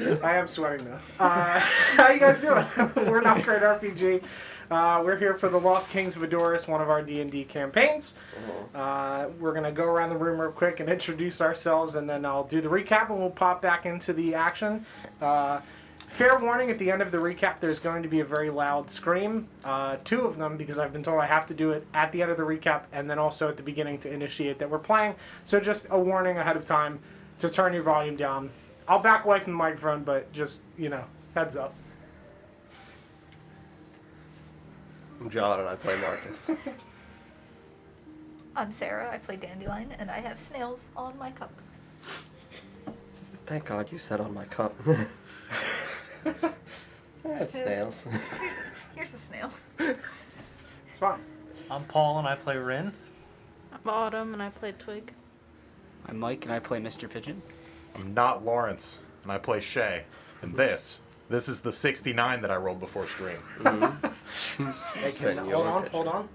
I am sweating now. How you guys doing? We're Not Great RPG. We're here for the Lost Kings of Adoris, one of our D&D campaigns. We're going to go around the room real quick and introduce ourselves, and then I'll do the recap, and we'll pop back into the action. Fair warning, at the end of the recap, there's going to be a very loud scream. 2 of them, because I've been told I have to do it at the end of the recap, and then also at the beginning to initiate that we're playing. So just a warning ahead of time to turn your volume down. I'll back away from the microphone, but just, heads up. I'm John, and I play Marcus. I'm Sarah, I play Dandelion, and I have snails on my cup. Thank God you said on my cup. I have snails. Here's a snail. It's fine. I'm Paul and I play Rin. I'm Autumn and I play Twig. I'm Mike and I play Mr. Pigeon. I'm not Lawrence and I play Shay. And this is the 69 that I rolled before stream. Hey, hold on.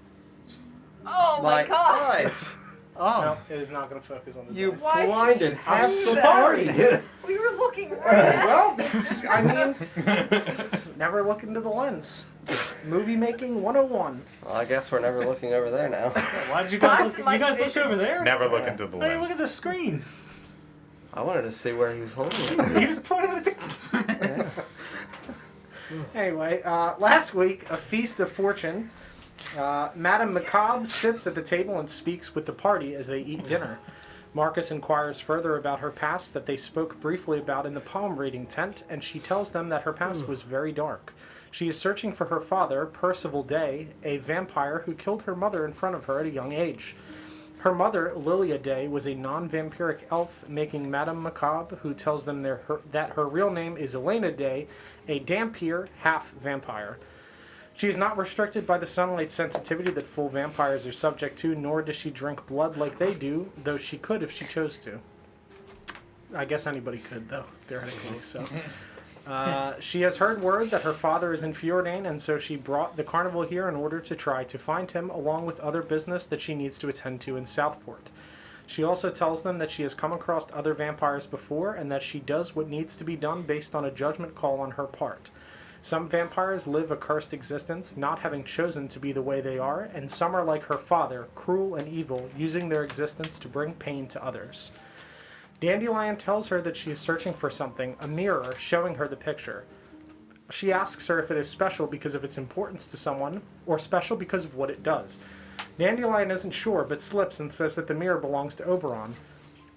Oh my god! Eyes. Oh. No, it is not going to focus on the You dice. blinded half the sorry. party. We were looking right at Well, never look into the lens. Movie making 101. Well, I guess we're never looking over there now. Why'd you guys That's look? my You guys looked vision. over there? Never look into the Why do you look lens. at the screen? I wanted to see where he was holding it. He was pointing at the... Anyway, last week, a feast of fortune. Madame Macabre sits at the table and speaks with the party as they eat dinner. Marcus inquires further about her past that they spoke briefly about in the palm reading tent, and she tells them that her past was very dark. She is searching for her father, Percival Day, a vampire who killed her mother in front of her at a young age. Her mother, Lilia Day, was a non-vampiric elf, making Madame Macabre, who tells them that her real name is Elena Day, a Dampier half-vampire. She is not restricted by the sunlight sensitivity that full vampires are subject to, nor does she drink blood like they do, though she could if she chose to. I guess anybody could, though, theoretically, so... She has heard word that her father is in Fjordan, and so she brought the carnival here in order to try to find him, along with other business that she needs to attend to in Southport. She also tells them that she has come across other vampires before, and that she does what needs to be done based on a judgment call on her part. Some vampires live a cursed existence, not having chosen to be the way they are, and some are like her father, cruel and evil, using their existence to bring pain to others. Dandelion tells her that she is searching for something, a mirror, showing her the picture. She asks her if it is special because of its importance to someone, or special because of what it does. Dandelion isn't sure, but slips and says that the mirror belongs to Oberon.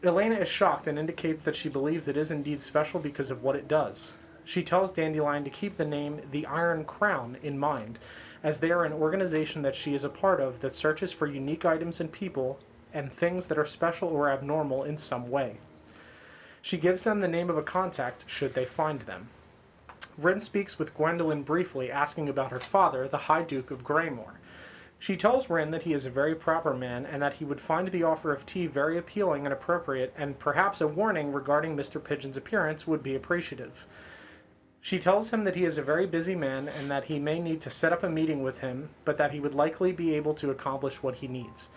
Elena is shocked and indicates that she believes it is indeed special because of what it does. She tells Dandelion to keep the name The Iron Crown in mind, as they are an organization that she is a part of that searches for unique items and people and things that are special or abnormal in some way. She gives them the name of a contact should they find them. Rin speaks with Gwendolyn briefly, asking about her father, the High Duke of Greymore. She tells Rin that he is a very proper man and that he would find the offer of tea very appealing and appropriate, and perhaps a warning regarding Mr. Pigeon's appearance would be appreciative. She tells him that he is a very busy man and that he may need to set up a meeting with him, but that he would likely be able to accomplish what he needs.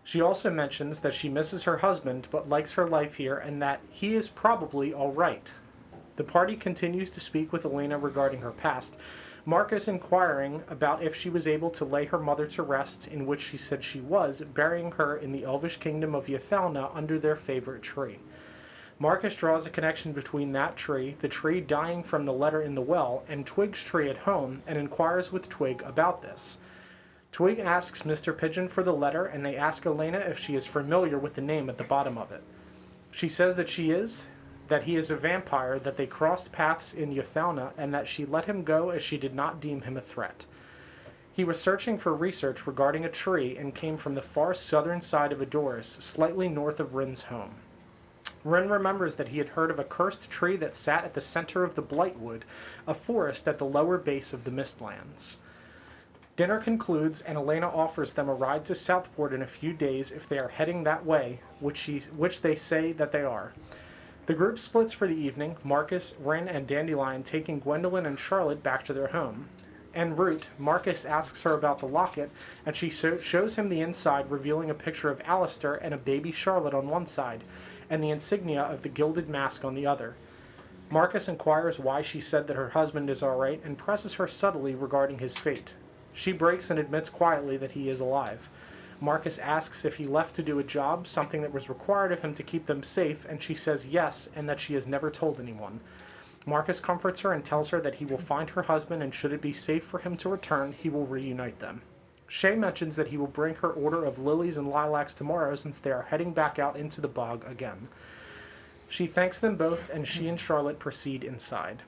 She also mentions that she misses her husband but likes her life here and that he is probably all right. The party continues to speak with Elena regarding her past, Marcus inquiring about if she was able to lay her mother to rest, in which she said she was, burying her in the elvish kingdom of Yathalna under their favorite tree. Marcus draws a connection between that tree, the tree dying from the letter in the well, and Twig's tree at home, and inquires with Twig about this. Twig asks Mr. Pigeon for the letter, and they ask Elena if she is familiar with the name at the bottom of it. She says that she is, that he is a vampire, that they crossed paths in Yathalna, and that she let him go as she did not deem him a threat. He was searching for research regarding a tree and came from the far southern side of Adoris, slightly north of Rin's home. Rin remembers that he had heard of a cursed tree that sat at the center of the Blightwood, a forest at the lower base of the Mistlands. Dinner concludes, and Elena offers them a ride to Southport in a few days if they are heading that way, which they say that they are. The group splits for the evening, Marcus, Rin, and Dandelion taking Gwendolyn and Charlotte back to their home. En route, Marcus asks her about the locket, and she shows him the inside, revealing a picture of Alistair and a baby Charlotte on one side, and the insignia of the Gilded Mask on the other. Marcus inquires why she said that her husband is all right and presses her subtly regarding his fate. She breaks and admits quietly that he is alive. Marcus asks if he left to do a job, something that was required of him to keep them safe, and she says yes, and that she has never told anyone. Marcus comforts her and tells her that he will find her husband, and should it be safe for him to return, he will reunite them. Shay mentions that he will bring her order of lilies and lilacs tomorrow since they are heading back out into the bog again. She thanks them both, and she and Charlotte proceed inside.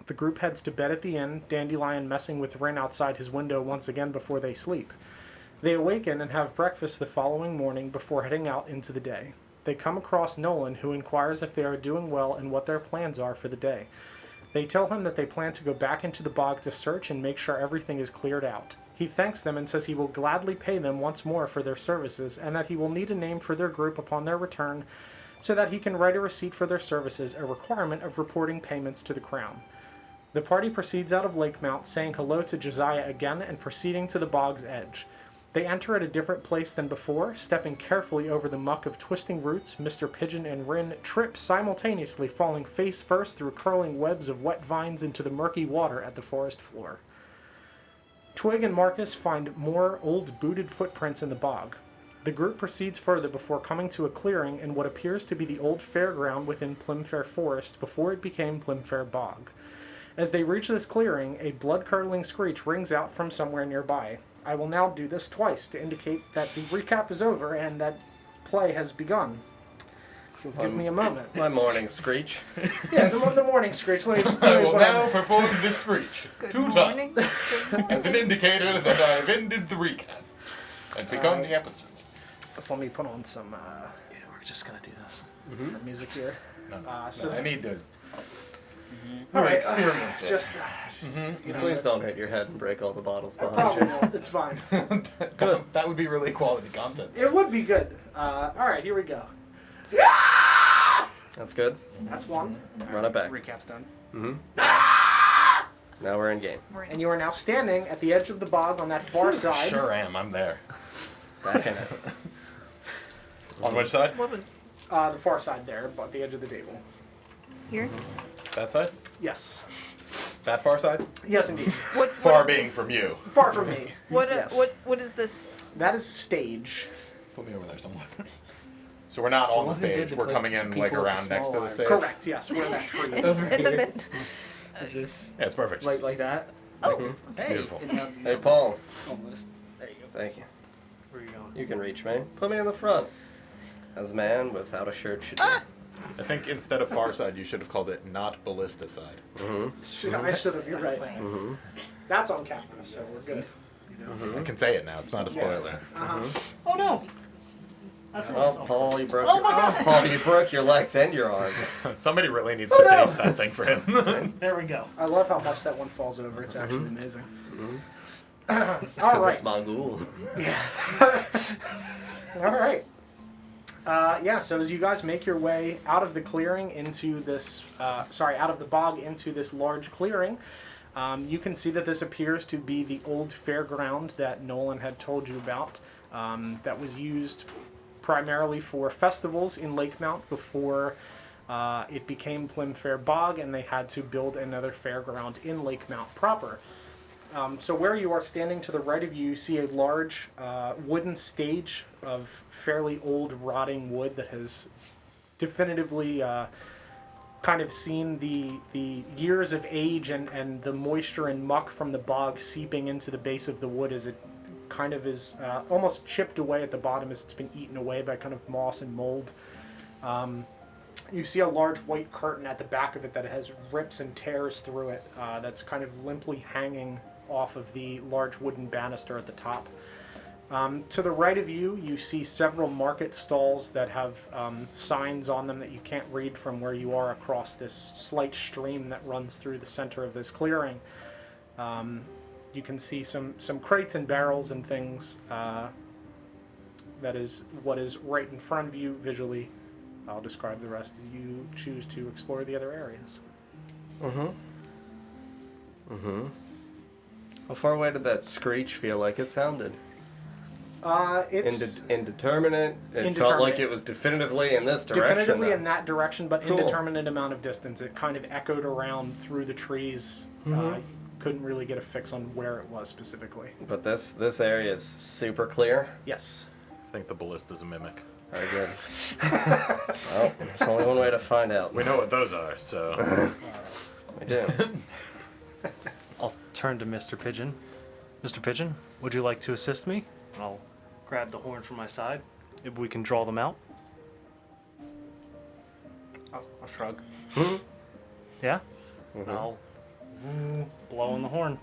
The group heads to bed at the inn, Dandelion messing with Rin outside his window once again before they sleep. They awaken and have breakfast the following morning before heading out into the day. They come across Nolan, who inquires if they are doing well and what their plans are for the day. They tell him that they plan to go back into the bog to search and make sure everything is cleared out. He thanks them and says he will gladly pay them once more for their services, and that he will need a name for their group upon their return, so that he can write a receipt for their services, a requirement of reporting payments to the crown. The party proceeds out of Lakemount, saying hello to Josiah again and proceeding to the bog's edge. They enter at a different place than before, stepping carefully over the muck of twisting roots. Mr. Pigeon and Rin trip simultaneously, falling face first through curling webs of wet vines into the murky water at the forest floor. Twig and Marcus find more old booted footprints in the bog. The group proceeds further before coming to a clearing in what appears to be the old fairground within Plymfaire Forest before it became Plymfaire Bog. As they reach this clearing, a blood-curdling screech rings out from somewhere nearby. I will now do this twice to indicate that the recap is over and that play has begun. If you'll give me a moment. My morning screech. Yeah, the morning screech. Let me I will put now on- perform this screech Good 2 morning. times as an indicator that I have ended the recap and begun the episode. Just let me put on some Yeah, we're just gonna do this. music here. No, So- I need to All right, experience it. just you know, Please don't hit your head and break all the bottles I behind probably you. won't. It's fine. That would be really quality content. It would be good. All right, here we go. That's good. That's one. Run it back. Recap's done. Now we're in game. We're in. And you are now standing at the edge of the bog on that far side. Sure am. I'm there. Back in it. On which side? What was The far side there, but the edge of the table. here? That side? Yes. That far side? Yes, indeed. Far being from you. Far from me. What? Yes. What is this? That is stage. Put me over there somewhere. So we're not on the wasn't good stage. to We're put coming in people like at the around next to small the arm. stage. Correct. Yes, we're in that tree. In the mid. Is this Yeah, it's perfect. like that? Oh, Hey, Beautiful. Hey, Paul. Almost. There you go. Thank you. Where are you going? You can reach me. Put me in the front. As a man without a shirt should be. I think instead of far side, you should have called it not ballista side. I should have. You're right. That's on camera, so we're good. I can say it now. It's not a spoiler. Oh no! Oh, Paul, you broke. Oh my God. Paul, you broke your legs and your arms. Somebody really needs to taste that thing for him. There we go. I love how much that one falls over. It's actually amazing. All Because right. it's Mongol. All right. Yeah, so as you guys make your way out of the clearing into this, out of the bog into this large clearing, you can see that this appears to be the old fairground that Nolan had told you about, that was used primarily for festivals in Lakemount before it became Plymfaire Bog, and they had to build another fairground in Lakemount proper. So where you are standing to the right of you, you see a large wooden stage of fairly old rotting wood that has definitively kind of seen the years of age and the moisture and muck from the bog seeping into the base of the wood as it kind of is almost chipped away at the bottom as it's been eaten away by kind of moss and mold. You see a large white curtain at the back of it that has rips and tears through it that's kind of limply hanging off of the large wooden banister at the top. To the right of you, you see several market stalls that have signs on them that you can't read from where you are across this slight stream that runs through the center of this clearing. You can see some crates and barrels and things. That is what is right in front of you visually. I'll describe the rest as you choose to explore the other areas. How far away did that screech feel like it sounded? It's Indeterminate. It felt Indeterminate. like it was definitively in this direction. definitively though. in that direction, but Cool. indeterminate amount of distance. It kind of echoed around through the trees. Couldn't really get a fix on where it was specifically. But this area is super clear. Yes. I think the ballista's a mimic. Very good. Well, there's only one way to find out. We know what those are, so. We do. I'll turn to Mr. Pigeon. Mr. Pigeon, would you like to assist me? And I'll grab the horn from my side. If we can draw them out. I'll shrug. Yeah? I'll blow on the horn.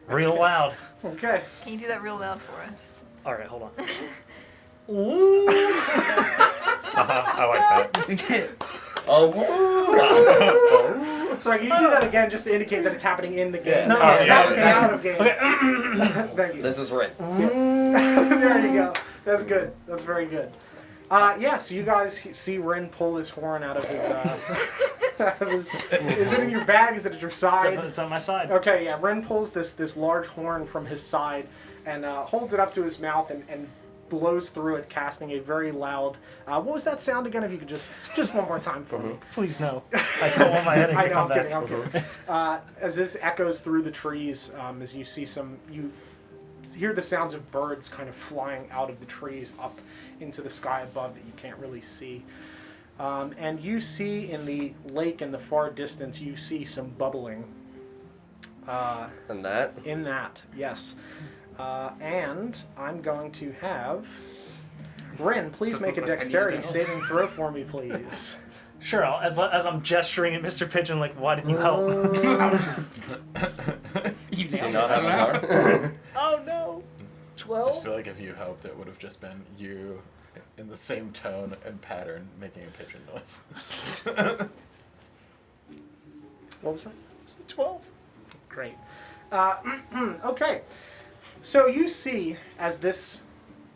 Real loud. Okay. Can you do that real loud for us? Alright, hold on. I like that. Oh, So can you do that again just to indicate that it's happening in the game? No, that yeah, was yeah. out of game. Thank you. this is right. There you go. That's good. That's very good. Yeah, so you guys see Rin pull this horn out of his, out of his... Is it in your bag? Is it at your side? It's on my side. Okay, yeah. Ren pulls this large horn from his side and holds it up to his mouth and blows through it, casting a very loud... what was that sound again? If you could just one more time for me. Please no. I don't want my headache I to know, come I'm back. kidding, I'm kidding. As this echoes through the trees, as you see you hear the sounds of birds kind of flying out of the trees up into the sky above that you can't really see. And you see in the lake in the far distance, you see some bubbling. And that? In that, yes. And I'm going to have... Rin, please Doesn't make a look like I need dexterity to help. saving throw for me, please. Sure, as I'm gesturing at Mr. Pigeon, like, why didn't you help? You Do you nailed not it. have a card? Oh no! I 12? feel like if you helped, it would have just been you in the same tone and pattern making a pigeon noise. What was that? Was it 12? Great. Okay. So you see, as this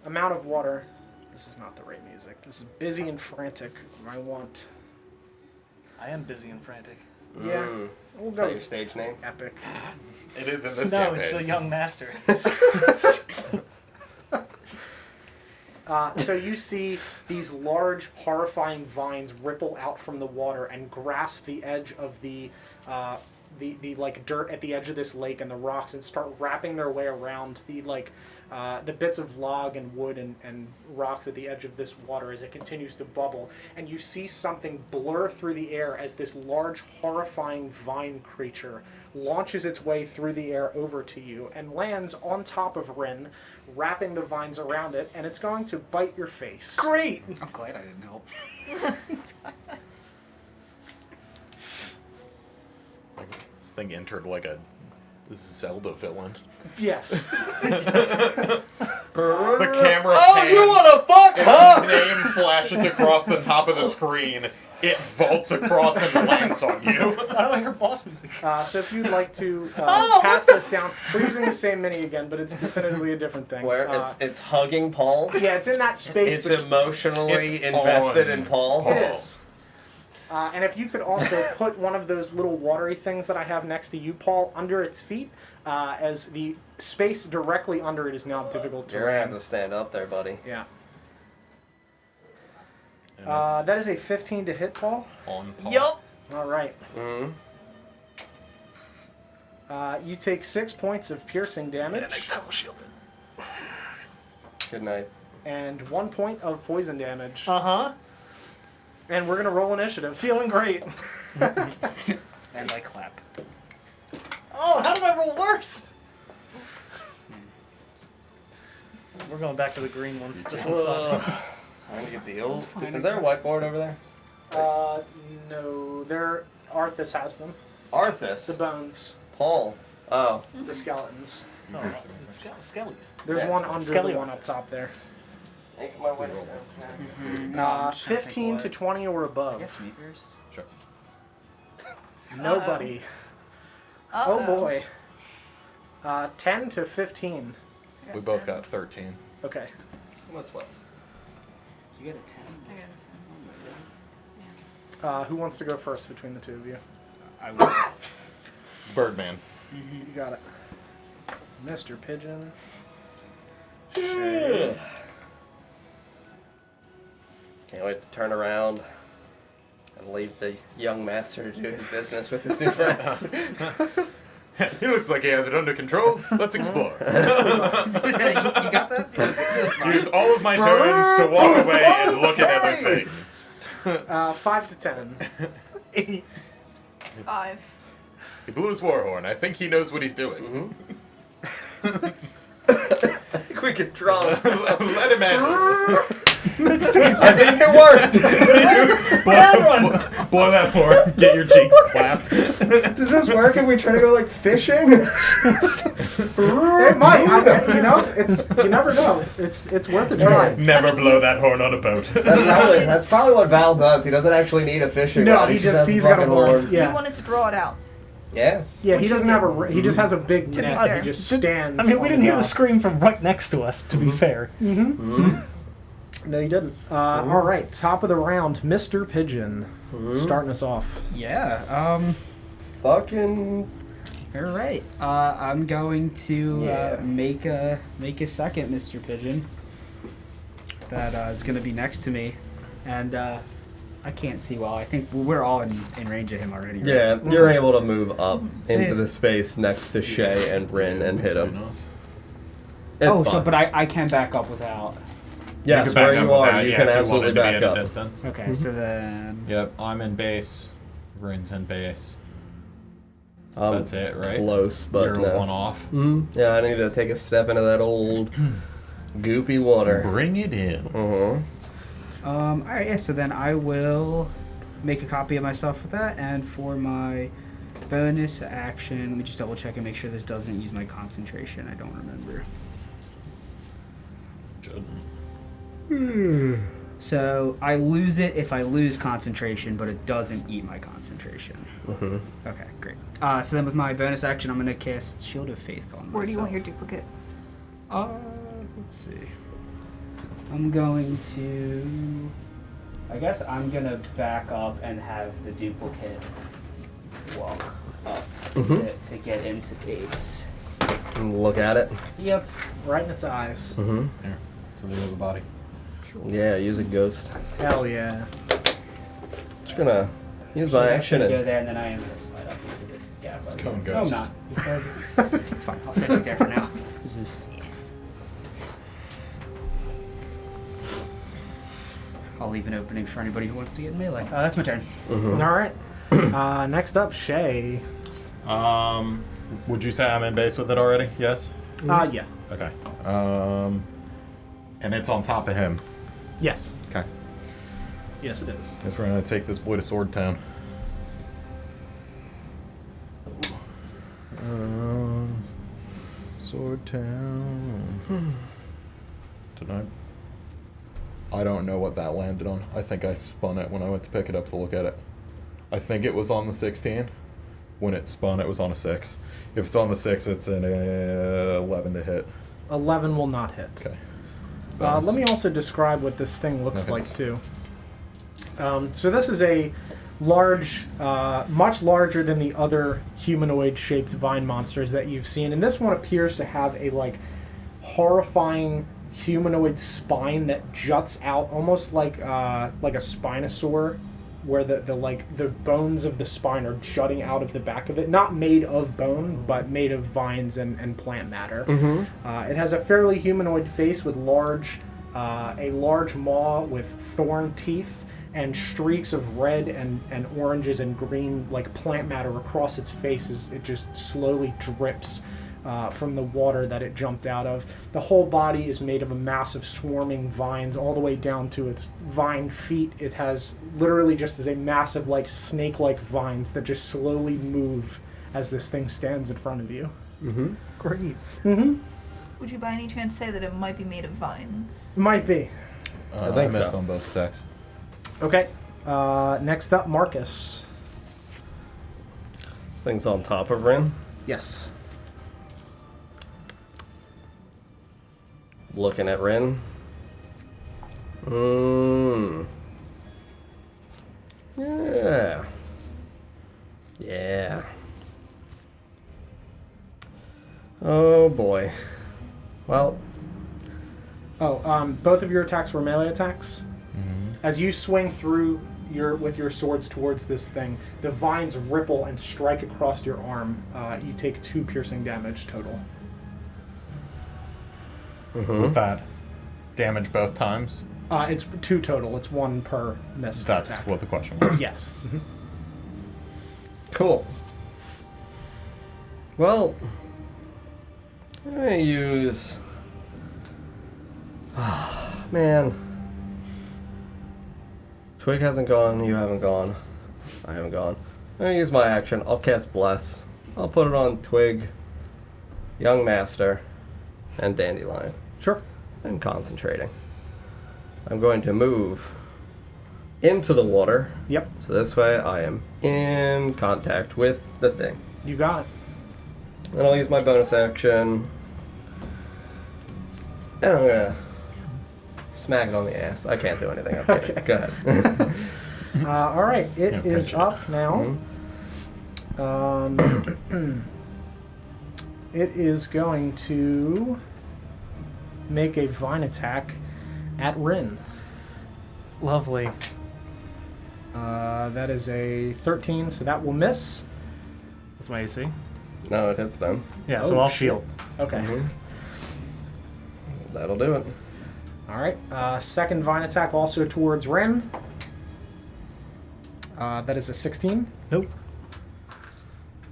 amount of water... This is not the right music. This is busy and frantic. I want... I am busy and frantic. Yeah. We'll Is go that your stage name? epic. It is in this No, campaign. it's a young master. So you see these large, horrifying vines ripple out from the water and grasp the edge of the like dirt at the edge of this lake and the rocks and start wrapping their way around the bits of log and wood and rocks at the edge of this water as it continues to bubble. And you see something blur through the air as this large, horrifying vine creature launches its way through the air over to you and lands on top of Rin, wrapping the vines around it, and it's going to bite your face. Great! I'm glad I didn't help. This thing entered like a Zelda villain. Yes. The camera Oh, pans, you wanna fuck, its huh? name flashes across the top of the screen. It vaults across and lands on you. I don't hear boss music. So if you'd like to pass this down, we're using the same mini again, but it's definitively a different thing. Where it's hugging Paul. Yeah, it's in that space. It's bet- emotionally It's invested on in Paul. It is. And if you could also put one of those little watery things that I have next to you, Paul, under its feet, as the space directly under it is now difficult to You're gonna have land. to stand up there, buddy. Yeah. And it's That is a 15 to hit, Paul. on Paul. Yup. All right. Mm-hmm. You take 6 points of piercing damage Good night. and 1 point of poison damage. Uh-huh. And we're going to roll initiative. Feeling great. And I clap. Oh, how did I roll worse? We're going back to the green one. Just one sucks. I'm gonna get the old. fine, Is there a whiteboard over there? No, Arthas has them. The Arthas. bones, Paul. Oh. the skeletons. No, it's Skellies. There's Yeah, one it's under Skelly the one up Arthas. top there. Make my way. No, 15 to 20 or above. Yes, me first. Sure. Nobody. Uh-oh. Oh boy. 10 to 15. We both got 13. Okay. What's what? You got a 10? I got a 10. Oh my god. Who wants to go first between the two of you? I will. Birdman. You got it. Mr. Pigeon. Can't wait to turn around and leave the young master to do his business with his new friend. He looks like he has it under control. Let's explore. You got that? Use all of my turns to walk away and look at other things. 5 to 10. 5. He blew his war horn. I think he knows what he's doing. I think we could draw him. Let him enter. I think it worked. Blow that horn. Get your cheeks clapped. Does this work if we try to go like fishing? It might. You never know. It's worth a try. Never blow that horn on a boat. That's probably what Val does. He doesn't actually need a fishing No, rod. he's has got a horn. You Yeah. wanted to draw it out. Yeah. Yeah, he doesn't have he just has a big To be net. fair. He just stands. I mean, we on didn't hear dock. the scream from right next to us, to be fair. No, you didn't. All right, top of the round, Mr. Pigeon, starting us off. Yeah. Fucking. All right. I'm going to Yeah. make a second Mr. Pigeon. That is going to be next to me, and I can't see well. I think we're all in range of him already. Right? Yeah, you're able to move up into the space next to Shay and Rin and hit him. It's Oh, fine. so but I can back up without. Yes, where you are, you can absolutely back up. Distance. Okay, so then. Yep, I'm in base. Rin's in base. I'm That's it, right? Close, but You're no. one off. Yeah, I need to take a step into that old goopy water. Bring it in. All right, yeah. So then I will make a copy of myself with that, and for my bonus action, let me just double check and make sure this doesn't use my concentration. I don't remember. So I lose it if I lose concentration, but it doesn't eat my concentration. Okay, great. So then with my bonus action, I'm gonna cast Shield of Faith on myself. Where do you want your duplicate? Let's see. I'm going to. I guess I'm gonna back up and have the duplicate walk up to get into base. Look at it. Yep, right in its eyes. Here. So there's the body. Yeah, use a ghost. Hell yeah. Just gonna use So my I'm action gonna go and there, and then I am gonna slide up into this gap. It's right cone here. No, I'm ghost. not. Because it's fine. I'll stay right there for now. This is. I'll leave an opening for anybody who wants to get in melee. That's my turn. All right. Next up, Shay. Would you say I'm in base with it already? Yes? Yeah. Okay. And it's on top of him. Yes. Okay. Yes, it is. Guess we're gonna take this boy to Sword Town. Sword Town. Tonight. I don't know what that landed on. I think I spun it when I went to pick it up to look at it. I think it was on the 16. When it spun, it was on a 6. If it's on the 6, it's an 11 to hit. 11 will not hit. Okay. Let me also describe what this thing looks No like, hits. too. So this is a large, much larger than the other humanoid-shaped vine monsters that you've seen. And this one appears to have a, horrifying humanoid spine that juts out almost like a spinosaur, where the bones of the spine are jutting out of the back of it. Not made of bone, but made of vines and plant matter. It has a fairly humanoid face with a large maw with thorn teeth and streaks of red and oranges and green plant matter across its face as it just slowly drips from the water that it jumped out of. The whole body is made of a massive swarming vines all the way down to its vine feet. It has literally just as a massive snake-like vines that just slowly move as this thing stands in front of you. Great. Would you by any chance say that it might be made of vines? Might be. I think missed so. on both attacks. Okay. Next up, Marcus. This thing's on top of Rin. Yes. Looking at Rin. Yeah. Yeah. Oh boy. Well, Both of your attacks were melee attacks. Mm-hmm. As you swing through with your swords towards this thing, the vines ripple and strike across your arm. You take 2 piercing damage total. Was that damage both times? It's 2 total. It's 1 per missed That's attack. what the question was. Yes. Cool. Well, I'm gonna use. Man. Twig hasn't gone, you haven't gone. I haven't gone. I'm gonna use my action. I'll cast Bless. I'll put it on Twig, Young Master, and Dandelion. Sure. I'm concentrating. I'm going to move into the water. Yep. So this way I am in contact with the thing. You got it. And I'll use my bonus action. And I'm gonna smack it on the ass. I can't do anything. I'm kidding. Go ahead. All right. It is pinch it. up now. It is going to make a vine attack at Rin. Lovely. That is a 13, so that will miss. That's my AC. No, it hits them. Yeah, Oh, so I'll shit. shield. Okay. Mhm. That'll do it. All right. Second vine attack also towards Rin. That is a 16. Nope.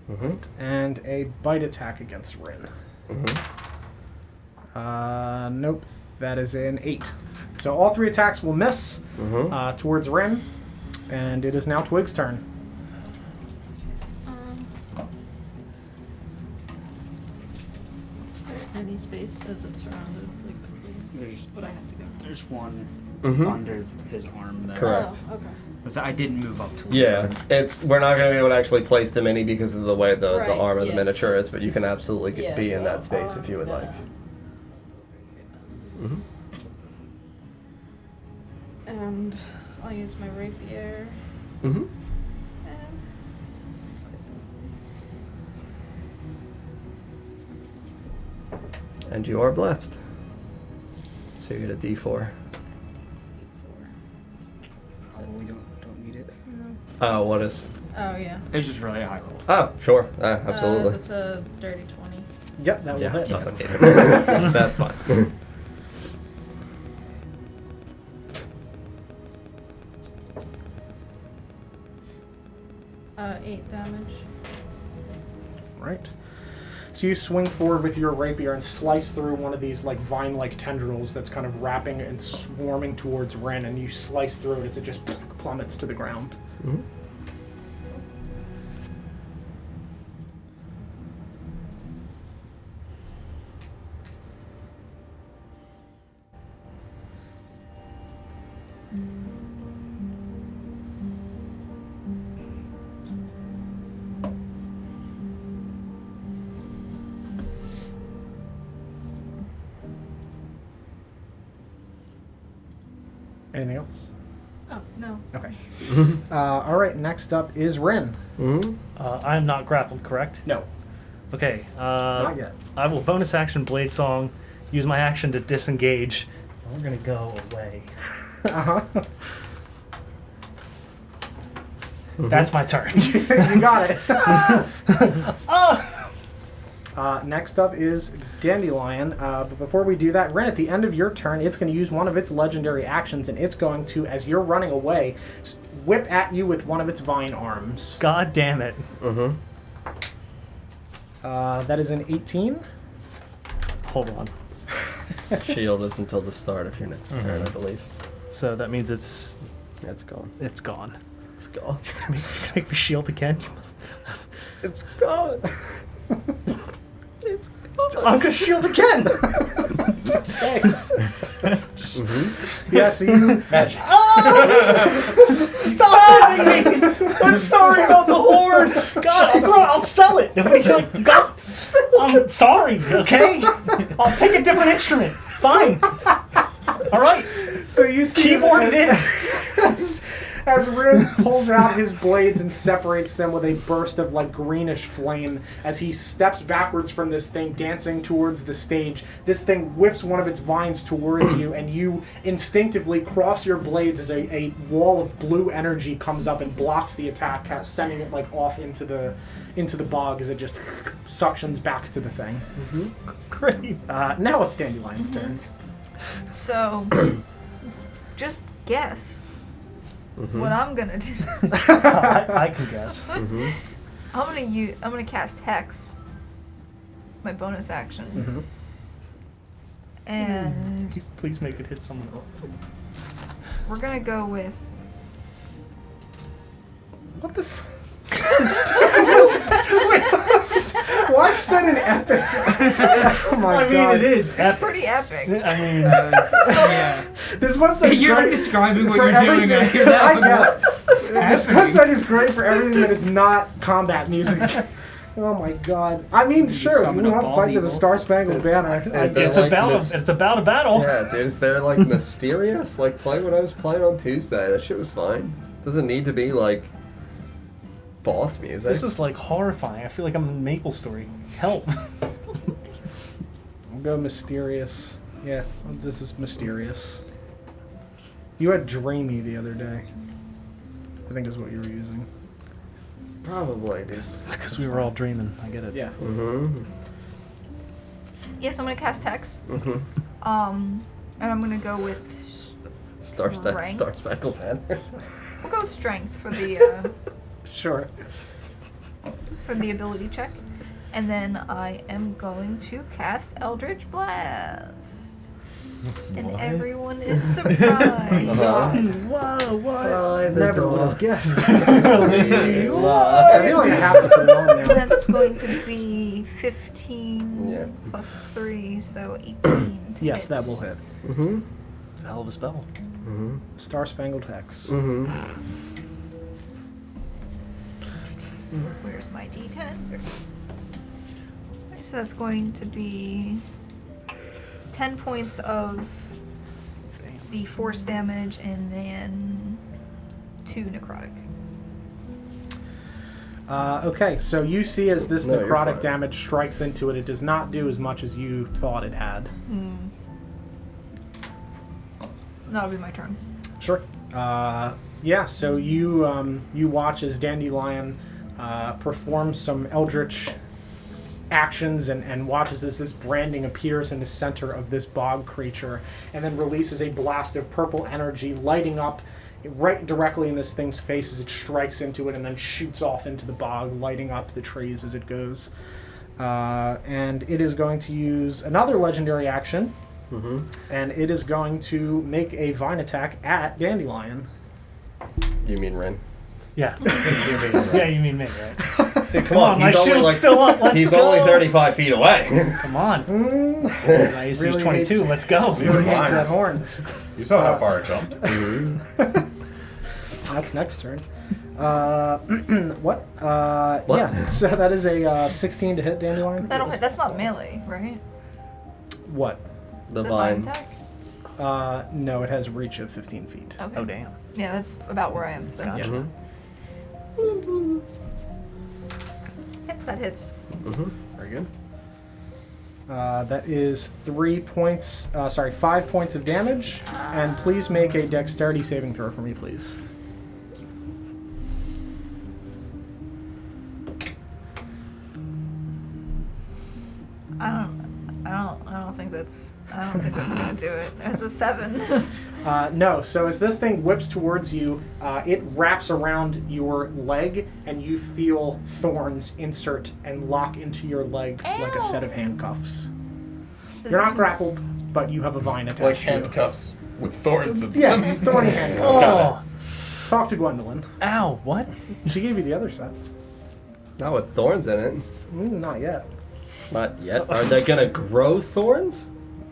Mm-hmm. And a bite attack against Rin. Mm-hmm. Nope. That is an 8. So all 3 attacks will miss Mm-hmm. towards Rin. And it is now Twig's turn. Is there any space as it's surrounded? Like, There's would I have to go? there's one Mhm. under his arm there. Correct. Oh, okay. Was I didn't move up to it. Yeah, we're not going to be able to actually place the mini because of the way the Right, arm of the yeah. miniature is, but you can absolutely Yeah, be in so, that space if you would like. Mm-hmm. And I'll use my rapier. Mm-hmm. And you are blessed. So you get a D4. Oh, we don't need it. Oh, what is? Oh, yeah. It's just really a high roll. Oh, sure. Absolutely. That's a dirty 20. Yep, that will Yeah, hit. that's okay. That's fine. 8 damage. Right. So you swing forward with your rapier and slice through one of these like vine-like tendrils that's kind of wrapping and swarming towards Ren, and you slice through it as it just plummets to the ground. Mm-hmm. Anything else? Oh, no. Okay. All right. Next up is Ren. Mm-hmm. I am not grappled, correct? No, Okay. not yet. I will bonus action Blade Song, use my action to disengage. We're gonna go away. Uh-huh. That's my turn. You got it. Next up is Dandelion. But before we do that, Ren, at the end of your turn, it's going to use one of its legendary actions, and it's going to, as you're running away, whip at you with one of its vine arms. God damn it. Mm-hmm. That is an 18. Hold on. Shield is until the start of your next turn, I believe. So that means it's It's gone. gone. It's gone. Make me shield again. It's gone. It's gone. I'm going to shield again. Okay. Mm-hmm. Yeah, so you... Magic. Stop hitting me! I'm sorry about the horde! God, I'll sell it! God, I'm sorry, okay? I'll pick a different instrument. Fine. Alright. So you see Keyboard it as, As Rin pulls out his blades and separates them with a burst of like greenish flame as he steps backwards from this thing, dancing towards the stage. This thing whips one of its vines towards you, and you instinctively cross your blades as a wall of blue energy comes up and blocks the attack, sending it like off into the bog as it just suctions back to the thing. Great. Now it's Dandelion's turn. So, just guess what I'm gonna do. I can guess. I'm gonna cast Hex. It's my bonus action. And Please make it hit someone else. we're gonna go with. What the Why is that an epic? Oh my god. it is epic. Pretty epic. I mean, Yeah. This website You're like describing what for you're doing. I hear that. I guess. This website is great for everything that is not combat music. Oh my god. I mean, sure, if summon you a want to bald fight to the eagle. Star Spangled Banner. it's about a battle. Yeah, dude, is there like mysterious? Like play when I was playing on Tuesday. That shit was fine. Doesn't need to be like boss music. This is like horrifying. I feel like I'm in Maple Story. Help. I'll go mysterious. Yeah, this is mysterious. You had dreamy the other day. I think is what you were using. Probably, dude. It's because we were all dreaming. I get it. Yeah. Yes, I'm gonna cast Hex. And I'm gonna go with. Star Strength. Spangled Banner. We'll go with Strength for the Sure. for the ability check, and then I am going to cast Eldritch Blast. And everyone is surprised. Whoa, what? Fly the Never would dog. have guessed. Love. I feel like I have to put it on now. That's going to be 15 Yeah. plus 3, so 18. to Yes, hit. that will hit. It's a hell of a spell. Star Spangled Hex. Where's my D10? So that's going to be 10 points of the force damage and then 2 necrotic. Okay, so you see as this No, you're necrotic fine. damage strikes into it, it does not do as much as you thought it had. That'll be my turn. Sure. Yeah, so you watch as Dandelion performs some eldritch actions and watches as this branding appears in the center of this bog creature and then releases a blast of purple energy lighting up right directly in this thing's face as it strikes into it and then shoots off into the bog, lighting up the trees as it goes. And it is going to use another legendary action, and it is going to make a vine attack at Dandelion. You mean Ren? Yeah. Yeah, you mean me, right? Dude, Come on, my he's only shield's like, still up. Let's he's go. only 35 feet away. Come on. My AC is Really 22. hates- Let's go. These are Really hates vines. that horn. You saw how far it jumped. That's next turn. What? Yeah, so that is a 16 to hit Dandelion. That'll hit. That's not melee, right? What? The vine vine. attack? No, it has reach of 15 feet. Okay. Oh, damn. Yeah, that's about where I am. So. Gotcha. Yep, that hits. Very good. That is 5 points of damage, and please make a dexterity saving throw for me, please. I don't think that's gonna do it. There's a 7. No, so as this thing whips towards you, it wraps around your leg, and you feel thorns insert and lock into your leg like a set of handcuffs. You're not grappled, but you have a vine Like attached to you. handcuffs with thorns in Yeah, them. thorny handcuffs. Oh. Talk to Gwendolyn. Ow, what? She gave you the other set. Not with thorns in it. Not yet. Not yet. Are they gonna grow thorns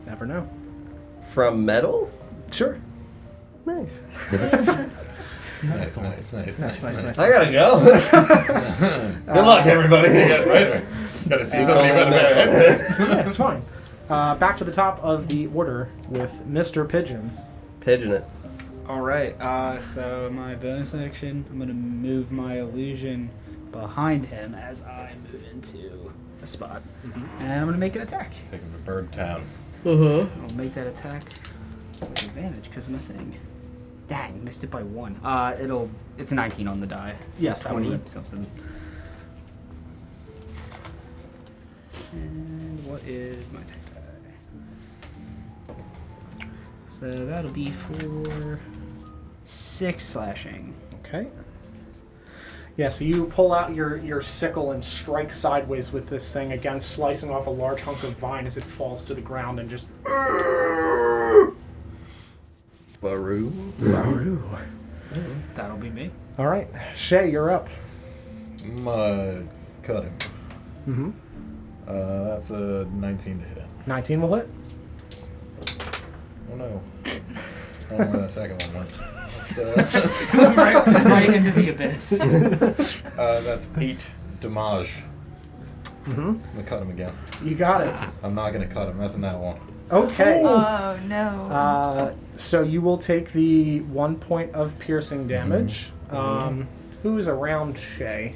Never know. from metal? Sure. Nice. Nice. I gotta go. Good luck, everybody. Later. Gotta see somebody with a better Yeah, it's fine. Back to the top of the order with Mr. Pigeon. Pigeon it. Alright, so my bonus action, I'm gonna move my illusion behind him as I move into a spot. And I'm gonna make an attack. Take him to Bird Town. Uh-huh. I'll make that attack with advantage because of my thing. Dang, missed it by 1. It's a 19 on the die. Yes, that would 20 hit. something. And what is my attack die? So that'll be for 6 slashing. Okay. Yeah, so you pull out your sickle and strike sideways with this thing, again slicing off a large hunk of vine as it falls to the ground and just... Baroo. That'll be me. All right, Shay, you're up. Cut him. Mm-hmm. That's a 19 to hit. 19 will hit. Oh no. I don't know where that second one went. right into the abyss. That's 8 damage. Mm-hmm. I'm gonna cut him again. You got it. I'm not gonna cut him. That's in that one. Okay. Oh no. So you will take the 1 point of piercing damage. Who is around Shay?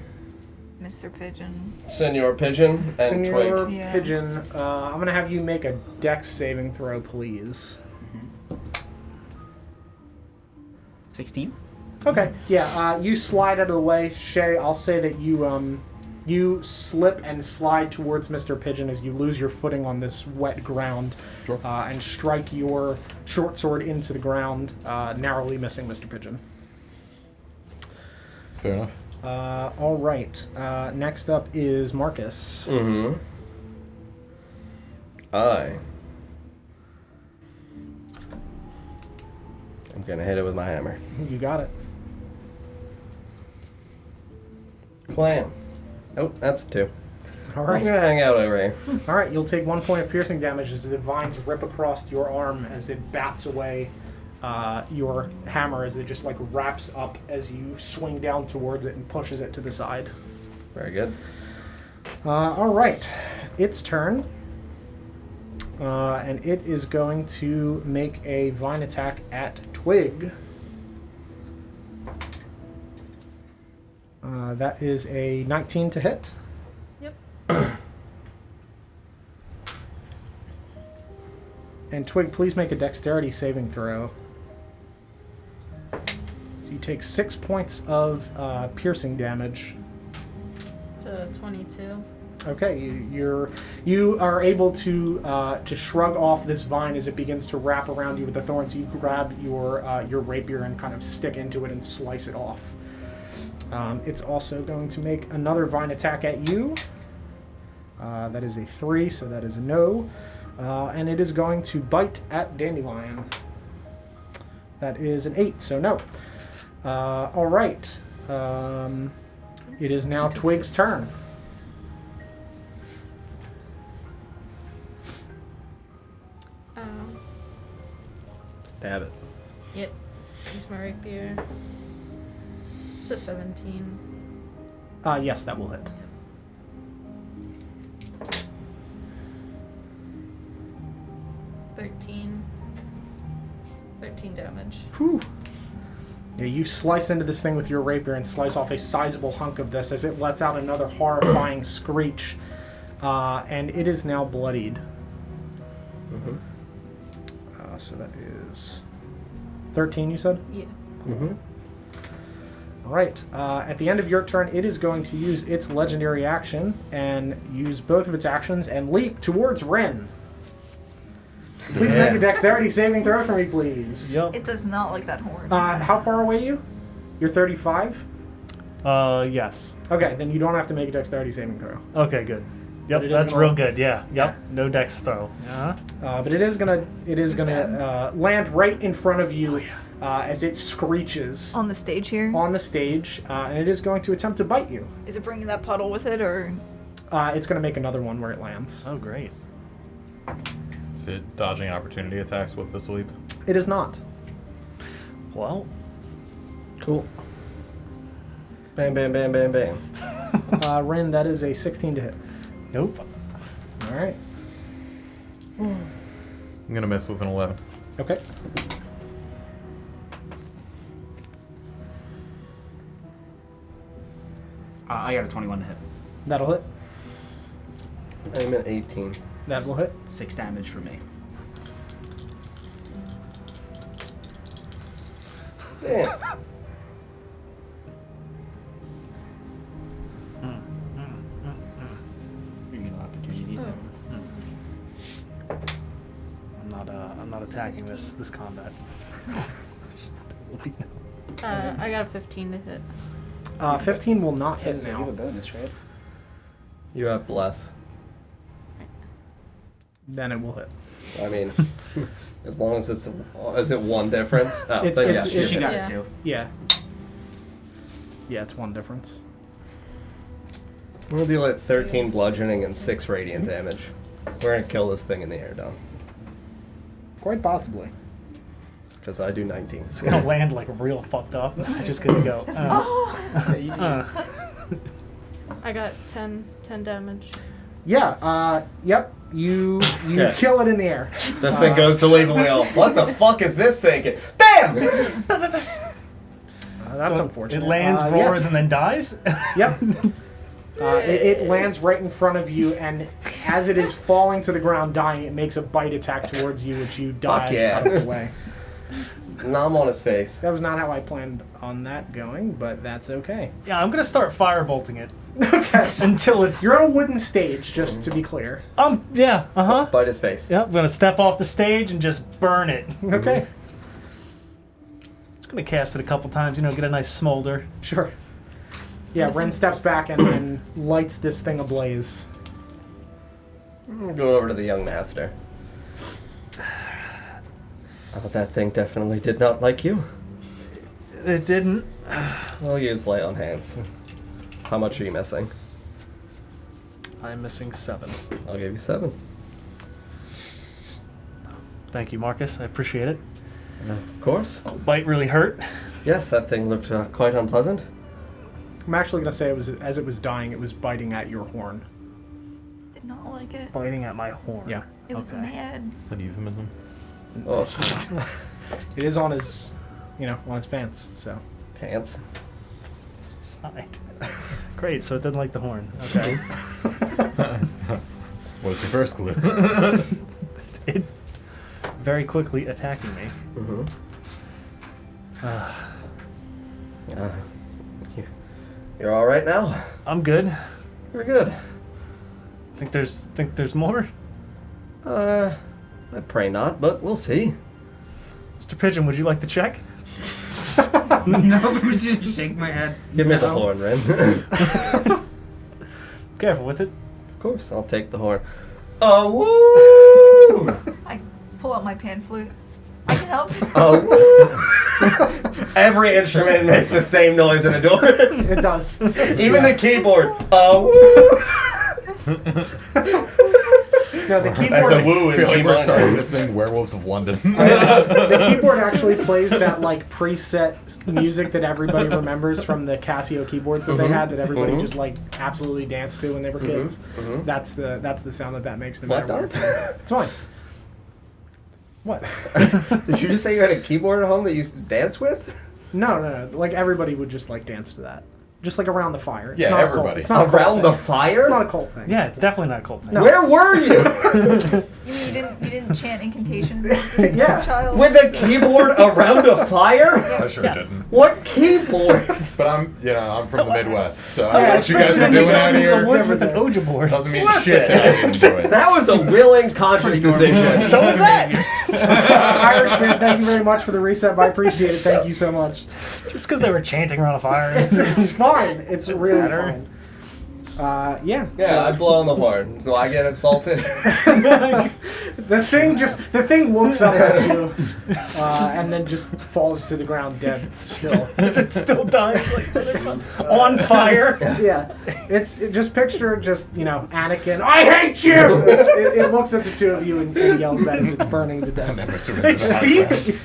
Mr. Pigeon. Senor Pigeon and Senor Twig. Yeah. Pigeon, I'm going to have you make a dex saving throw, please. 16? Okay. Yeah, you slide out of the way. Shay, I'll say that you slip and slide towards Mr. Pigeon as you lose your footing on this wet ground. Sure. And strike your short sword into the ground, narrowly missing Mr. Pigeon. Fair enough. All right. Next up is Marcus. Mm-hmm. I'm gonna hit it with my hammer. You got it. Clam. Oh, that's 2. All I'm right. gonna hang out over here. All right. You'll take 1 point of piercing damage as the vines rip across your arm as it bats away your hammer as it just like wraps up as you swing down towards it and pushes it to the side. Very good. All right. Its turn. And it is going to make a vine attack at Twig. That is a 19 to hit. Yep. And Twig, please make a dexterity saving throw. So you take 6 points of piercing damage. It's a 22. Okay, you are able to shrug off this vine as it begins to wrap around you with the thorns. You grab your rapier and kind of stick into it and slice it off. It's also going to make another vine attack at you. That is a 3, so that is a no. And it is going to bite at Dandelion. That is an 8, so no. All right. It is now Twig's turn. Stab it. Yep. Use my rapier. It's a 17. Yes, that will hit. Thirteen damage. Whew. Yeah, you slice into this thing with your rapier and slice off a sizable hunk of this as it lets out another horrifying screech. And it is now bloodied. Mm-hmm. So that is 13, you said? Yeah. Mm-hmm. All right. At the end of your turn, it is going to use its legendary action and use both of its actions and leap towards Ren. Please make a dexterity saving throw for me, please. Yep. It does not like that horn. How far away are you? You're 35? Yes. Okay, then you don't have to make a dexterity saving throw. Okay, good. But Yep, it is that's gonna- real good. Yeah. Yep. No dex throw. Uh-huh. But it is gonna land right in front of you as it screeches On the stage here? on the stage, and it is going to attempt to bite you. Is it bringing that puddle with it, or? It's going to make another one where it lands. Oh, great. Is it dodging opportunity attacks with this leap? It is not. Well, Cool. Bam, bam, bam, bam, bam. Ren, that is a 16 to hit. nope. All right. I'm gonna miss with an 11. Okay. I got a 21 to hit. That'll hit. I'm at 18. That will hit. 6 damage for me. Damn. You're gonna opportunities. I'm not attacking this combat. I got a 15 to hit. 15 will not hit You have a now. bonus, right? You have bless. Then it will hit. I mean, as long as is it one difference? Oh, It's- then it's- yes, She you got hit. it Yeah. too. Yeah. Yeah, it's one difference. We'll deal at 13 bludgeoning and 6 radiant damage. We're gonna kill this thing in the air, Don. Quite possibly. Because I do 19. It's gonna land like real fucked up. It's just gonna go. I got 10 damage. Yeah, yep. You Yeah. kill it in the air. This thing goes to leave a wheel. What the fuck is this thinking? BAM! That's So unfortunate. It lands, yeah. roars, and then dies. Yep. It lands right in front of you, and as it is falling to the ground, dying, it makes a bite attack towards you, which you dodge yeah. out of the way. Nom on his face. That was not how I planned on that going, but that's okay. Yeah, I'm gonna start firebolting it Okay. until it's. You're on a wooden stage, just to be clear. Yeah. Bite his face. Yep. I'm gonna step off the stage and just burn it. Okay. Just gonna cast it a couple times. Get a nice smolder. Sure. Yeah, Ren steps back and then lights this thing ablaze. We'll go over to the young master. Oh, that thing definitely did not like you. It didn't. We'll use lay on hands. How much are you missing? I'm missing 7. I'll give you 7. Thank you, Marcus. I appreciate it. Of course. Bite really hurt. Yes, that thing looked quite unpleasant. I'm actually going to say as it was dying, it was biting at your horn. Did not like it. Biting at my horn. Yeah. It was Okay. mad. Is that a euphemism? Oh, It is on his, on his pants, so. pants. Side. Great. So it didn't like the horn. Okay. What's your first clue? It very quickly attacking me. Mm-hmm. You're all right now. I'm good. You're good. Think there's more? I pray not, but we'll see. Mr. Pigeon, would you like to check? No, I'm just shake my head. Give me the horn, Ren. Careful with it. Of course, I'll take the horn. Oh, woo! I pull out my pan flute. I can help. Oh, woo! Every instrument makes the same noise in Adoris. It does. Even the keyboard. Oh, woo! No, the keyboard. That's a woo I in feel like G we're minor. starting to sing Werewolves of London. The keyboard actually plays that preset music that everybody remembers from the Casio keyboards that they had that everybody Mhm. just absolutely danced to when they were kids. Mhm. That's the sound that makes. No What, matter Don? It's fine. What? Did you just say you had a keyboard at home that you used to dance with? No. Everybody would just dance to that. Just around the fire. It's Yeah, not a cult. everybody. It's not a cult Around the thing. fire? It's not a cult thing. Yeah, it's definitely not a cult thing. No. Where were you? You mean you didn't chant incantations as Yeah. a child? With a keyboard around a fire? I sure didn't. What keyboard? But I'm from the Midwest, so Yeah, what you guys are doing out The here woods with an Ouija board. doesn't mean Listen. shit that I didn't do it. That was a willing, conscious decision. So is that. Irishman, thank you very much for the reset. I appreciate it. Thank you so much. Just because they were chanting around a fire. It's fine. It's really matter. fine. Yeah. Yeah, I blow on the horn. Do I get insulted? The thing looks up at you, and then just falls to the ground dead. Still. Is it still dying? Like, on fire? Yeah. Just picture Anakin. I hate you. It looks at the two of you and yells that as it's burning to I death. never surrendered It to the high speaks? ground.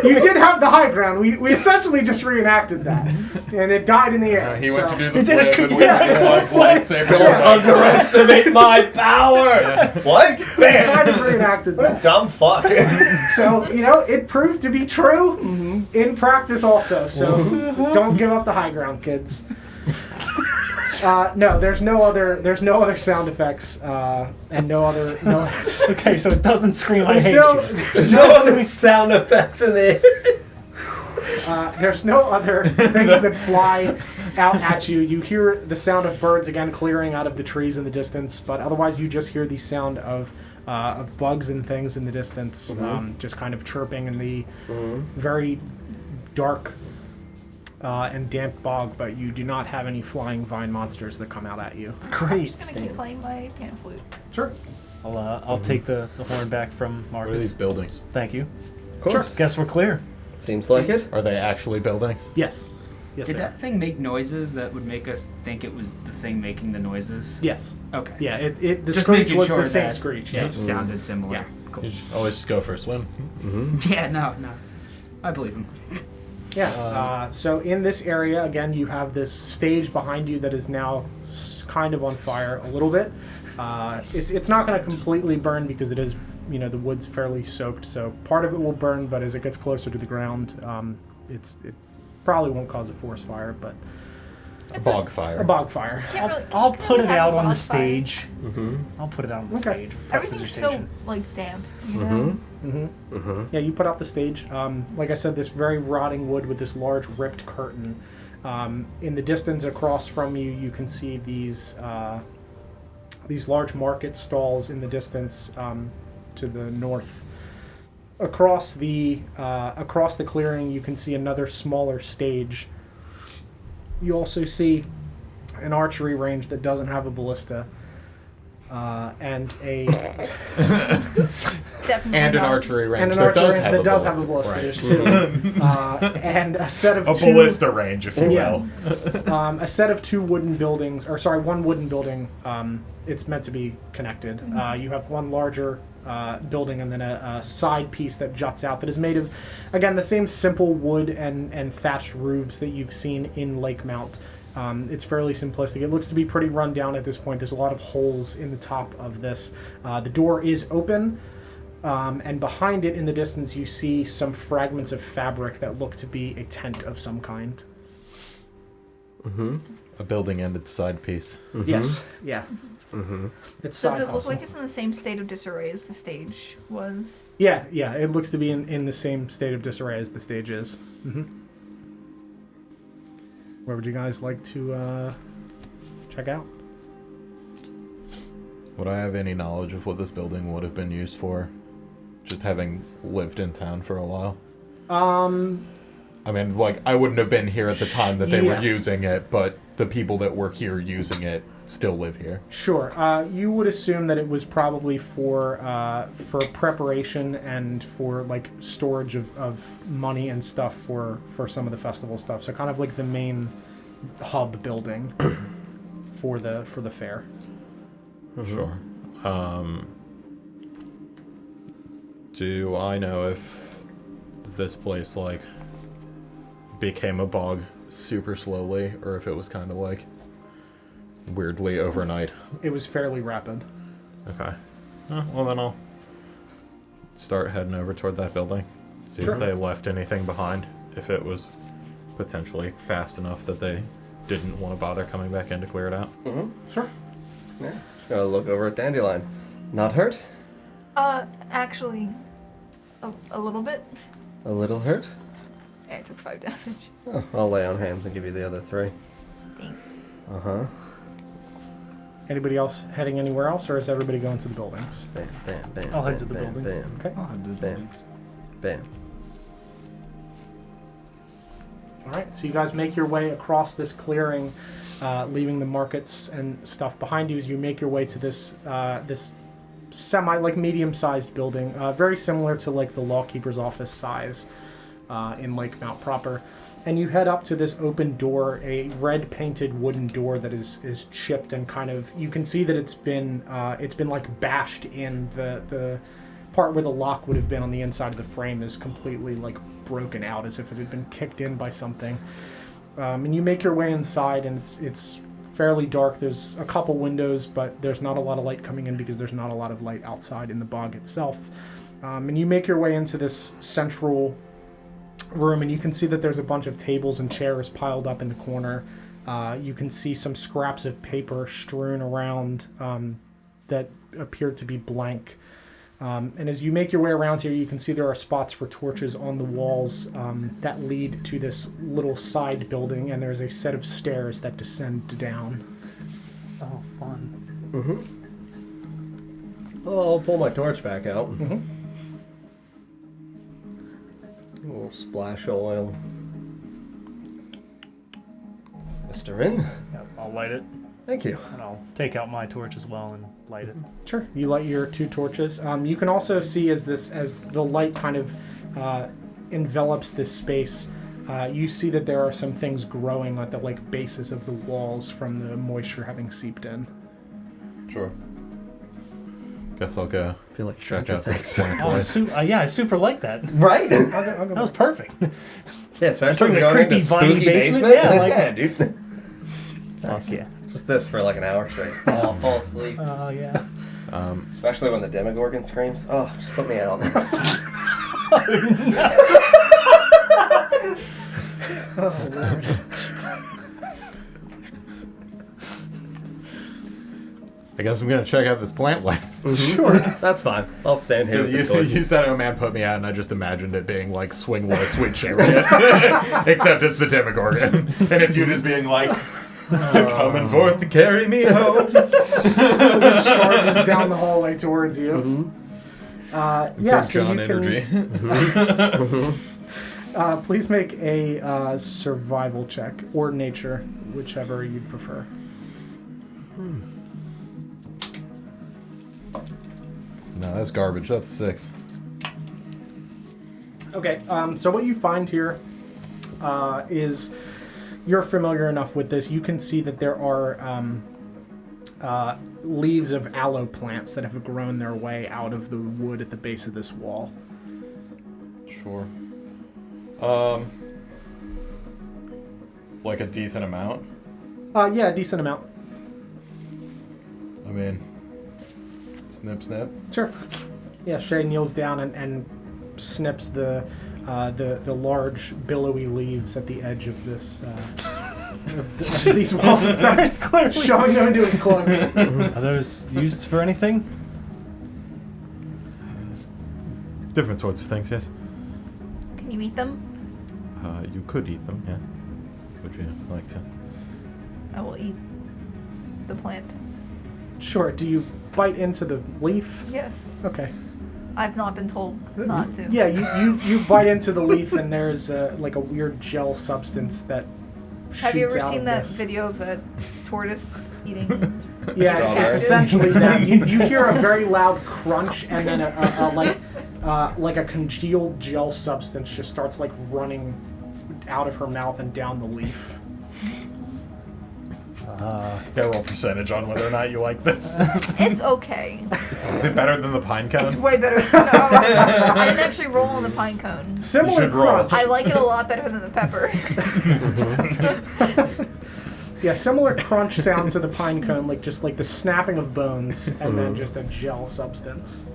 You did have the high ground. We essentially just reenacted that, and it died in the air. He went to do He the did a flip and we yeah, did his lightsaber. Don't underestimate my power! What? kind Bam! of reenacted What a that. dumb fuck. So, it proved to be true in practice also. So, don't give up the high ground, kids. No, there's no other sound effects, and no other. No. Okay, so it doesn't scream. I There's hate no. you. There's No no. other sound effects in there. There's no other things that fly out at you. You hear the sound of birds again clearing out of the trees in the distance, but otherwise you just hear the sound of bugs and things in the distance, just kind of chirping in the very dark and damp bog. But you do not have any flying vine monsters that come out at you. I'm Great. just gonna keep playing my pan flute. Sure. I'll take the horn back from What are Marcus. these buildings? Thank you. Of course. Sure. Guess we're clear. Seems like it. Are they actually buildings? Yes. Yes. Did they are. that thing make noises that would make us think it was the thing making the noises? Yes. Okay. Yeah. The Just screech making was sure the same that screech. It Yes. sounded similar. Yeah. Cool. You just always go for a swim. Yeah, no. I believe him. Yeah. So in this area, again, you have this stage behind you that is now kind of on fire a little bit. It's not going to completely burn because it is, the wood's fairly soaked. So part of it will burn, but as it gets closer to the ground, it probably won't cause a forest fire, but A bog fire. a bog fire. I'll put it have out a on the bonfire. stage. Mm-hmm. I'll put it out on the Okay. stage. Everything's so like damp, you know. Mm-hmm. Mm-hmm. Mm-hmm. Yeah, you put out the stage. Like I said, this very rotting wood with this large ripped curtain. In the distance across from you, you can see these large market stalls in the distance to the north. Across the clearing, you can see another smaller stage. You also see an archery range that doesn't have a ballista, and a Definitely And an not. archery range and an that archery does range have that a does ballista. have a ballista. Right. There's two, and a set of A two. ballista range, if you Yeah. will. A set of two wooden buildings, or sorry, one wooden building. It's meant to be connected. You have one larger building and then a side piece that juts out that is made of, again, the same simple wood and thatched roofs that you've seen in Lake Mount. It's fairly simplistic. It looks to be pretty run down at this point. There's a lot of holes in the top of this. The door is open. And behind it in the distance, you see some fragments of fabric that look to be a tent of some kind. Mm-hmm. A building and its side piece. Mm-hmm. Yes. Yeah. Mm-hmm. It's side Does it look hustle. like it's in the same state of disarray as the stage was? Yeah. It looks to be in the same state of disarray as the stage is. Mm-hmm. Where would you guys like to check out? Would I have any knowledge of what this building would have been used for? Just having lived in town for a while. I mean, like, I wouldn't have been here at the time that they were Yes. using it, but the people that were here using it still live here. Sure. You would assume that it was probably for preparation and for like storage of money and stuff for some of the festival stuff. So kind of like the main hub building for the fair. Sure. Do I know if this place, like, became a bog super slowly, or if it was kind of, like, weirdly overnight? It was fairly rapid. Okay. Well, then I'll start heading over toward that building. See Sure. if they left anything behind. If it was potentially fast enough that they didn't want to bother coming back in to clear it out. Mm-hmm. Sure. Yeah. Just gotta look over at Dandelion. Not hurt? Actually, a little bit. A little hurt? Yeah, I took 5 damage. Oh, I'll lay on hands and give you the other 3. Thanks. Uh-huh. Anybody else heading anywhere else, or is everybody going to the buildings? Bam, bam, bam. I'll bam, head to the bam, buildings. Bam, Okay. I'll have those Bam. buildings. bam. All right, so you guys make your way across this clearing, leaving the markets and stuff behind you. As you make your way to this this medium-sized building, very similar to like the lawkeeper's office size in Lake Mount proper, and you head up to this open door, a red painted wooden door that is chipped and kind of, you can see that it's been like bashed in. The part where the lock would have been on the inside of the frame is completely like broken out as if it had been kicked in by something. And you make your way inside, and it's fairly dark. There's a couple windows, but there's not a lot of light coming in because there's not a lot of light outside in the bog itself. And you make your way into this central room, and you can see that there's a bunch of tables and chairs piled up in the corner. You can see some scraps of paper strewn around that appear to be blank. And as you make your way around here, you can see there are spots for torches on the walls that lead to this little side building, and there's a set of stairs that descend down. Oh, fun. Oh, I'll pull my torch back out. Mm-hmm. A little splash of oil. Mr. In? Yep, I'll light it, Thank you. and I'll take out my torch as well and light it. Sure. You light your 2 torches. You can also see as the light kind of envelops this space, you see that there are some things growing at the bases of the walls from the moisture having seeped in. Sure. Guess I'll go I feel like check Stranger out this Things. plant Oh, place. yeah, I super like that. Right? I'll go That was perfect. Yeah, especially During the going creepy into viney spooky basement? Yeah, like- yeah, dude. Fuck Nice. yeah. Just this for like an hour straight. I'll fall asleep. Oh, yeah. Especially when the Demogorgon screams. Oh, just put me out. Oh, Lord. I guess I'm gonna check out this plant life. Sure. That's fine. I'll stand here with the Because torch. you said, "Oh man, put me out," and I just imagined it being like Swing Low, Sweet Chariot, except it's the Demogorgon, and it's you just being like, "Coming forth to carry me home." As it charges down the hallway towards you. Yeah, Big so John you energy. can please make a survival check or nature, whichever you'd prefer. No, that's garbage. That's 6. Okay, so what you find here is you're familiar enough with this. You can see that there are leaves of aloe plants that have grown their way out of the wood at the base of this wall. Sure. Like a decent amount. Yeah, a decent amount. I mean, snip, snip. Sure. Yeah, Shay kneels down and snips the large billowy leaves at the edge of this of these walls and starts showing them into his cloak. Are those used for anything? Different sorts of things, yes. Can you eat them? You could eat them, yes. Would you like to? I will eat the plant. Sure. Do you bite into the leaf? Yes. Okay. I've not been told not to. Yeah, you bite into the leaf and there's like a weird gel substance that shoots Have you ever out seen of that this. video of a tortoise eating? Yeah, it's Strawberries? essentially that. You hear a very loud crunch and then like a congealed gel substance just starts like running out of her mouth and down the leaf. Got a roll percentage on whether or not you like this. It's okay. Is it better than the pine cone? It's way better. No, I didn't actually roll on the pine cone. Similar should roll. crunch. I like it a lot better than the pepper. Yeah, similar crunch sound to the pine cone, like just like the snapping of bones and then just a gel substance.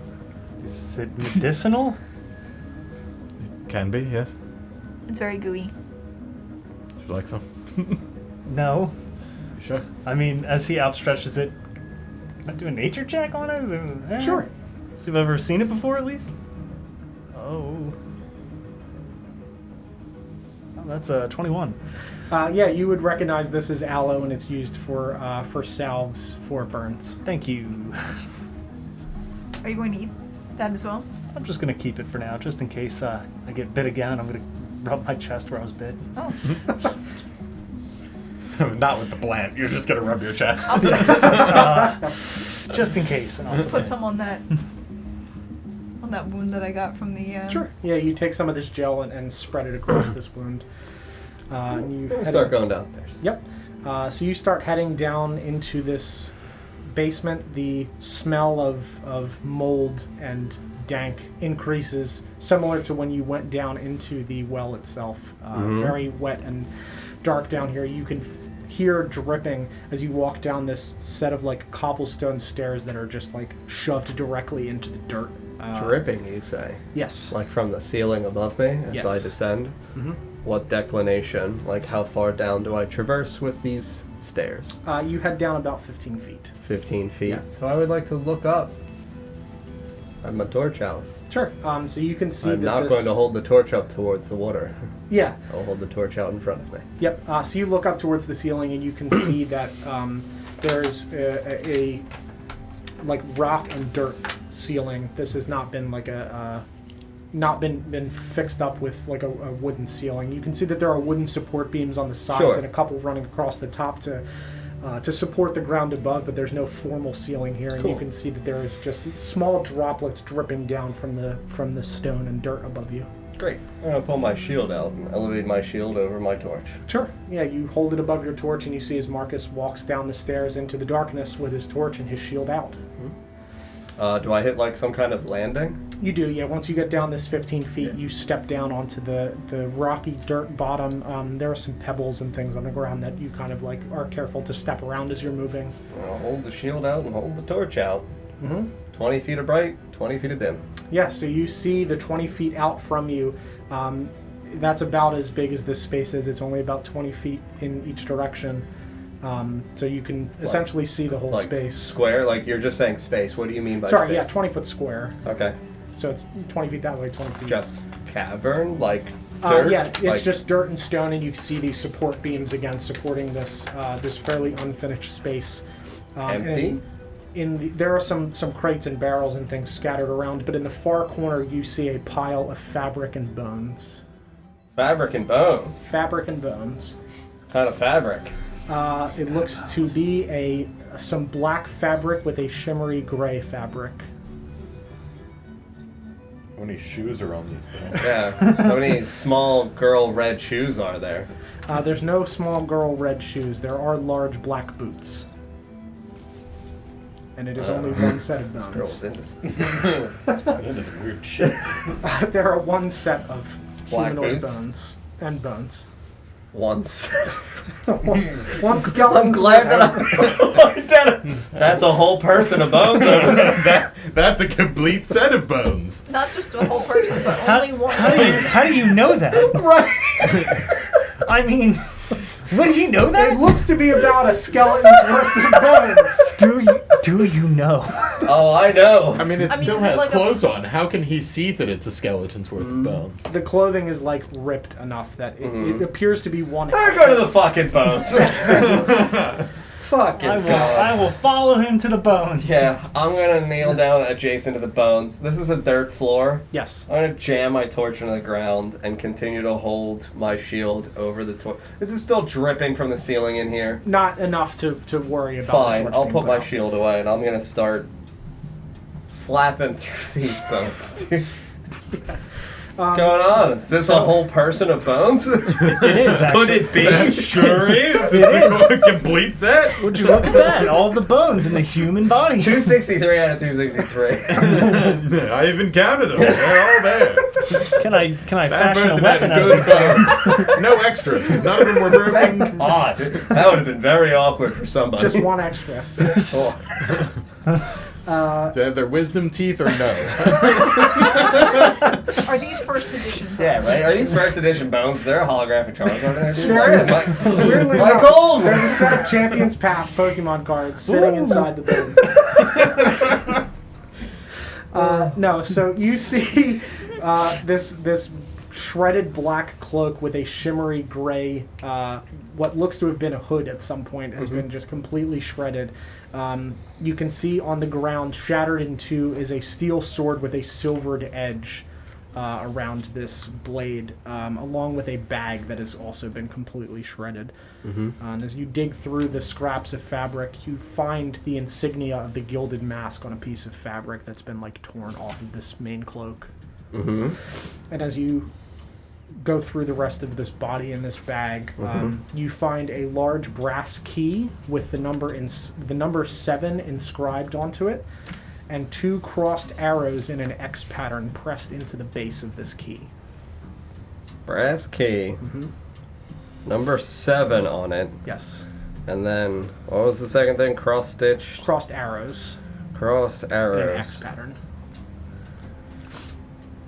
Is it medicinal? Can be, yes. It's very gooey. Would you like some? No. You sure? I mean, as he outstretches it, can I do a nature check on it? Sure. See if I've ever seen it before, at least. Oh, that's a 21. Yeah, you would recognize this as aloe, and it's used for salves for burns. Thank you. Are you going to eat that as well? I'm just gonna keep it for now, just in case I get bit again. I'm gonna rub my chest where I was bit. Oh. Not with the plant. You're just gonna rub your chest. Just in case. And I'll Put some on that wound that I got from the. Sure. Yeah, you take some of this gel and spread it across this wound. And you We'll head start in- going downstairs. Yep. So you start heading down into this basement. The smell of mold and dank increases, similar to when you went down into the well itself. Very wet and dark down here. You can hear dripping as you walk down this set of like cobblestone stairs that are just like shoved directly into the dirt. Dripping, you say? Yes. Like from the ceiling above me as Yes. I descend? what declination, like how far down do I traverse with these stairs? You head down about 15 feet. 15 feet. Yeah. So I would like to look up. I have my torch out. Sure. So you can see I'm that not this... going to hold the torch up towards the water. Yeah. I'll hold the torch out in front of me. Yep. So you look up towards the ceiling and you can see that there's a like rock and dirt ceiling. This has not been like not been fixed up with like a wooden ceiling. You can see that there are wooden support beams on the sides Sure. and a couple running across the top to support the ground above, but there's no formal ceiling here. And Cool. you can see that there is just small droplets dripping down from the stone and dirt above you. Great. I'm going to pull my shield out and elevate my shield over my torch. Sure. Yeah, you hold it above your torch and you see as Marcus walks down the stairs into the darkness with his torch and his shield out. Do I hit like some kind of landing? You do, yeah. Once you get down this 15 feet, you step down onto the rocky dirt bottom. There are some pebbles and things on the ground that you kind of like are careful to step around as you're moving. I'll hold the shield out and hold the torch out. Mm-hmm. 20 feet of bright, 20 feet of dim. Yeah, so you see the 20 feet out from you. That's about as big as this space is. It's only about 20 feet in each direction. So you can essentially see the whole Like space. square? Like you're just saying space. What do you mean by Sorry, space? yeah, 20 foot square. Okay. So it's 20 feet that way, 20 feet. Just cavern? Like dirt? Yeah, it's Like- just dirt and stone, and you see these support beams again supporting this this fairly unfinished space. Empty? There are some crates and barrels and things scattered around, but in the far corner you see a pile of fabric and bones. Fabric and bones. Fabric and bones. Kind of fabric. It looks to be some black fabric with a shimmery gray fabric. How many shoes are on these bones? Yeah. How many small girl red shoes are there? There's no small girl red shoes. There are large black boots. And it is only one set of This bones. girl's innocent. That is weird shit. There are one set of Black humanoid boots? bones. And bones. Once. One skeleton. I'm glad that I That's a whole person of bones over there. That's a complete set of bones. Not just a whole person, but only one. How do you know that? Right. I mean, what do you know It that? looks to be about a skeleton's worth of bones. Do you know? Oh, I know. I mean, it I mean, still is it has like a- clothes on. How can he see that it's a skeleton's worth of bones? The clothing is like ripped enough that it appears to be one. I go to the fucking bones. Fucking I God. will follow him to the bones. Yeah, I'm gonna kneel down adjacent to the bones. This is a dirt floor. Yes. I'm gonna jam my torch into the ground and continue to hold my shield over the torch. Is it still dripping from the ceiling in here? Not enough to worry about. Fine, the torch I'll being put my out. shield away and I'm gonna start slapping through these bones, dude. What's going on? Is this a whole person of bones? It is actually. Could it be? That sure is. It It's a complete set. Would you look at that? All the bones in the human body. 263 out of 263. I even counted them. They're all there. Can I That fashion a person had weapon out of good these? bones. No extras. None of them were broken. Thank God. That would have been very awkward for somebody. Just one extra. Oh. To have their wisdom teeth or no? Are these first edition? Yeah, right? Are these first edition bones? They're a holographic Charizard in there, dude? There is. Like, Weirdly like enough, gold! there's a set of Champions Path Pokemon cards sitting inside the bones. No, so you see this shredded black cloak with a shimmery gray, what looks to have been a hood at some point, has been just completely shredded. You can see on the ground, shattered in two, is a steel sword with a silvered edge around this blade, along with a bag that has also been completely shredded. And as you dig through the scraps of fabric, you find the insignia of the gilded mask on a piece of fabric that's been like torn off of this main cloak. And as you go through the rest of this body in this bag, you find a large brass key with the number 7 inscribed onto it, and 2 crossed arrows in an X pattern pressed into the base of this key. Brass key. Number 7 on it. Yes. And then, what was the second thing? Cross stitched? Crossed arrows Crossed in arrows. an X pattern.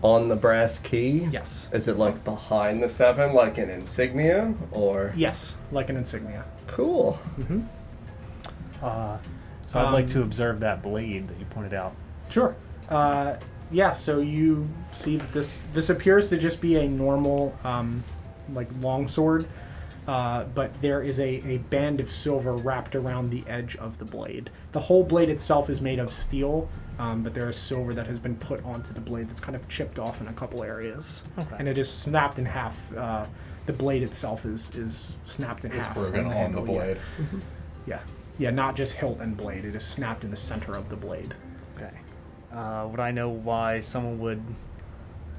on the brass key? Yes. Is it like behind the 7, like an insignia, or? Yes, like an insignia. Cool. Mm-hmm. So I'd like to observe that blade that you pointed out. Sure. Yeah, so you see that this appears to just be a normal, like, longsword, but there is a band of silver wrapped around the edge of the blade. The whole blade itself is made of steel, but there is silver that has been put onto the blade that's kind of chipped off in a couple areas. Okay. And it is snapped in half. The blade itself is snapped in half. Broken from on the handle, blade. Yeah. Yeah, not just hilt and blade. It is snapped in the center of the blade. Okay. Would I know why someone would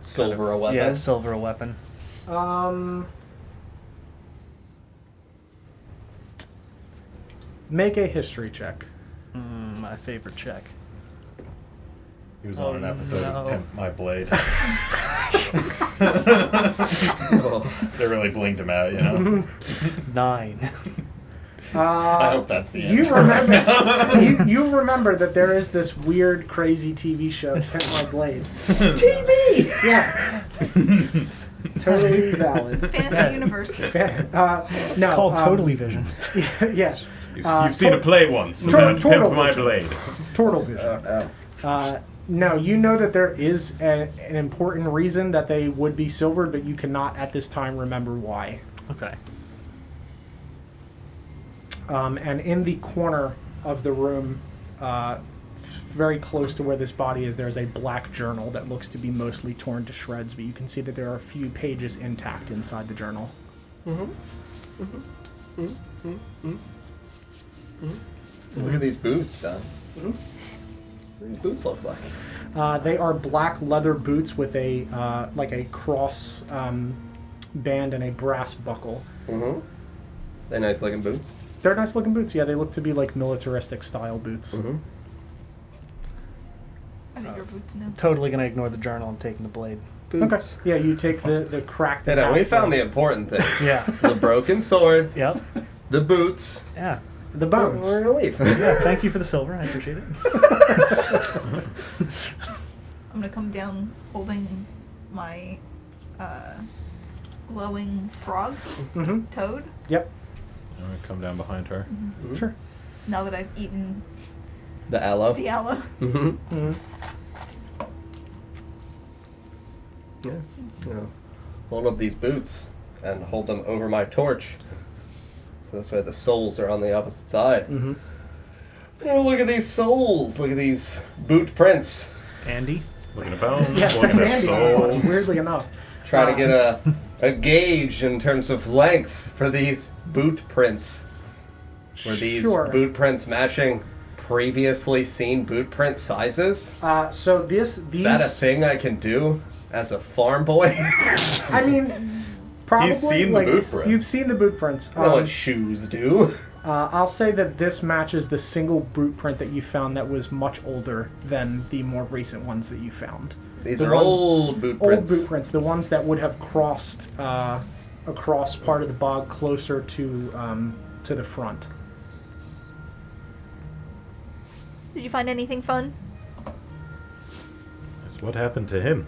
Silver a weapon? Yeah, silver a weapon. Make a history check. My favorite check. He was on an episode of Pimp My Blade. They really blinked him out, you know? 9. I hope that's the answer. You remember, you remember that there is this weird, crazy TV show, Pimp My Blade. TV! Yeah. Totally valid. Fantasy universe. It's No, called Totally Vision. Yeah. You've seen a play once about Pimp My Blade. Turtle Vision. No, you know that there is an important reason that they would be silvered, but you cannot at this time remember why. Okay. And in the corner of the room, very close to where this body is, there's a black journal that looks to be mostly torn to shreds, but you can see that there are a few pages intact inside the journal. Look at these boots, Don. What do these boots look like? They are black leather boots with a like a cross band and a brass buckle. They're nice looking boots. They're nice looking boots. Yeah, they look to be like militaristic style boots. I think your boots now. Totally gonna ignore the journal and taking the blade. Okay. Boots. Yeah, you take the cracked. You know, we half found the blade. important things. Yeah. The broken sword, Yep. the boots. Yeah. The bones. We're gonna leave. Yeah. Thank you for the silver. I appreciate it. I'm gonna come down holding my glowing frog toad. Yep. I'm going to come down behind her. Sure. Now that I've eaten The aloe. the aloe. Yeah. Hold up these boots and hold them over my torch. So this way the soles are on the opposite side. Oh, look at these soles. Look at these boot prints. Andy. Looking at bones, Yes, looking that's at Andy. souls. Weirdly enough. Try to get a gauge in terms of length for these boot prints. Were these Sure. boot prints matching previously seen boot print sizes? So these. Is that a thing I can do as a farm boy? I mean, probably. He's seen the like, boot prints. You've seen the boot prints. I know what shoes do. I'll say that this matches the single boot print that you found that was much older than the more recent ones that you found. These The are ones- old boot prints. Old boot prints, the ones that would have crossed across part of the bog closer to the front. Did you find anything fun? That's what happened to him.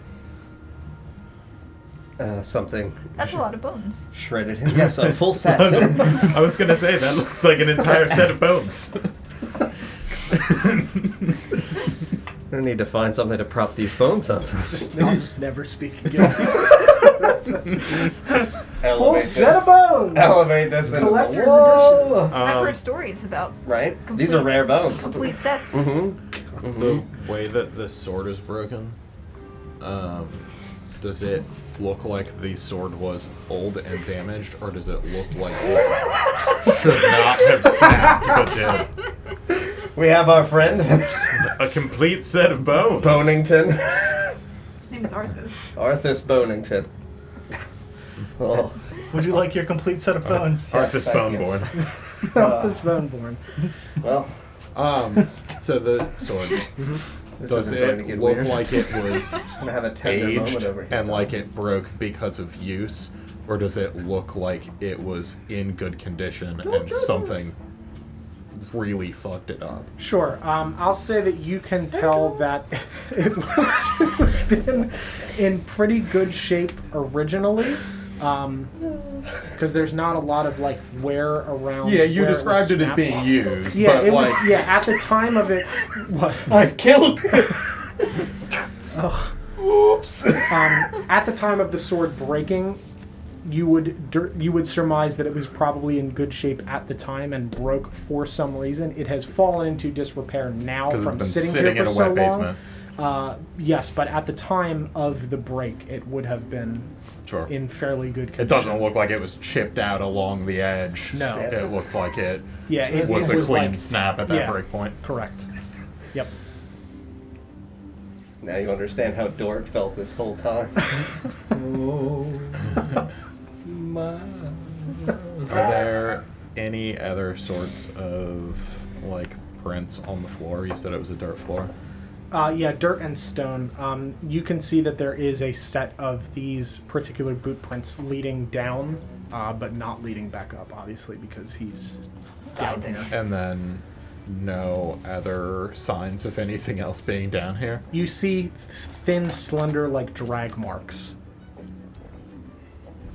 Something That's a lot of bones. shredded him. Yes, a full set. I was going to say, that looks like an entire set of bones. I need to find something to prop these bones up. I'll just never speak again. Full Elevate set this. of bones! Elevate this. And, Collector's whoa! I've heard stories about Right? These are rare bones. complete sets. The way that this sword is broken, does it look like the sword was old and damaged, or does it look like it should not have snapped but did? We have our friend, A complete set of bones. Bonington. His name is Arthas. Arthas Bonington. Oh. Would you like your complete set of bones? Arthas thank you. Boneborn. This boneborn. Well, So the sword, this does isn't going to it get look weird. like it was I'm gonna have a tender aged moment over here. and like it broke because of use, or does it look like it was in good condition and something really fucked it up. Sure. I'll say that you can tell that it looks to have been in pretty good shape originally. Because there's not a lot of like wear around. Yeah, you where described it as snapped. being used, Yeah, but it like was. Yeah, at the time of it, what? I've killed it! Ugh. Oops. At the time of the sword breaking, you would surmise that it was probably in good shape at the time and broke for some reason. It has fallen into disrepair now because from it's been sitting sitting here in for a so wet long. basement. Yes, but at the time of the break, it would have been Sure. in fairly good condition. It doesn't look like it was chipped out along the edge. No. It looks like it Yeah, it was a clean like, snap at that yeah. break point. Correct. Yep. Now you understand how Dork felt this whole time. Are there any other sorts of like prints on the floor? You said it was a dirt floor. Yeah, dirt and stone. You can see that there is a set of these particular boot prints leading down, but not leading back up, obviously, because he's down here. And then no other signs of anything else being down here? You see thin, slender, like drag marks.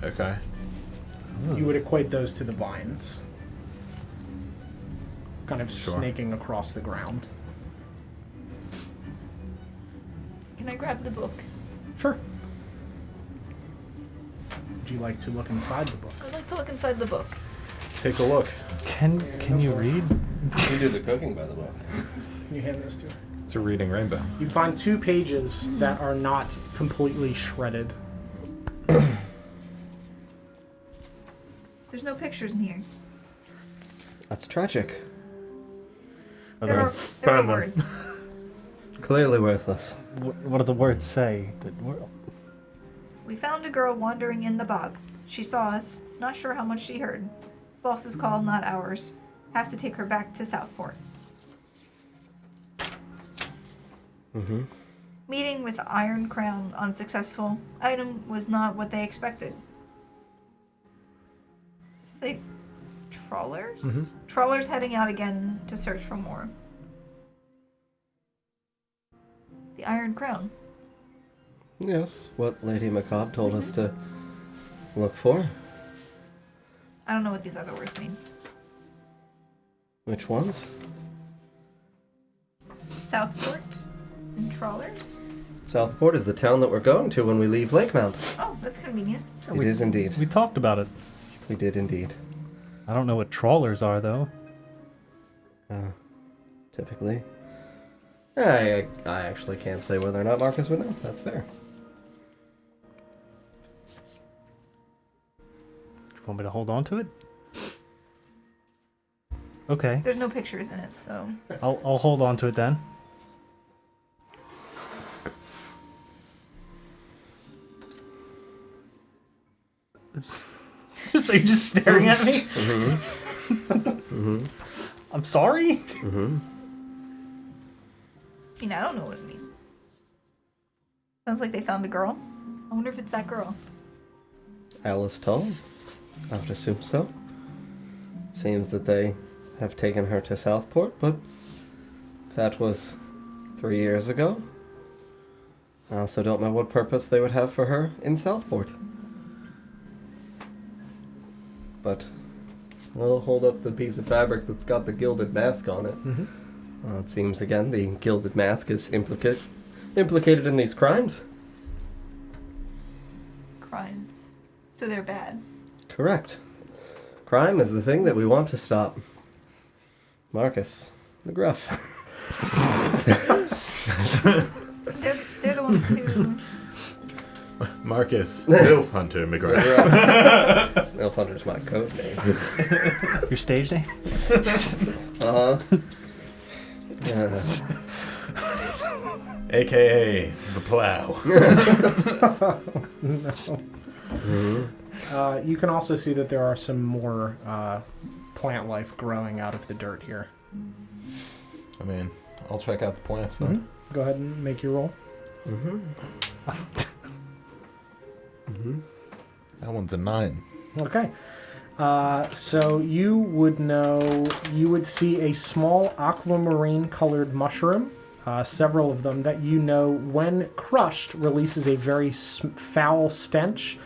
Okay. You would equate those to the vines. Kind of Sure. snaking across the ground. Can I grab the book? Sure. Would you like to look inside the book? I'd like to look inside the book. Take a look. Can you read? You do the cooking by the book. Can you hand this to her? It's a reading rainbow. You find 2 pages that are not completely shredded. There's no pictures in here. That's tragic. There are Burn them. words. Clearly worthless. What do the words say? We found a girl wandering in the bog. She saw us. Not sure how much she heard. Boss's call, not ours. Have to take her back to Southport. Mm-hmm. Meeting with Iron Crown unsuccessful. Item was not what they expected. They trawlers? Mhm. Trawlers heading out again to search for more. The Iron Crown. Yes, what Lady Macabre told us to look for. I don't know what these other words mean. Which ones? Southport and trawlers? Southport is the town that we're going to when we leave Lakemount. Oh, that's convenient. It is indeed. We talked about it. We did indeed. I don't know what trawlers are, though. Typically. I actually can't say whether or not Marcus would know. That's fair. Want me to hold on to it? Okay, There's no pictures in it, so. I'll hold on to it then. So you're just staring at me? I'm sorry? I mean, I don't know what it means. Sounds like they found a girl. I wonder if it's that girl. Alice Tull? I would assume so. Seems that they have taken her to Southport, but that was 3 years ago. I also don't know what purpose they would have for her in Southport. But I'll hold up the piece of fabric that's got the gilded mask on it. Mm-hmm. It seems again the gilded mask is implicated in these crimes. Crimes. So they're bad. Correct. Crime is the thing that we want to stop. Marcus, the Gruff. They're the ones who. Marcus, Milf Hunter McGrath. Elf Hunter's my code name. Your stage name? Uh-huh. AKA the Plow. No. You can also see that there are some more plant life growing out of the dirt here. I mean, I'll check out the plants then. Mm-hmm. Go ahead and make your roll. That one's a 9. Okay. So you would see a small aquamarine colored mushroom, several of them that you know when crushed releases a very foul stench.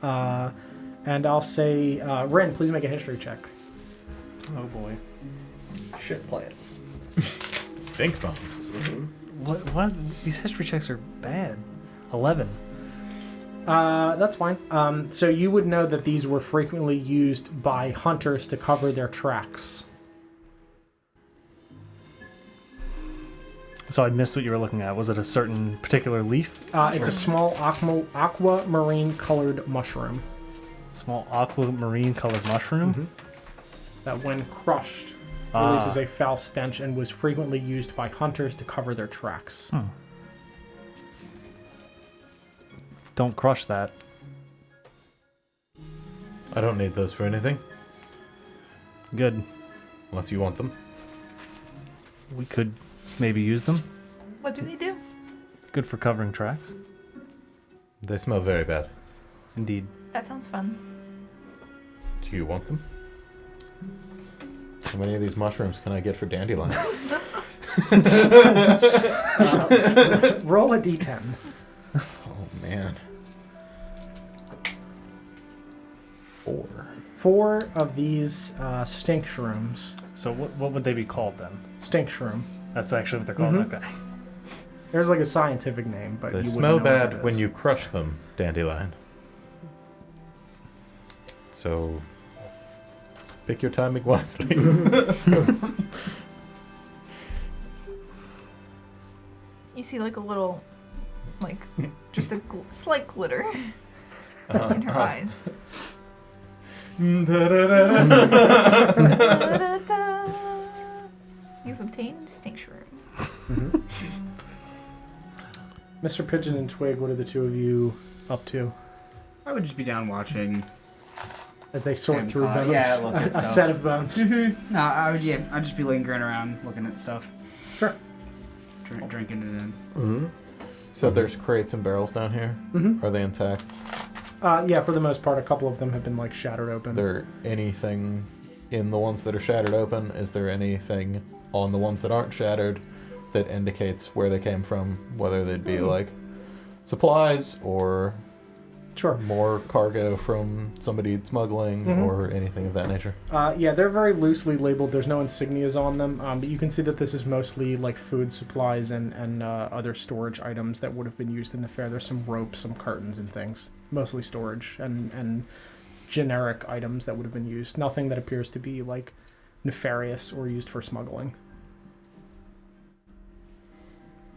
And I'll say, Ren, please make a history check. Oh boy. Shit plant. Stink bombs. What? These history checks are bad. 11. That's fine. So you would know that these were frequently used by hunters to cover their tracks. So I missed what you were looking at. Was it a certain particular leaf? It's a small aquamarine colored mushroom. Small aquamarine colored mushroom? That when crushed releases a foul stench and was frequently used by hunters to cover their tracks. Don't crush that. I don't need those for anything, Good. unless you want them. We could maybe use them. What do they do? Good for covering tracks. They smell very bad. Indeed. That sounds fun. Do you want them? How many of these mushrooms can I get for dandelion? Roll a d10. Oh, man. 4. 4 of these stink shrooms. So what would they be called then? Stink shroom. That's actually what they're called? Mhm. Okay. There's like a scientific name, but They you smell wouldn't know what bad it when is. you crush them, dandelion. So, pick your timing wisely. You see like a little, like, just a slight glitter in her eyes. Da-da-da. You've obtained stink shroom. Mr. Pigeon and Twig, what are the two of you up to I would just be down watching. as they sort And, through bones? yeah, look at a stuff. set of bones. No, I'd just be lingering around looking at stuff. Sure. Drinking it in. Mm-hmm. So there's crates and barrels down here. Mm-hmm. Are they intact? Yeah, for the most part, a couple of them have been like shattered open. Is there anything in the ones that are shattered open? Is there anything on the ones that aren't shattered that indicates where they came from? Whether they'd be like supplies or Sure. more cargo from somebody smuggling or anything of that nature? Yeah, they're very loosely labeled. There's no insignias on them, but you can see that this is mostly like food supplies and other storage items that would have been used in the fair. There's some ropes, some curtains, and things. Mostly storage and generic items that would have been used. Nothing that appears to be like nefarious or used for smuggling.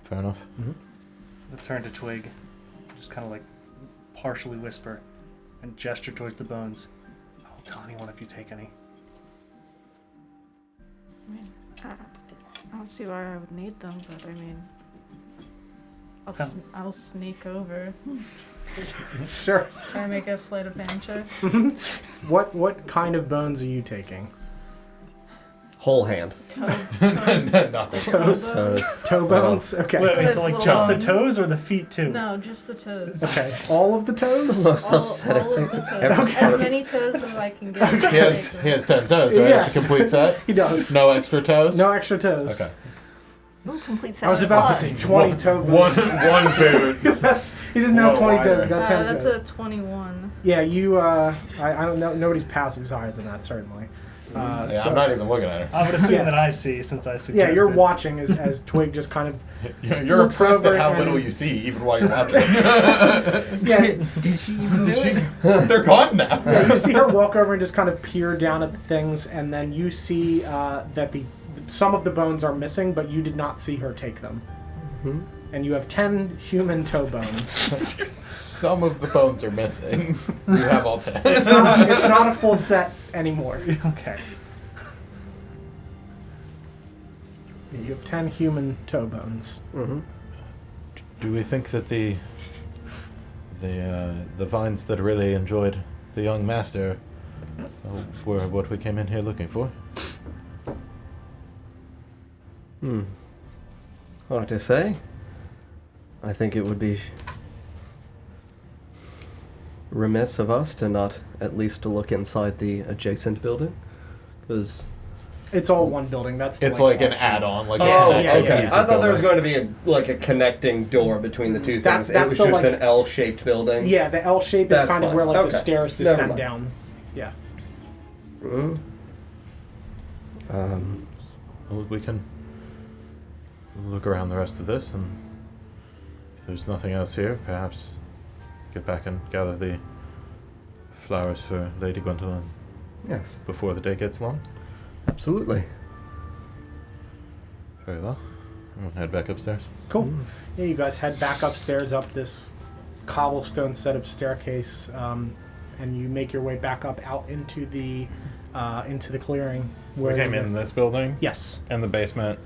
Fair enough. I'll turn to Twig. Just kind of like partially whisper and gesture towards the bones. I won't tell anyone if you take any. I mean, I don't see why I would need them, but I mean, I'll sneak over. Sure. Can I make a sleight of hand check? What kind of bones are you taking? Whole hand. Not the Toes? Toe bones? Okay. Wait, there's so like little just the bones. toes or the feet too? No, just the toes. Okay. All of the toes? Most All upsetting of the thing. toes. Every As part. many toes as I can get. He has 10 toes, right? Yes. It's a complete set? He does. No extra toes? No extra toes. Okay. Ooh, complete set. I was about to plus. say 20 toe bones. One boot. He doesn't have Whoa, 20 why toes, not? he's got 10 That's toes. a 21. Yeah, you, I don't know, nobody's passive is higher than that, certainly. Yeah, So- I'm not even looking at her. I would assume Yeah. that I see since I suggested. Yeah, you're watching as Twig just kind of, You're Looks impressed over at how and- little you see, even while you're watching. yeah, Did she even do it? They're gone now. yeah, you see her walk over and just kind of peer down at the things, and then you see that some of the bones are missing, but you did not see her take them. And you have 10 human toe bones. Some of the bones are missing. You have all 10. It's not a full set anymore. Okay. Yeah, you have 10 human toe bones. Do we think that the vines that really enjoyed the young master were what we came in here looking for? Hard to say. I think it would be remiss of us to not at least to look inside the adjacent building? Because It's all one building. That's the, It's like an offshoot. add-on, like oh, a yeah, connecting yeah. piece I of thought there was building. going to be a connecting door between the two That's- things. that's it the, was just like- an L-shaped building. Yeah, the L shape is That's kind of fine. where like Okay. the stairs Never descend mind. down. Yeah. Mm. Well, we can look around the rest of this, and if there's nothing else here, perhaps get back and gather the flowers for Lady Gwendolyn Yes, before the day gets long. absolutely. Very well. We'll head back upstairs. Cool. Yeah, you guys head back upstairs up this cobblestone set of staircase, and you make your way back up out into the clearing. We came in this building, Yes. and the basement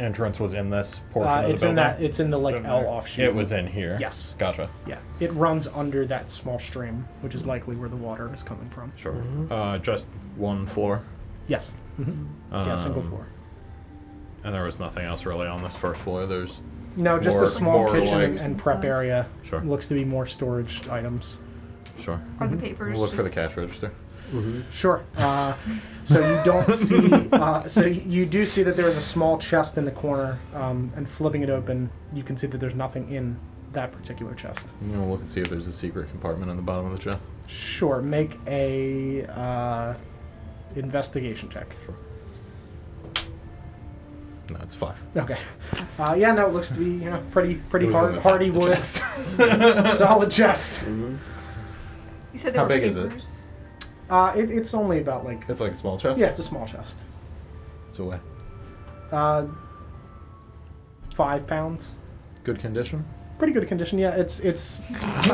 entrance was in this portion of the It's building. it's in the like So L offshoot. It was in here. Yes. Gotcha. Yeah. It runs under that small stream, which is likely where the water is coming from. Sure. Just one floor. Yes. Yeah, single Um, floor. And there was nothing else really on this first floor. There's No, just more- a small more kitchen like- and prep area. Sure. Looks to be more storage items. Sure. Are the papers We'll look for the just- cash register. Sure. So you don't see. So you do see that there is a small chest in the corner, and flipping it open, you can see that there's nothing in that particular chest. We'll look and see if there's a secret compartment on the bottom of the chest. Sure. Make a investigation check. Sure. No, it's 5. Okay. Yeah. No, it looks to be pretty It was in the top hardy of the wood. chest. Solid chest. You said there How were big is it? papers? It's only about like. It's like a small chest? Yeah, it's a small chest. It's away. 5 pounds. Good condition? Pretty good condition. Yeah, it's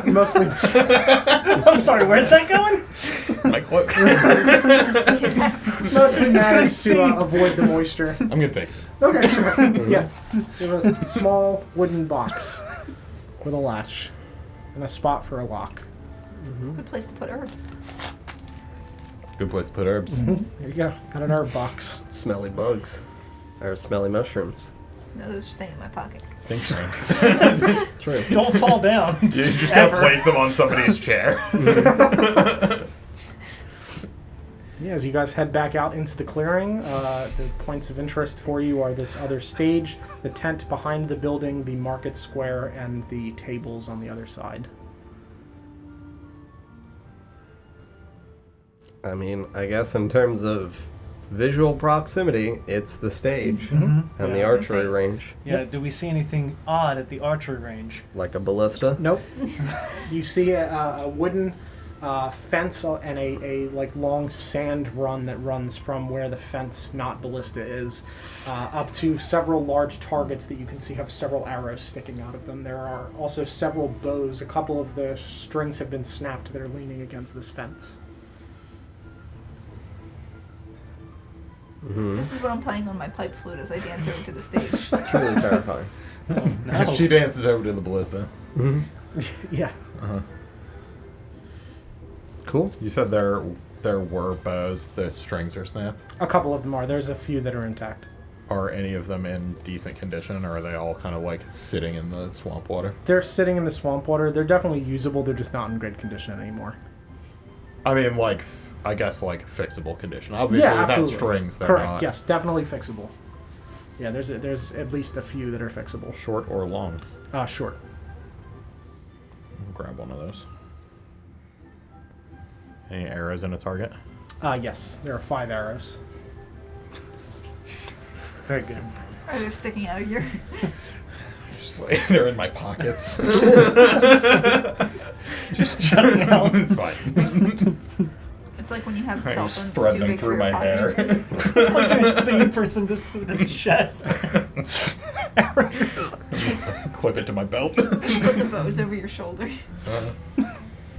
mostly. I'm sorry. Where's that going? Mike, look. Mostly managed to avoid the moisture. I'm going to take it. Okay, sure. Yeah, there's a small wooden box with a latch and a spot for a lock. Good place to put herbs. Good place to put herbs. There you go. Got an herb box. Smelly bugs. Or smelly mushrooms. No, those are staying in my pocket. Stink germs. True. Don't fall down. You just Ever. don't place them on somebody's chair. Yeah, as you guys head back out into the clearing, the points of interest for you are this other stage, the tent behind the building, the market square, and the tables on the other side. I mean, I guess in terms of visual proximity, it's the stage and the Yeah. archery range, Yeah, do we see anything odd at the archery range? like a ballista. Nope. You see a wooden fence and a like long sand run that runs from where the fence, not ballista, is up to several large targets that you can see have several arrows sticking out of them. There are also several bows. A couple of the strings have been snapped that are leaning against this fence. This is what I'm playing on my pipe flute as I dance over to the stage. Truly terrifying. No. She dances over to the ballista. Yeah. Cool. You said there were bows. The strings are snapped. A couple of them are. There's a few that are intact. Are any of them in decent condition, or are they all kind of like sitting in the swamp water? They're sitting in the swamp water. They're definitely usable. They're just not in good condition anymore. I mean, like, I guess like fixable condition. Obviously, Yeah, without absolutely. strings, they're Correct. not Yes, definitely fixable. Yeah, there's at least a few that are fixable. short or long. Short. I'll grab one of those. Any arrows in a target? Yes, there are 5 arrows. Very good. Are they sticking out of your... Just like they're in my pockets. Just shutting out. It's fine. It's like when you have I cell just phones thread too them big for through your my hair. pocket. Like an insane person just with a chest. Arrows. Clip it to my belt. You put the bows over your shoulder.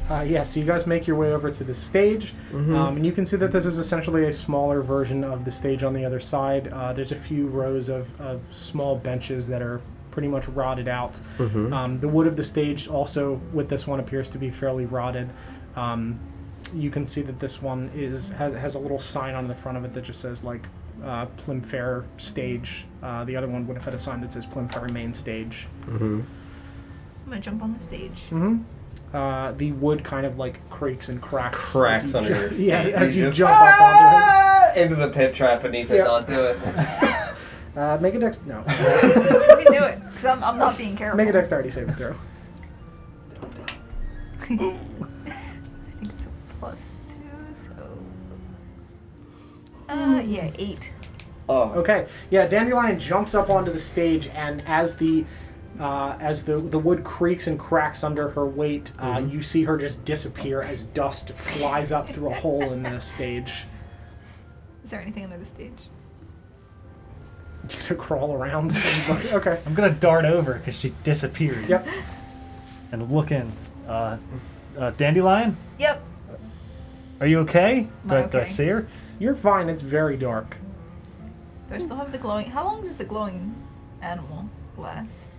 Yeah, so you guys make your way over to the stage, and you can see that this is essentially a smaller version of the stage on the other side. There's a few rows of small benches that are pretty much rotted out. The wood of the stage also, with this one, appears to be fairly rotted. You can see that this one has a little sign on the front of it that just says, like, Plymfaire Stage. The other one would have had a sign that says Plymfaire Main Stage. I'm gonna jump on the stage. the wood kind of like creaks and cracks. Cracks under your feet. Yeah, as you just- jump up onto into the pit trap beneath it. Yep. Not do it. it. Make a dex. No. We can do it, because I'm not being careful. Make a dexterity saving throw. I think it's a +2, so... yeah, 8. Oh. Okay. Yeah, Dandelion jumps up onto the stage, and as the wood creaks and cracks under her weight, you see her just disappear as dust flies up through a hole in the stage. Is there anything under the stage? You gonna crawl around? Okay. I'm gonna dart over because she disappeared. Yep. And look in. Dandelion, Yep. are you okay? Am I Do I okay? see her? You're fine. It's very dark. Do I still have the glowing... How long does the glowing animal last?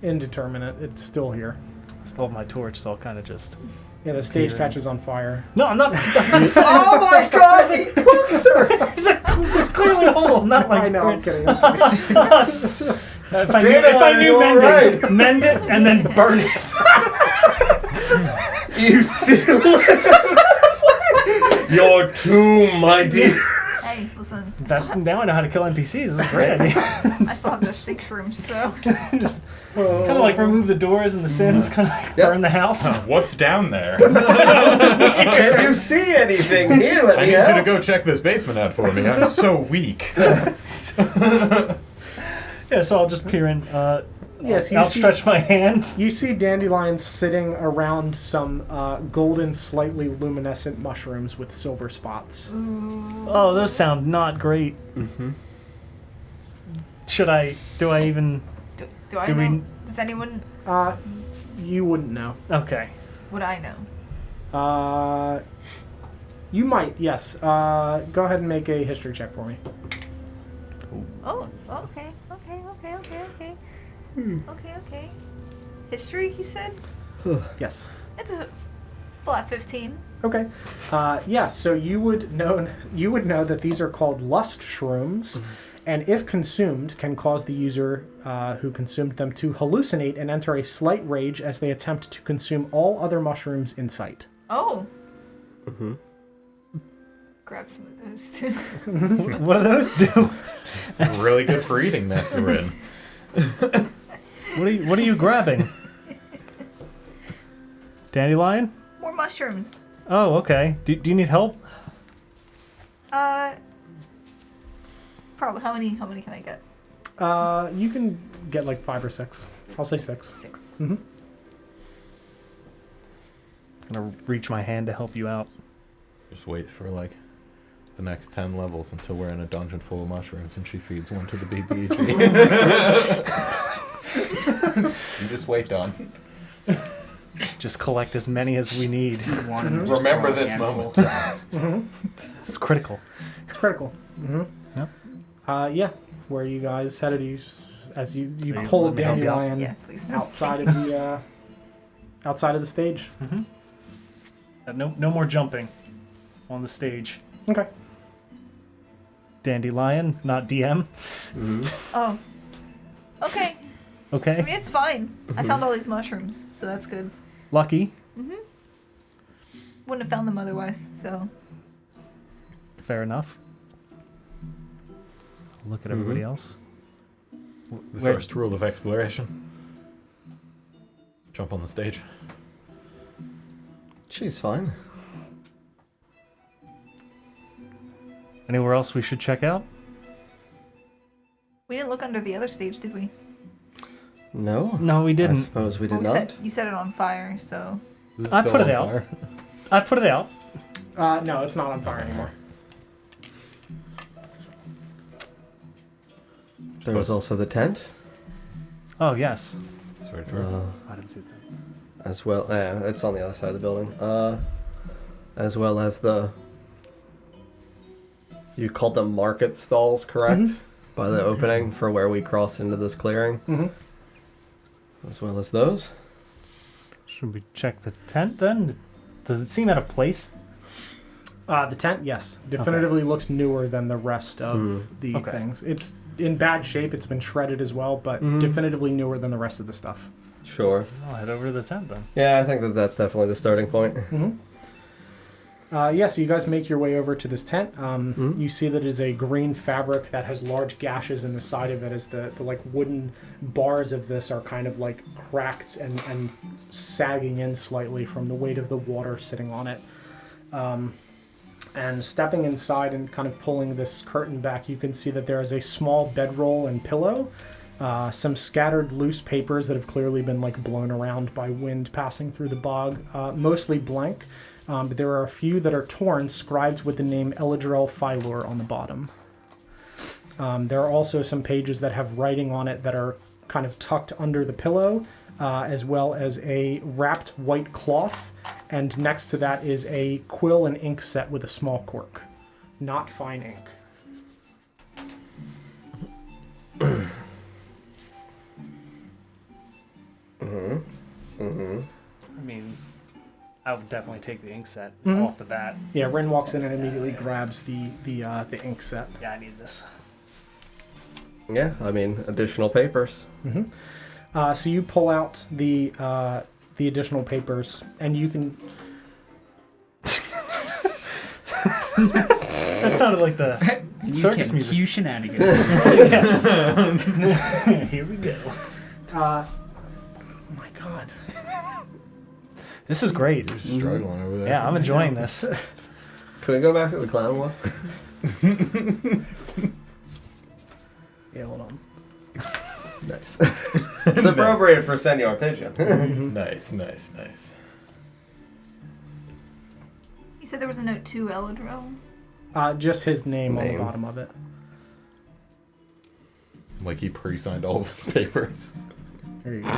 Indeterminate. It's still here. I still have my torch, so I'll kind of just. Yeah, the stage Peering. catches on fire. No, I'm not. Oh my god, he pokes her! There's clearly a hole. I'm not like. I know. I'm kidding. If I knew mending, mend it and then burn it. You seal Your tomb, my dear. Hey, listen. Now I know how to kill NPCs. This is a great idea. I still have those 6 rooms, so... Just kind of like remove the doors in The Sims, kind of like burn the house. What's down there? Can you see anything here? Let I me need you to help. go check this basement out for me. I'm so weak. Yeah, so I'll just peer in. Yes, you outstretch my hand. You see Dandelion sitting around some golden, slightly luminescent mushrooms with silver spots. Oh, those sound not great. Mm-hmm. Do I even? Do I Do know? we- Does anyone... You wouldn't know. Okay. Would I know? You might, yes. Go ahead and make a history check for me. Oh, okay. Okay. History, you said? Yes. It's a flat 15. Okay. Yeah, so you would know that these are called lust shrooms, and if consumed, can cause the user who consumed them to hallucinate and enter a slight rage as they attempt to consume all other mushrooms in sight. Oh. Mm-hmm. Grab some of those too. What do those do? It's really good for eating, Master Rin. What are you grabbing? Dandelion? More mushrooms. Oh, okay. Do you need help? Probably. How many can I get? You can get like 5 or 6. I'll say 6. 6. Mm-hmm. I'm gonna reach my hand to help you out. Just wait for like the next 10 levels until we're in a dungeon full of mushrooms and she feeds one to the BBG. You just wait, Don. Just collect as many as we need. Remember this moment. It's critical. It's critical. Mm-hmm. Yep. Yeah. Where are you guys headed? As you you pull let me help you out? Dandelion Yeah, please. outside of the stage. Mm-hmm. No more jumping on the stage. Okay. Dandelion, not DM. Mm-hmm. Oh. Okay. I Okay. mean, it's fine. I found all these mushrooms, so that's good. Lucky. Wouldn't have found them otherwise, so... Fair enough. Look at everybody else. The Where- first rule of exploration. Jump on the stage. She's fine. Anywhere else we should check out? We didn't look under the other stage, did we? No? No, we I didn't. suppose we did Well, not. you set it on fire, so... Is it I still put it on out. fire? I put it out. No, it's not on fire anymore. There was also the tent. Oh, yes. That's very true. I didn't see that. As well, it's on the other side of the building. As well as the... You called them market stalls, correct? By the opening for where we cross into this clearing. Mm-hmm. As well as those. Should we check the tent then? Does it seem out of place? The tent, yes. Definitively looks newer than the rest of the Okay. things. It's in bad shape. It's been shredded as well, but definitively newer than the rest of the stuff. Sure. I'll head over to the tent then. Yeah, I think that's definitely the starting point. Yeah, so you guys make your way over to this tent. Mhm. You see that it is a green fabric that has large gashes in the side of it as the like wooden bars of this are kind of like cracked and sagging in slightly from the weight of the water sitting on it. And stepping inside and kind of pulling this curtain back, you can see that there is a small bedroll and pillow, some scattered loose papers that have clearly been like blown around by wind passing through the bog, mostly blank. But there are a few that are torn, scribed with the name Eladril Phylor on the bottom. There are also some pages that have writing on it that are kind of tucked under the pillow, as well as a wrapped white cloth, and next to that is a quill and ink set with a small cork. Not fine ink. I mean, I would definitely take the ink set Mhm. off the bat. Yeah, Ren walks in and immediately grabs the ink set. Yeah, I need this. Yeah, I mean, additional papers. So you pull out the additional papers, and you can. That sounded like the circus can music. cue shenanigans. Here we go. Oh my god. This is great. Struggling over there. Yeah, I'm enjoying this. Can we go back to the clown walk? Yeah, hold on. Nice. It's appropriate for Senor Pigeon. Nice. You said there was a note to Eladril? Just his name on the Name. bottom of it. Like he pre-signed all of his papers. There you go.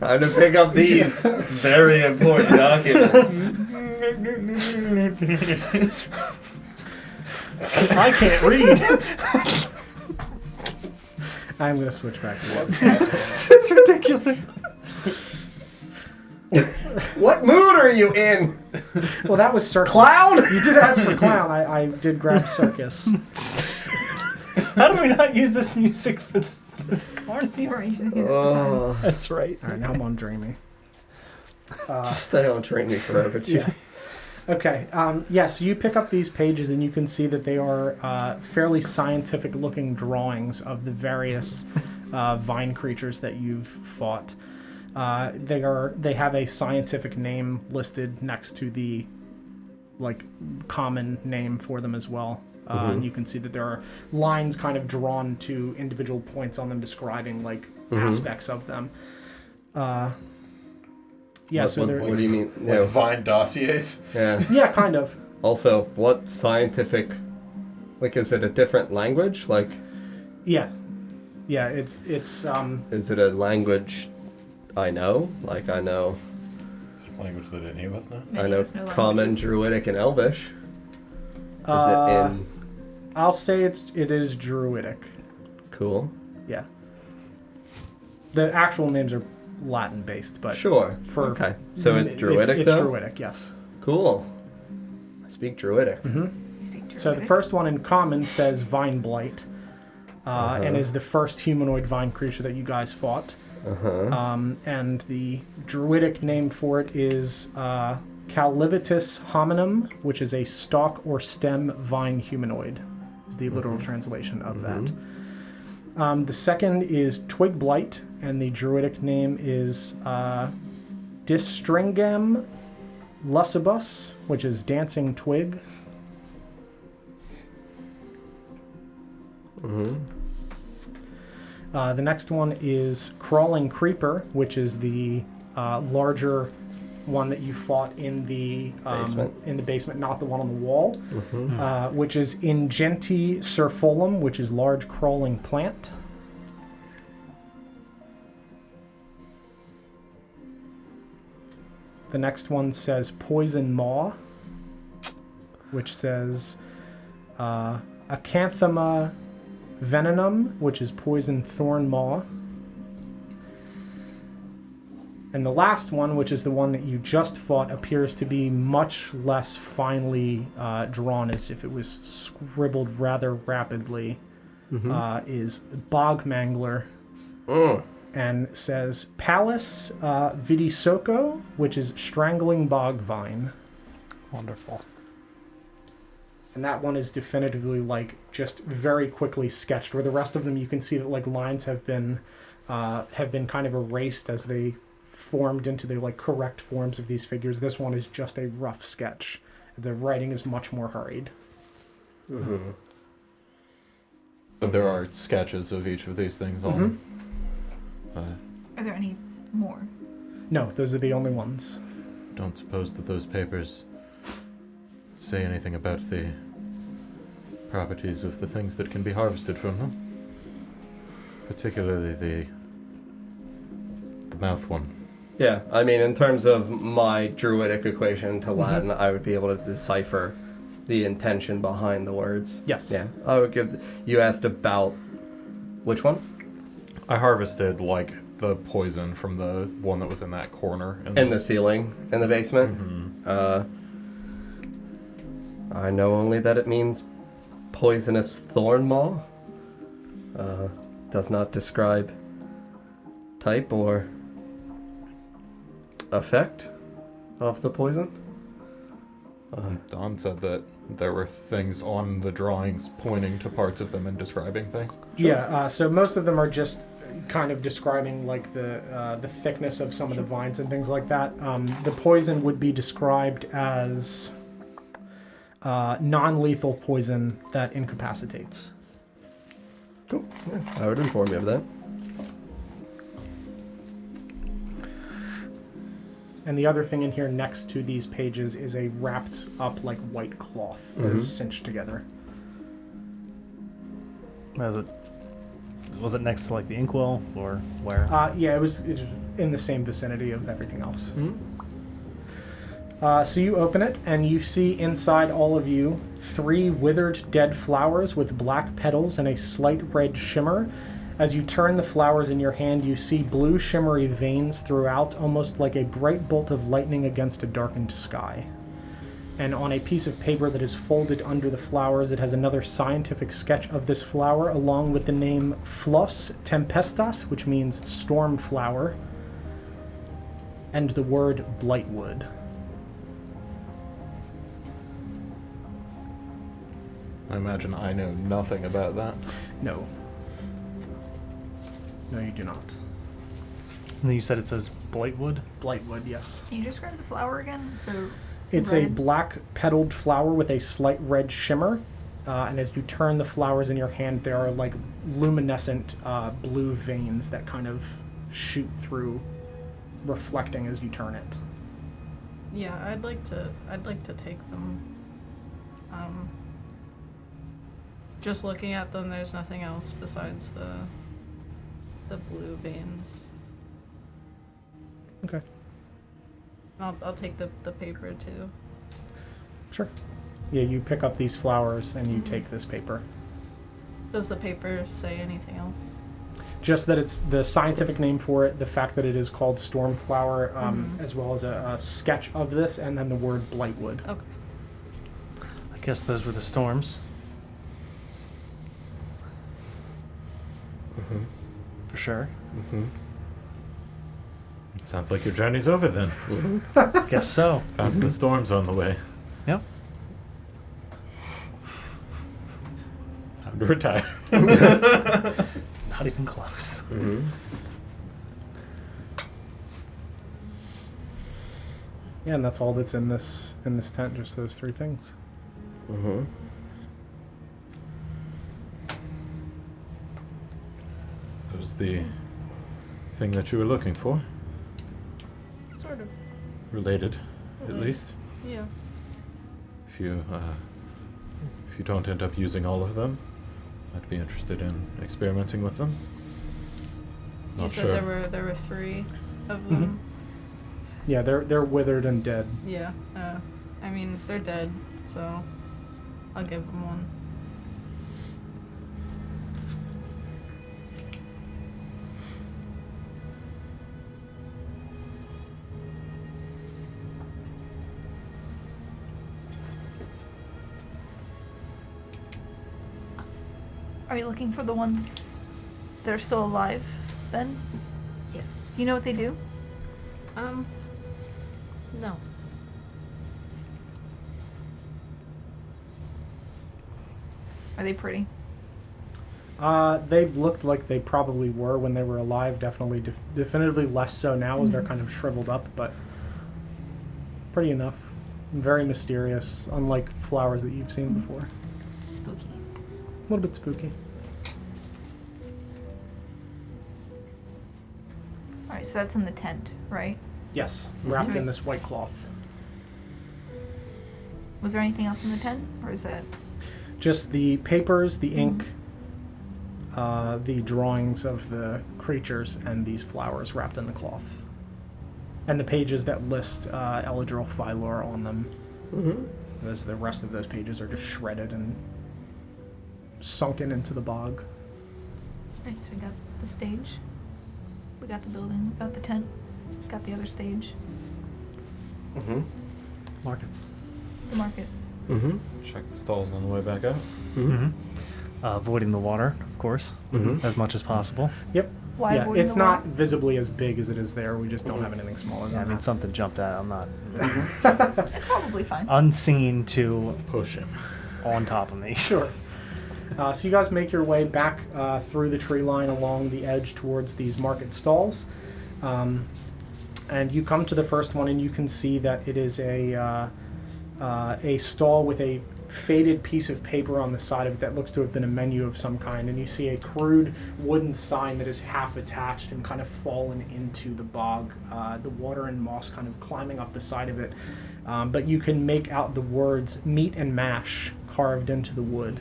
Time to pick up these very important documents. I can't read. I'm going to switch back to that. It's ridiculous. What mood are you in? Well, that was circus. Clown? You did ask for clown. I did grab circus. How do we not use this music for the carnival? You weren't using it at the time. Oh, That's right. All right, now I'm on dreamy. stay on train me forever, too. Yeah. Okay. So you pick up these pages and you can see that they are fairly scientific-looking drawings of the various vine creatures that you've fought. They have a scientific name listed next to the common name for them as well. And you can see that there are lines kind of drawn to individual points on them describing aspects of them. Yeah, What- so what- they're what do you mean? Like No. Vine dossiers. Yeah. yeah, kind of. Also, what scientific... is it a different language? Yeah, it's Is it a language I know? I know... It's a language that any of us know. Many I know of us know Common, languages. Druidic, and Elvish. Is it in... I'll say it is Druidic. Cool. Yeah. The actual names are Latin based, but Sure. Okay. So it's Druidic, It's though? Druidic, yes. Cool. I speak Druidic. Speak So the Druidic. first one in common says Vine Blight, and is the first humanoid vine creature that you guys fought. And the Druidic name for it is Callivitus hominum, which is a stalk or stem vine humanoid, is the literal translation of that. The second is Twig Blight, and the Druidic name is Distringam lusibus, which is dancing twig. The next one is Crawling Creeper, which is the larger one that you fought in the basement, not the one on the wall, which is Ingenti cerfolum, which is large crawling plant. The next one says Poison Maw, which says Acanthema venenum, which is Poison Thorn Maw. And the last one, which is the one that you just fought, appears to be much less finely drawn, as if it was scribbled rather rapidly, is Bog Mangler, and says Pallas Vidisoko, which is strangling bog vine. Wonderful. And that one is definitively like just very quickly sketched. Where the rest of them, you can see that like lines have been kind of erased as they formed into the like correct forms of these figures. This one is just a rough sketch. The writing is much more hurried. Mm-hmm. But there are sketches of each of these things on. Are there any more? No, those are the only ones. Don't suppose that those papers say anything about the properties of the things that can be harvested from them. Particularly the mouth one. Yeah, I mean, in terms of my druidic equation to Latin, I would be able to decipher the intention behind the words. Yes. Yeah, I would give... You asked about... Which one? I harvested, like, the poison from the one that was in that corner. In the ceiling, in the basement? Mm-hmm. I know only that it means poisonous thorn maw. Does not describe type or effect of the poison. Don said that there were things on the drawings pointing to parts of them and describing things. Yeah, so most of them are just kind of describing like the thickness of some of the vines and things like that. The poison would be described as non-lethal poison that incapacitates. Cool. Yeah, I would inform you of that. And the other thing in here next to these pages is a wrapped up like white cloth that is cinched together. Was it next to like the inkwell or where? Yeah, it was in the same vicinity of everything else. So you open it, and you see inside all of you 3 withered dead flowers with black petals and a slight red shimmer. As you turn the flowers in your hand, you see blue shimmery veins throughout, almost like a bright bolt of lightning against a darkened sky. And on a piece of paper that is folded under the flowers, it has another scientific sketch of this flower, along with the name Flos Tempestas, which means storm flower, and the word blightwood. I imagine I know nothing about that. No. No, you do not. And then you said it says blightwood? Blightwood, yes. Can you describe the flower again? So It's a red. black petaled flower with a slight red shimmer. And as you turn the flowers in your hand, there are like luminescent blue veins that kind of shoot through, reflecting as you turn it. Yeah, I'd like to take them. Just looking at them, there's nothing else besides the blue veins. Okay. I'll take the paper too. Sure. Yeah, you pick up these flowers and you take this paper. Does the paper say anything else? Just that it's the scientific name for it, the fact that it is called stormflower, as well as a sketch of this, and then the word blightwood. Okay. I guess those were the storms. For sure. It sounds like your journey's over then. Guess so. Found the storms on the way. Yep. Time to retire. Not even close. Yeah, and that's all that's in this tent, just those 3 things. That was the thing that you were looking for. Sort of. Related, at least. Yeah. If you don't end up using all of them, I'd be interested in experimenting with them. You Not said sure. there were 3 of them. Yeah, they're withered and dead. Yeah. I mean, they're dead, so I'll give them one. Are you looking for the ones that are still alive? then? Yes. Do you know what they do? No. Are they pretty? They looked like they probably were when they were alive. Definitely, definitively less so now as they're kind of shriveled up, but pretty enough. Very mysterious, unlike flowers that you've seen before. Spooky. A little bit spooky. Alright, so that's in the tent, right? Yes, wrapped in this white cloth. Was there anything else in the tent? Or is that... Just the papers, the ink, the drawings of the creatures, and these flowers wrapped in the cloth. And the pages that list Eladril Phylor on them. Mm-hmm. As the rest of those pages are just shredded and sunken into the bog. Alright, so we got the stage. We got the building. We got the tent. We got the other stage. Mm-hmm. Markets. The markets. Mm-hmm. Check the stalls on the way back out. Mm-hmm. Avoiding the water, of course, as much as possible. Yep. Why Yeah, avoiding it's the not water? visibly as big as it is there. We just don't have anything smaller than Yeah, I mean, that. something jumped out. I'm not It's probably fine. unseen to Push him. on top of me. Sure. So you guys make your way back through the tree line along the edge towards these market stalls. And you come to the first one, and you can see that it is a stall with a faded piece of paper on the side of it that looks to have been a menu of some kind. And you see a crude wooden sign that is half attached and kind of fallen into the bog. The water and moss kind of climbing up the side of it. But you can make out the words "meat and mash" carved into the wood.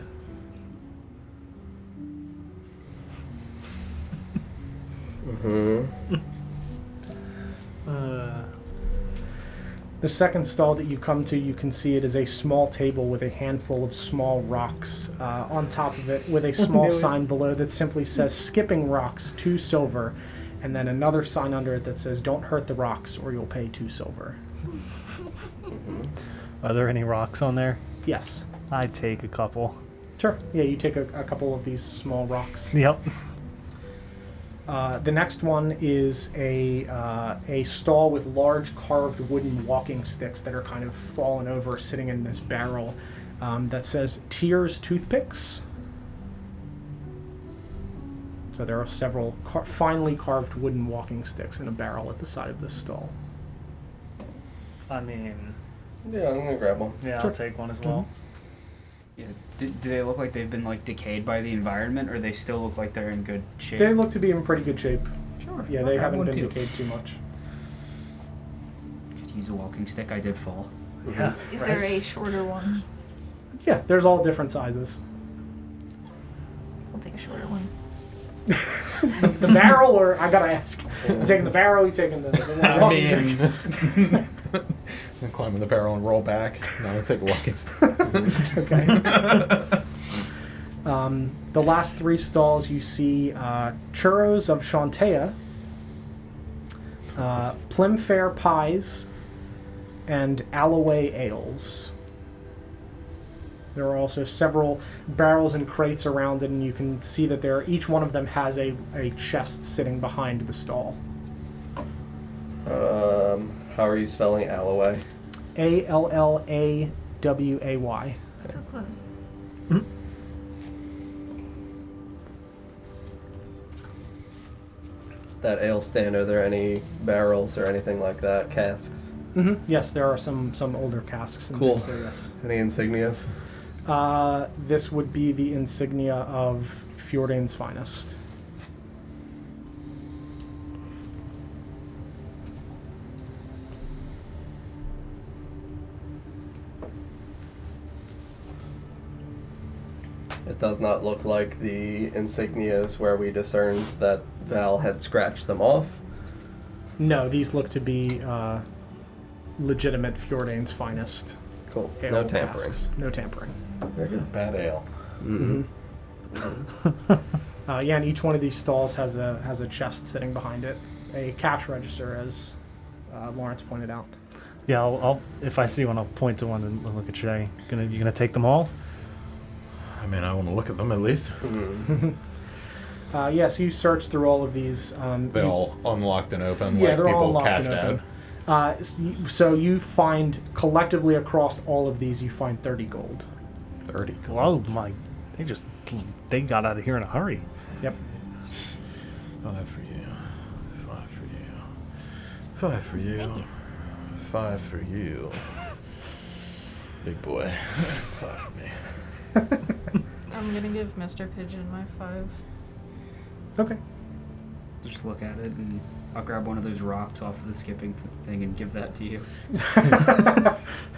Mm-hmm. The second stall that you come to, you can see it is a small table with a handful of small rocks on top of it, with a small sign below that simply says "Skipping Rocks, 2 silver," and then another sign under it that says "Don't hurt the rocks or you'll pay 2 silver." Are there any rocks on there? Yes. I'd take a couple. Sure. Yeah, you take a couple of these small rocks. Yep. The next one is a stall with large carved wooden walking sticks that are kind of fallen over, sitting in this barrel that says "Tears Toothpicks." So there are several finely carved wooden walking sticks in a barrel at the side of this stall. I mean, Yeah, I'm gonna grab one. yeah, Sure. I'll take one as well. Yeah. Do they look like they've been like decayed by the environment, or they still look like they're in good shape? They look to be in pretty good shape. Sure. Yeah, I'll they grab haven't one been too. decayed too much. Could use a walking stick. I did fall. Yeah. Is there a shorter one? Yeah, there's all different sizes. I'll take a shorter one. The barrel, or I gotta ask. You taking the barrel? You taking the I walking stick? mean, then climb in the barrel and roll back. No, I'll take a walking stick. Okay. The last 3 stalls you see churros of Shantea, Plymfaire pies, and Alloway ales. There are also several barrels and crates around it, and you can see that each one of them has a chest sitting behind the stall. How are you spelling Alloway? Allaway. So close. That ale stand, are there any barrels or anything like that? Casks? Yes, there are some older casks and Cool. things there, yes. Any insignias? This would be the insignia of Fjordane's finest. It does not look like the insignias where we discerned that Val had scratched them off. No, these look to be legitimate Fjordane's finest. Cool. Ale No tampering. casks. No tampering. Very good. Bad ale. Mm-hmm. Yeah, and each one of these stalls has a chest sitting behind it, a cash register, as Lawrence pointed out. Yeah, I'll if I see one, I'll point to one and look at Shay. You gonna take them all? I mean, I want to look at them at least. Mm-hmm. Yes, you search through all of these. They all unlocked and open, Yeah, like they're all people unlocked and cashed out. open. So you find, collectively across all of these, you find 30 gold. 30 gold. Oh my! They got out of here in a hurry. Yep. 5 for you. 5 for you. 5 for you. 5 for you. Big boy. 5 for me. I'm gonna give Mr. Pigeon my 5. Okay. Just look at it, and I'll grab one of those rocks off of the skipping thing and give that to you.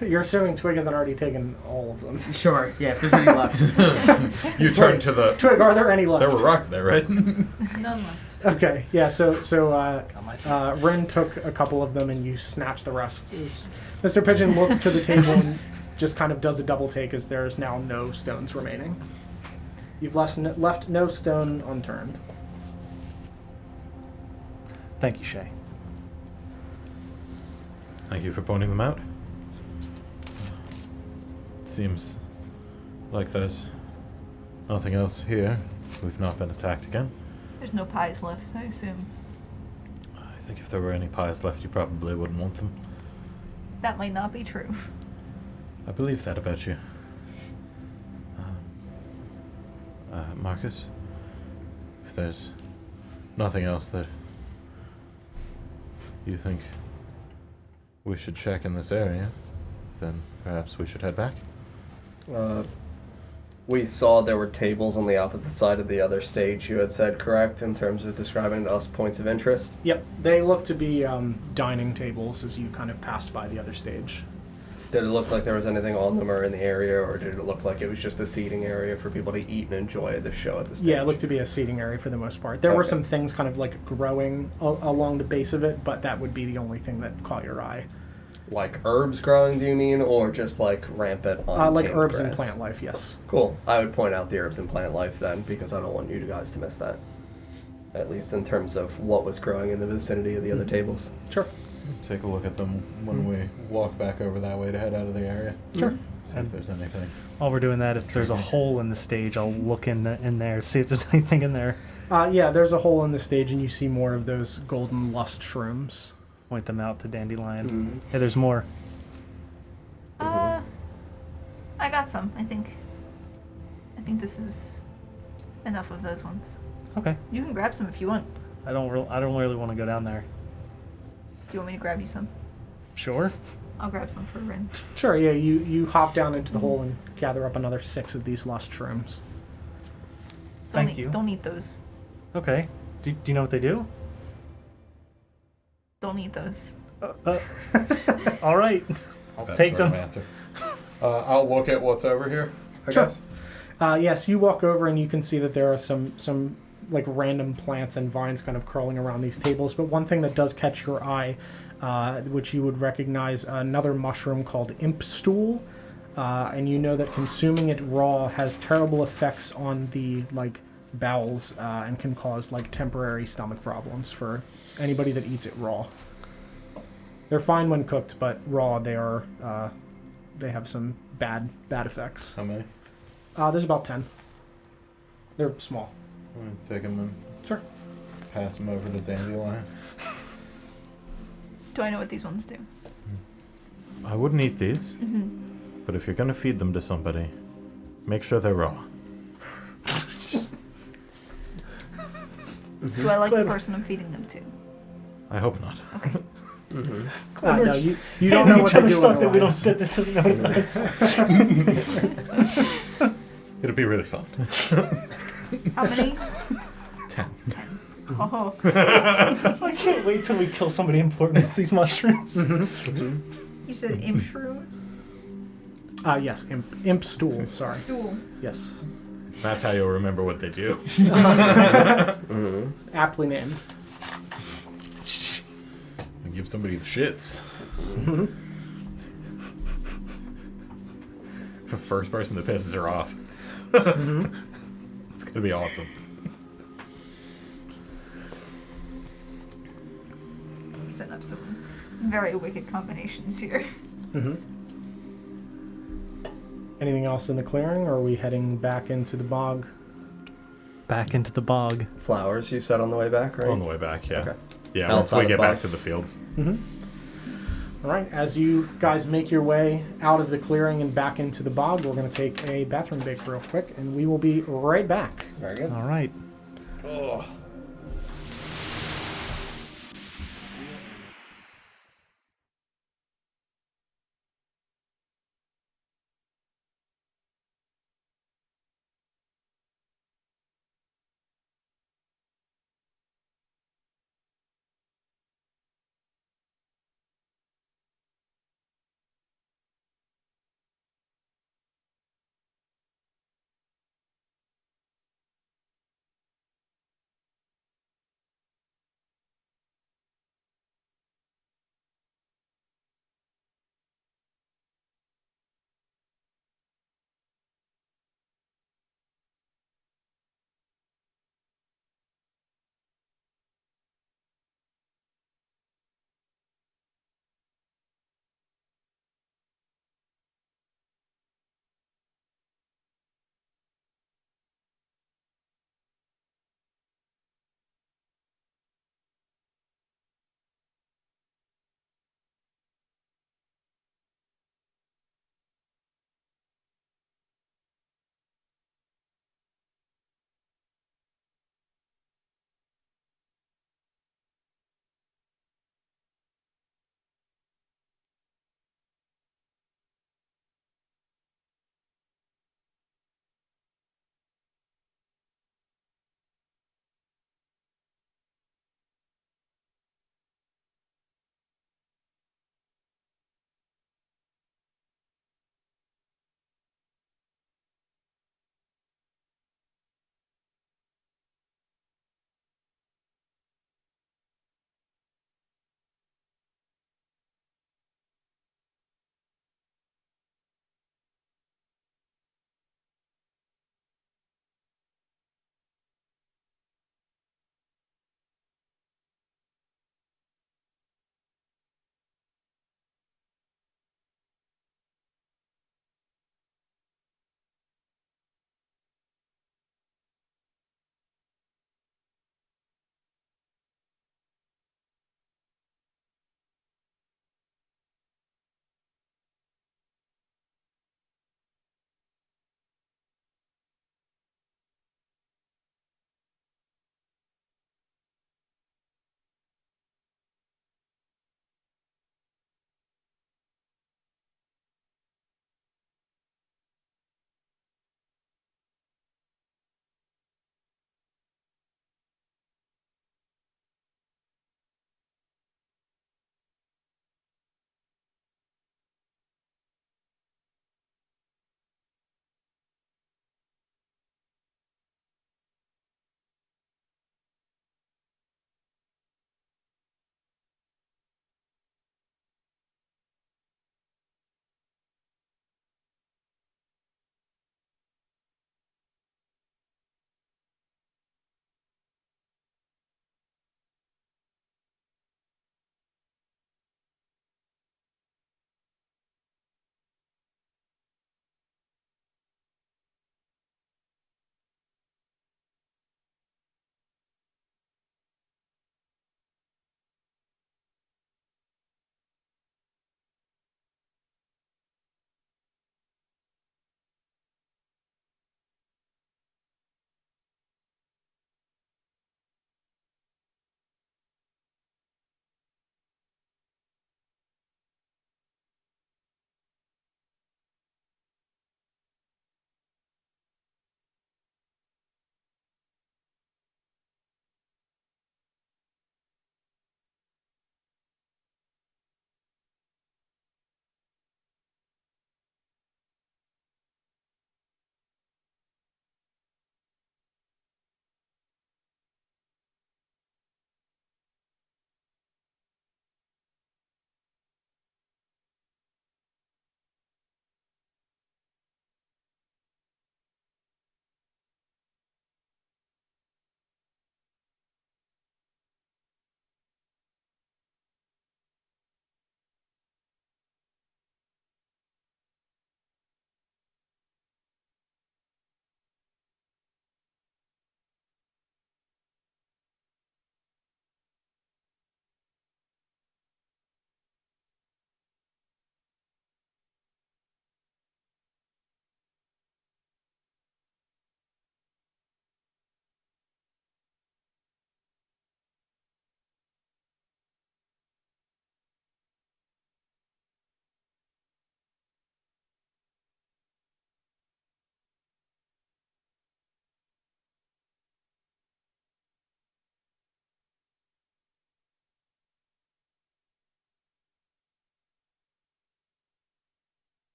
You're assuming Twig hasn't already taken all of them. Sure, yeah, if there's any left. You turn to the... Twig, are there any left? There were rocks there, right? None left. Okay, yeah, so Got my turn. Rin took a couple of them and you snatch the rest. Mr. Pigeon looks to the table and just kind of does a double take as there is now no stones remaining. You've left no stone unturned. Thank you, Shay. Thank you for pointing them out. It seems like there's nothing else here. We've not been attacked again. There's no pies left, I assume. I think if there were any pies left, you probably wouldn't want them. That might not be true. I believe that about you. Marcus, if there's nothing else that you think we should check in this area, then perhaps we should head back. We saw there were tables on the opposite side of the other stage, you had said, correct, in terms of describing to us points of interest? Yep, they look to be dining tables as you kind of passed by the other stage. Did it look like there was anything on them or in the area, or did it look like it was just a seating area for people to eat and enjoy the show at the stage? Yeah, it looked to be a seating area for the most part. There were Okay. some things kind of like growing along the base of it, but that would be the only thing that caught your eye. Like herbs growing, do you mean, or just like rampant Like untamed herbs and grass? plant life, yes. Cool. I would point out the herbs and plant life then, because I don't want you guys to miss that. At least in terms of what was growing in the vicinity of the other tables. Sure. Take a look at them when we walk back over that way to head out of the area. Sure. See if there's anything. While we're doing that, if there's a hole in the stage, I'll look in there, see if there's anything in there. Yeah, there's a hole in the stage, and you see more of those golden lust shrooms. Point them out to Dandelion. Mhm. Hey, there's more. I got some, I think. I think this is enough of those ones. Okay. You can grab some if you want. I don't really want to go down there. Do you want me to grab you some? Sure. I'll grab some for Rin. Sure, yeah, you hop down into the hole and gather up another 6 of these lust shrooms. Thank you. Don't eat those. Okay. Do you know what they do? Don't eat those. All right. I'll Best take sort of them. answer. I'll look at what's over here, I Sure. guess. Yes, you walk over and you can see that there are some like random plants and vines kind of curling around these tables. But one thing that does catch your eye, which you would recognize, another mushroom called imp stool, and you know that consuming it raw has terrible effects on the like bowels and can cause like temporary stomach problems for anybody that eats it raw. They're fine when cooked, but raw they have some bad effects. How many? There's about 10. They're small. I'm gonna take them and Sure. pass them over to Dandelion. Do I know what these ones do? I wouldn't eat these, but if you're gonna feed them to somebody, make sure they're raw. Do I like the person I'm feeding them to? I hope not. Okay. No, you don't know what they do stuff that we otherwise. don't. That doesn't know what it does. It'll be really fun. How many? 10. Oh. I can't wait till we kill somebody important with these mushrooms. You said imp shrooms? Yes, imp stool, sorry. Stool. Yes. That's how you'll remember what they do. Aptly named. Give somebody the shits. The first person that pisses her off. It's gonna be awesome. I'm setting up some very wicked combinations here. Anything else in the clearing, or are we heading back into the bog? back into the bog. Flowers, you said on the way back, right? On the way back, yeah. Okay. Yeah, once Outside we of get the back bog. to the fields. All right, as you guys make your way out of the clearing and back into the bog, we're going to take a bathroom break real quick, and we will be right back. Very good. All right. Oh.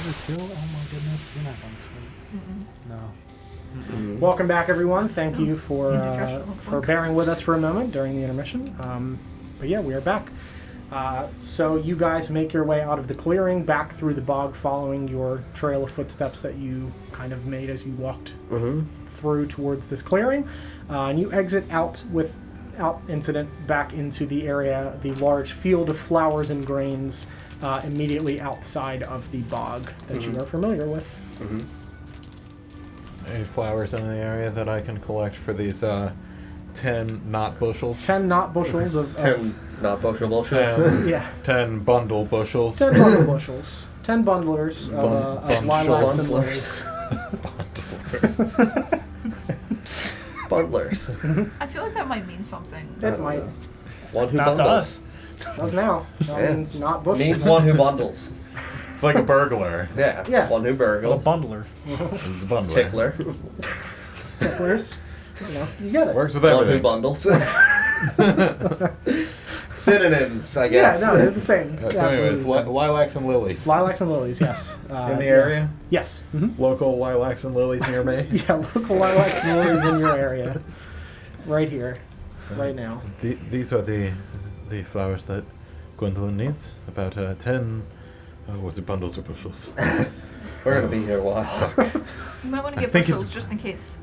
Number 2? Oh my goodness. You're not going to sleep. No. Welcome back, everyone. Thank So, you for indigestion. bearing with us for a moment during the intermission. But yeah, we are back. So you guys make your way out of the clearing back through the bog, following your trail of footsteps that you kind of made as you walked through towards this clearing, and you exit out without incident back into the area, the large field of flowers and grains immediately outside of the bog that you are familiar with. Any flowers in the area that I can collect for these 10 knot bushels? 10 knot bushels of 10 not bushel bushels. 10, yeah. 10 bundle bushels. 10 bundle bushels. 10 bundlers of lilacs and lilies. Bundlers. I feel like that might mean something. It might. One who Not to bundles. us. Does now. That Yeah. means not bushels. Means one who bundles. It's like a burglar. Yeah. Yeah. One who A burgles. bundler. This is a bundler. Tickler. Ticklers. You know, you get it. Works with One who everything. bundles. Synonyms, I Yeah, guess. no, they're the same. So Absolutely anyways, the same. lilacs and lilies. Lilacs and lilies, yes. In the area? Yes. Local lilacs and lilies near me? Yeah, local lilacs and lilies in your area. Right here. Right now. These are the flowers that Gwendolyn needs. About 10, was it bundles or bushels? We're going to be here a while. You might want to I get think bushels it's- just in case.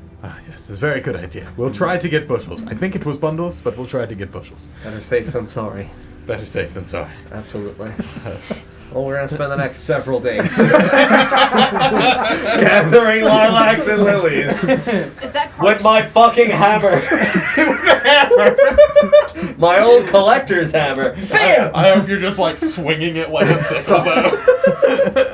Yes, it's a very good idea. We'll try to get bushels. I think it was bundles, but we'll try to get bushels. Better safe than sorry. Better safe than sorry. Absolutely. Well, we're going to spend the next several days gathering lilacs and lilies Is that with my fucking hammer. With a hammer. My old collector's hammer. Bam! I hope you're just like swinging it like a sickle though.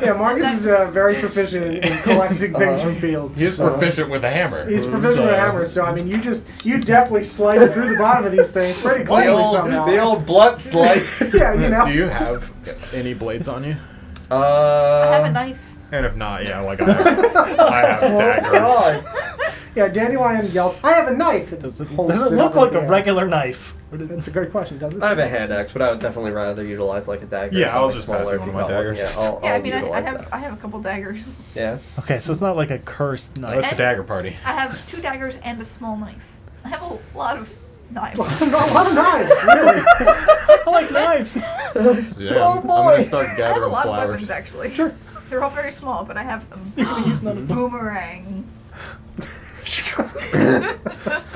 Yeah, Marcus is very proficient in collecting things from fields. He's so- proficient with a hammer. He's proficient with a hammer, so I mean, you definitely slice through the bottom of these things pretty cleanly somehow. The old blunt slice. Yeah, you know. Do you have any blades on you? I have a knife. And if not, yeah, like I have a dagger. God. Yeah, Dandelion yells, "I have a knife!" and Does it holds look up like in the a air. regular knife? That's a great question, does it? I have a hand axe, but I would definitely rather utilize like a dagger. or Yeah, I'll something just pass smaller you if one of my got daggers. Yeah, I'll Yeah, I mean, I utilize have that. I have a couple daggers. Yeah. Okay, so it's not like a cursed Oh, knife. it's a dagger party. I have 2 daggers and a small knife. I have a lot of knives. A lot of knives, really. I like knives. Yeah, Oh, I'm boy. gonna start I have a gathering lot of flowers. weapons actually. Sure. They're all very small, but I have them. Use none of them. Boomerang.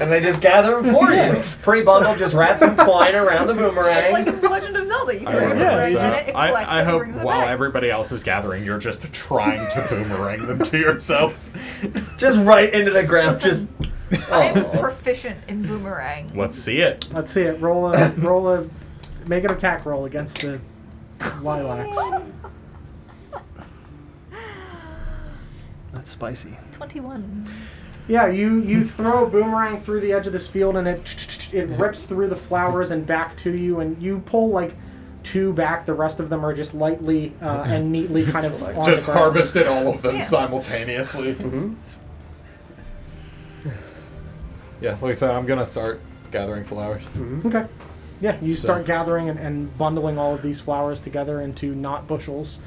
And they just gather them for you. Pre-bundled, just wrap some twine around the It's like boomerang. in The Legend of Zelda. You I throw your remember boomerang that. in it, it collects I and hope brings it while back. everybody else is gathering, you're just trying to boomerang them to yourself. Just right into the ground. Listen, Just. I'm Oh. proficient in boomerang. Let's see it. Let's see it. Make an attack roll against the lilacs. That's spicy. 21. Yeah, you throw a boomerang through the edge of this field, and it rips through the flowers and back to you, and you pull like 2 back. The rest of them are just lightly and neatly kind of on Just the ground. harvested all of them Yeah. simultaneously. Yeah, like I said, I'm gonna start gathering flowers. Okay. Yeah, you start So- gathering and bundling all of these flowers together into knot bushels,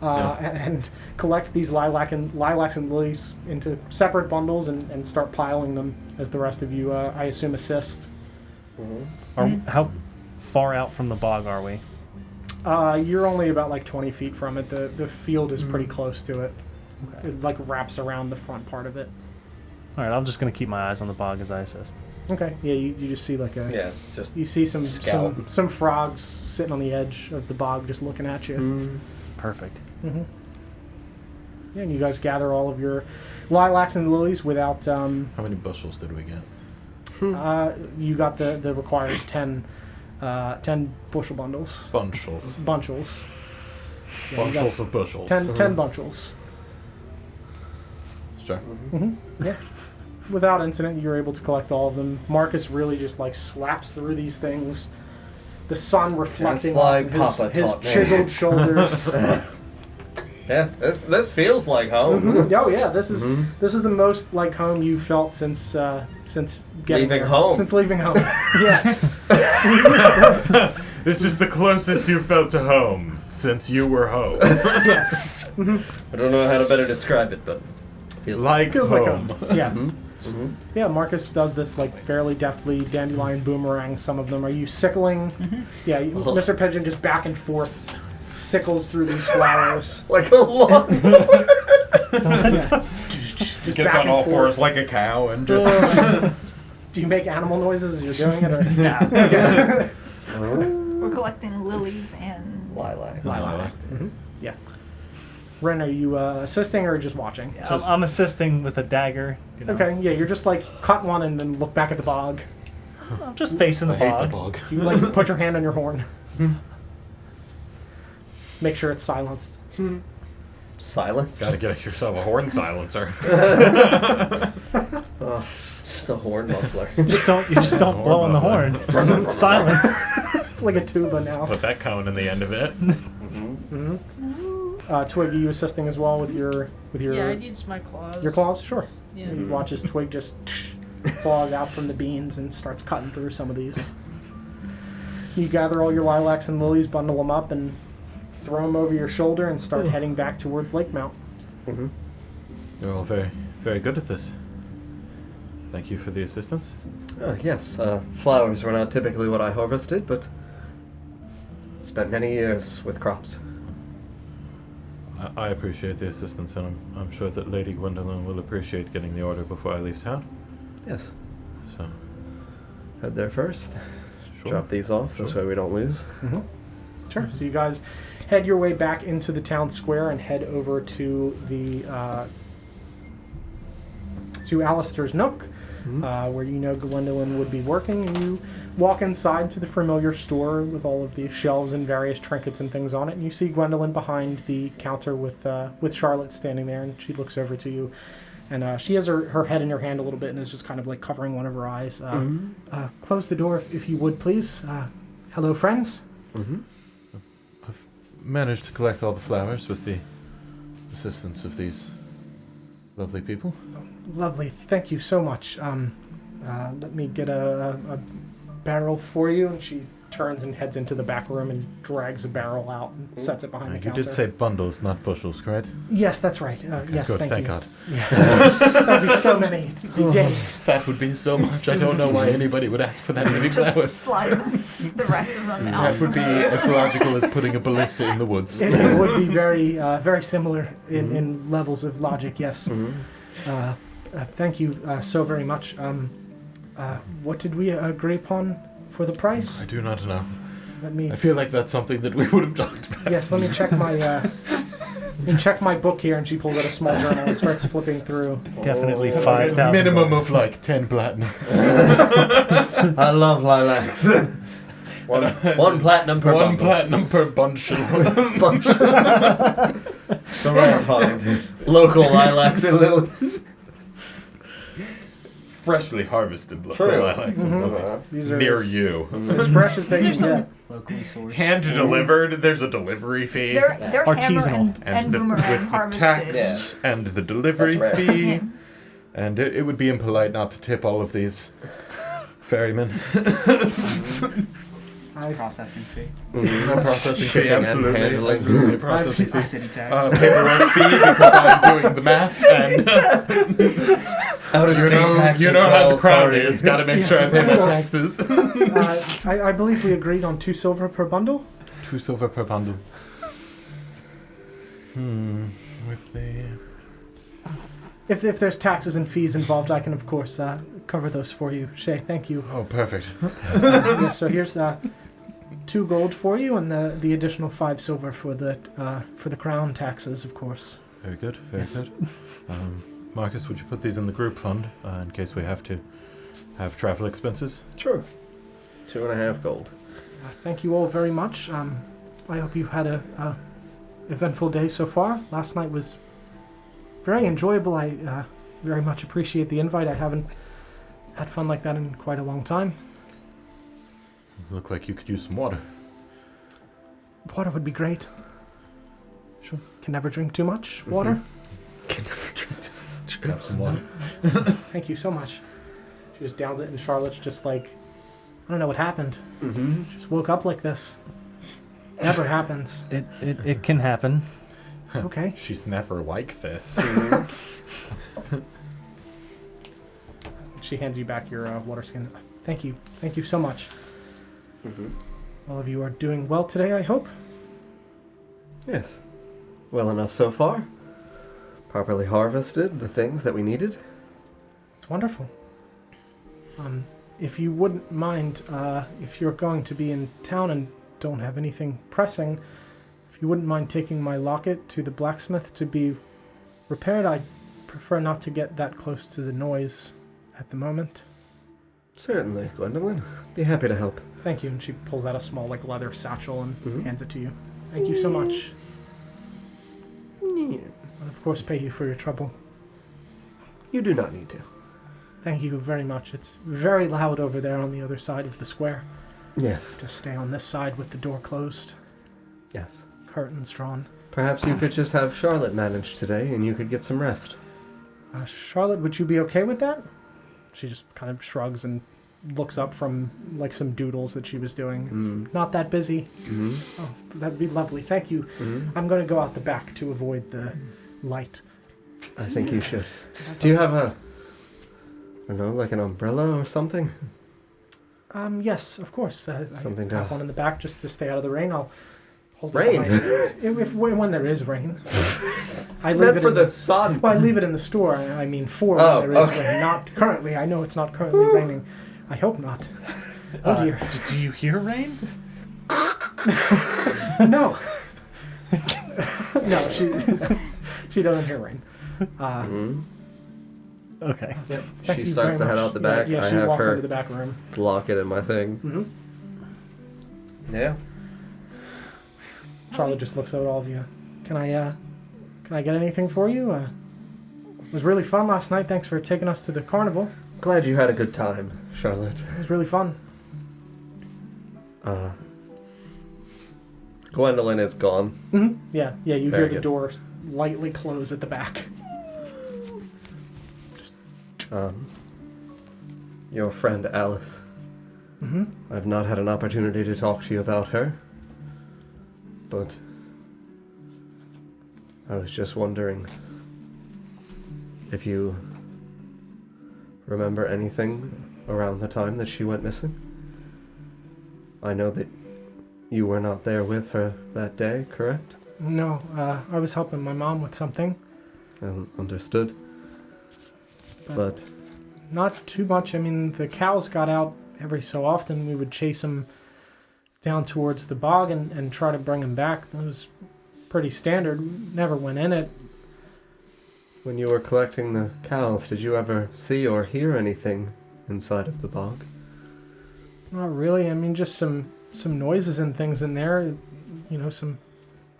and collect these lilacs and lilies into separate bundles and start piling them as the rest of you, I assume, assist. How far out from the bog are we? You're only about like 20 feet from it. The field is pretty close to it. It like wraps around the front part of it. All right, I'm just gonna keep my eyes on the bog as I assist. Okay. Yeah, you just see like a Yeah, just. you see Scout. some frogs sitting on the edge of the bog just looking at you. Perfect. Yeah, and you guys gather all of your lilacs and lilies without. How many bushels did we get? You got the required 10 bushel bundles. Bunchels. Bunchels. Yeah, you got Bunchels of bushels. 10 bunchels. Sure. Yeah. Without incident, you're able to collect all of them. Marcus really just like slaps through these things. The sun reflecting Just like off Papa of his taught me. chiseled shoulders. Yeah, this feels like home. Oh yeah, this is the most like home you felt since getting Leaving here. home. Since leaving home. Yeah. This is the closest you felt to home since you were home. I don't know how to better describe it, but feels Like Feels like home. Yeah. Mm-hmm. Yeah, Marcus does this like fairly deftly, dandelion boomerang some of them. Are you sickling? Yeah, Mr. Pigeon just back and forth sickles through these flowers. like a lot. Yeah. Just Gets back on and all forth. fours like a cow and just. Do you make animal noises as you're doing it? Or? Yeah. We're collecting lilies and Lilac. Lilacs. Yeah. Ren, are you assisting or just watching? I'm assisting with a dagger. You know. Okay, yeah, you're just like cut one and then look back at the bog. I'm just facing the I hate bog. the bog. You like put your hand on your horn. Make sure it's silenced. Silence. Gotta get yourself a horn silencer. Oh, just a horn muffler. You just don't blow on the horn. It's silenced. It's like a tuba now. Put that cone in the end of it. Twig, are you assisting as well with your Yeah, I'd use my claws. your claws? Sure. Yeah. You watch as Twig just claws out from the beans and starts cutting through some of these. You gather all your lilacs and lilies, bundle them up, and throw them over your shoulder and start heading back towards Lake Mount. You're all very, very good at this. Thank you for the assistance. Yes, flowers were not typically what I harvested, but spent many years with crops. I appreciate the assistance, and I'm sure that Lady Gwendolyn will appreciate getting the order before I leave town. Yes. So, Head there first. sure. Drop these off, this way we don't lose. Sure. So you guys head your way back into the town square and head over to the to Alistair's Nook, where you know Gwendolyn would be working, and you walk inside to the familiar store with all of the shelves and various trinkets and things on it, and you see Gwendolyn behind the counter with Charlotte standing there, and she looks over to you, and she has her head in her hand a little bit and is just kind of like covering one of her eyes. Close the door if you would, please. Hello, friends. I've managed to collect all the flowers with the assistance of these lovely people. Lovely. Thank you so much. Let me get a barrel for you. And she turns and heads into the back room and drags a barrel out and sets it behind the You counter. did say bundles, not bushels, correct? Yes, that's right. Yes, Good, thank thank you. God. That'd be so many days. That would be so much. I don't know why anybody would ask for that many just flowers. slide the rest of them out. That would be as logical as putting a ballista in the woods. It would be very similar in levels of logic, yes. Thank you so very much. What did we agree upon for the price? I do not know. Let me. I feel like that's something that we would have talked about. Yes, let me check my book here, and she pulls out a small journal and starts flipping through. Definitely Like a 5,000. minimum of like 10 platinum. I love lilacs. One platinum per One bundle. platinum per bunchel. So horrifying. Local lilacs and lilies. Freshly harvested True. lilacs and lilies. These are Near as, you. as fresh as they These can are get. Locally sourced. Hand delivered, there's a delivery fee. They're hammer Artisanal. and the, boomerang with the harvested. tax and the delivery That's right. fee. Yeah. And it would be impolite not to tip all of these ferrymen. Processing fee. Processing Shipping fee, and absolutely. handling. Absolutely. Processing fee. City tax. Paperwork fee because I'm doing the math and Out of you state tax know as how well, the crown sorry. is. Got to make Yes, sure I pay of my course. taxes. I believe we agreed on 2 silver per bundle. 2 silver per bundle. With the If there's taxes and fees involved, I can of course cover those for you. Shay, thank you. oh, perfect. Yes, so here's 2 gold for you, and the additional 5 silver for the crown taxes, of course. Very good. Very Yes. good. Marcus, would you put these in the group fund in case we have to have travel expenses? True. 2.5 gold. Thank you all very much. I hope you had a eventful day so far. Last night was very enjoyable. I very much appreciate the invite. I haven't had fun like that in quite a long time. Look like you could use some water. Water would be great. Sure. Can never drink too much water. Have some water. Thank you so much. She just downs it, and Charlotte's just like, I don't know what happened. Just woke up like this. Never happens. It can happen. Okay. She's never like this. She hands you back your water skin. Thank you. Thank you so much. All of you are doing well today, I hope. Yes. Well enough so far. Properly harvested the things that we needed. It's wonderful. If you wouldn't mind, if you're going to be in town and don't have anything pressing, if you wouldn't mind taking my locket to the blacksmith to be repaired, I'd prefer not to get that close to the noise at the moment. Certainly, Gwendolyn. Be happy to help. Thank you. And she pulls out a small, leather satchel and hands it to you. Thank you so much. I'll, of course, pay you for your trouble. You do not need to. Thank you very much. It's very loud over there on the other side of the square. Yes. Just stay on this side with the door closed. Yes. Curtains drawn. Perhaps you could just have Charlotte manage today and you could get some rest. Charlotte, would you be okay with that? She just kind of shrugs and looks up from, some doodles that she was doing. It's not that busy. Oh, that'd be lovely. Thank you. I'm going to go out the back to avoid the light. I think you should. Do you have I don't know, like an umbrella or something? Yes, of course. I Something have to- one in the back just to stay out of the rain. I'll hold Rain? it behind. when there is rain. I leave Meant it for in the sun. Well, I leave it in the store. I mean, for Oh, when there is okay. rain. Not currently. I know it's not currently raining. I hope not. Oh dear. Do you hear rain? No. No, she doesn't hear rain. Okay. Yep. She Thank you starts very to head much. out the back. Yeah, I she have walks her into the back room. lock it in my thing. Mm-hmm. Yeah. Charlotte just looks at all of you. Can I get anything for you? It was really fun last night. Thanks for taking us to the carnival. Glad you had a good time, Charlotte. It was really fun. Gwendolyn is gone. Mm-hmm. Yeah. You Very hear the good. door lightly close at the back. Your friend Alice. Mm-hmm. I've not had an opportunity to talk to you about her, but I was just wondering if you remember anything around the time that she went missing. I know that you were not there with her that day, correct? No, I was helping my mom with something. Understood. But Not too much. I mean, the cows got out every so often. We would chase them down towards the bog and try to bring them back. That was pretty standard. Never went in it. when you were collecting the cows, did you ever see or hear anything inside of the bog? Not really. I mean, just some noises and things in there. Some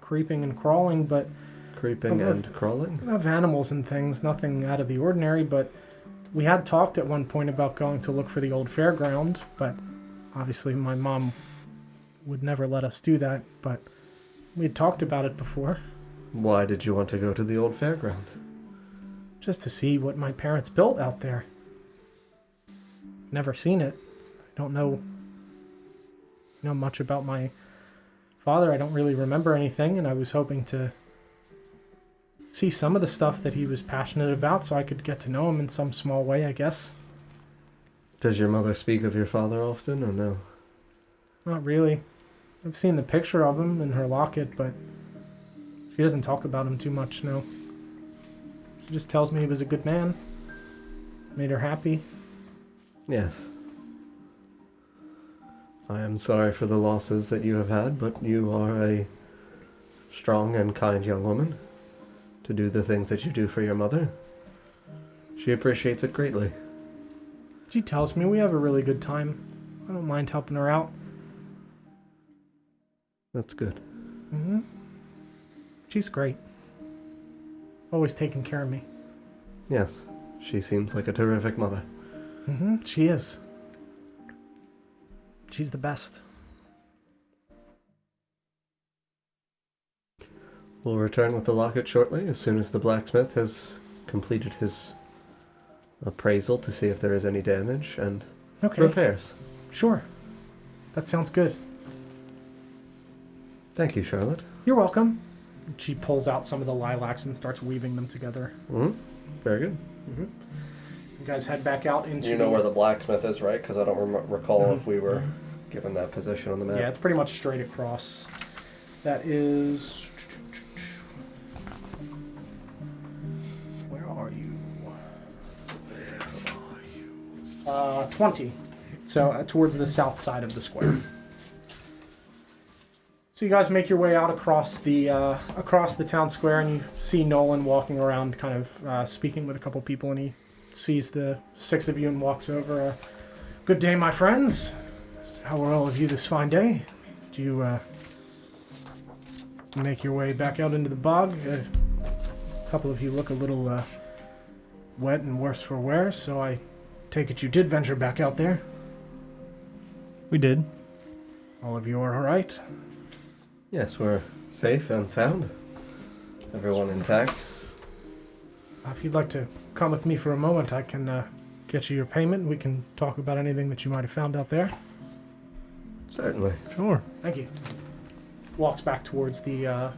creeping and crawling, but Creeping and crawling? of animals and things. Nothing out of the ordinary, but we had talked at one point about going to look for the old fairground, but obviously my mom would never let us do that, but we had talked about it before. Why did you want to go to the old fairground? Just to see what my parents built out there. Never seen it. I don't know much about my father. I don't really remember anything, and I was hoping to see some of the stuff that he was passionate about so I could get to know him in some small way, I guess. Does your mother speak of your father often, or no? Not really. I've seen the picture of him in her locket, but she doesn't talk about him too much, no. She just tells me he was a good man. Made her happy. Yes. I am sorry for the losses that you have had, but you are a strong and kind young woman to do the things that you do for your mother. She appreciates it greatly. She tells me we have a really good time. I don't mind helping her out. That's good. Mm-hmm. She's great. Always taking care of me. Yes, she seems like a terrific mother. Mm-hmm. She is. She's the best. We'll return with the locket shortly, as soon as the blacksmith has completed his appraisal to see if there is any damage and Okay. repairs. Sure. That sounds good. Thank you, Charlotte. You're welcome. She pulls out some of the lilacs and starts weaving them together. Mm-hmm. Very good. Mm-hmm. You guys head back out into. You know where the blacksmith is, right? Because I don't recall if we were given that position on the map. Yeah, it's pretty much straight across. That is. Where are you? 20. So towards the south side of the square. So you guys make your way out across the town square, and you see Nolan walking around, kind of speaking with a couple people, and he sees the 6 of you and walks over. Good day, my friends. How are all of you this fine day? Do you make your way back out into the bog? A couple of you look a little wet and worse for wear, so I take it you did venture back out there. We did. All of you are all right? Yes, we're safe and sound. Everyone intact. If you'd like to come with me for a moment, I can get you your payment. We can talk about anything that you might have found out there. Certainly. Sure. Thank you. Walks back towards the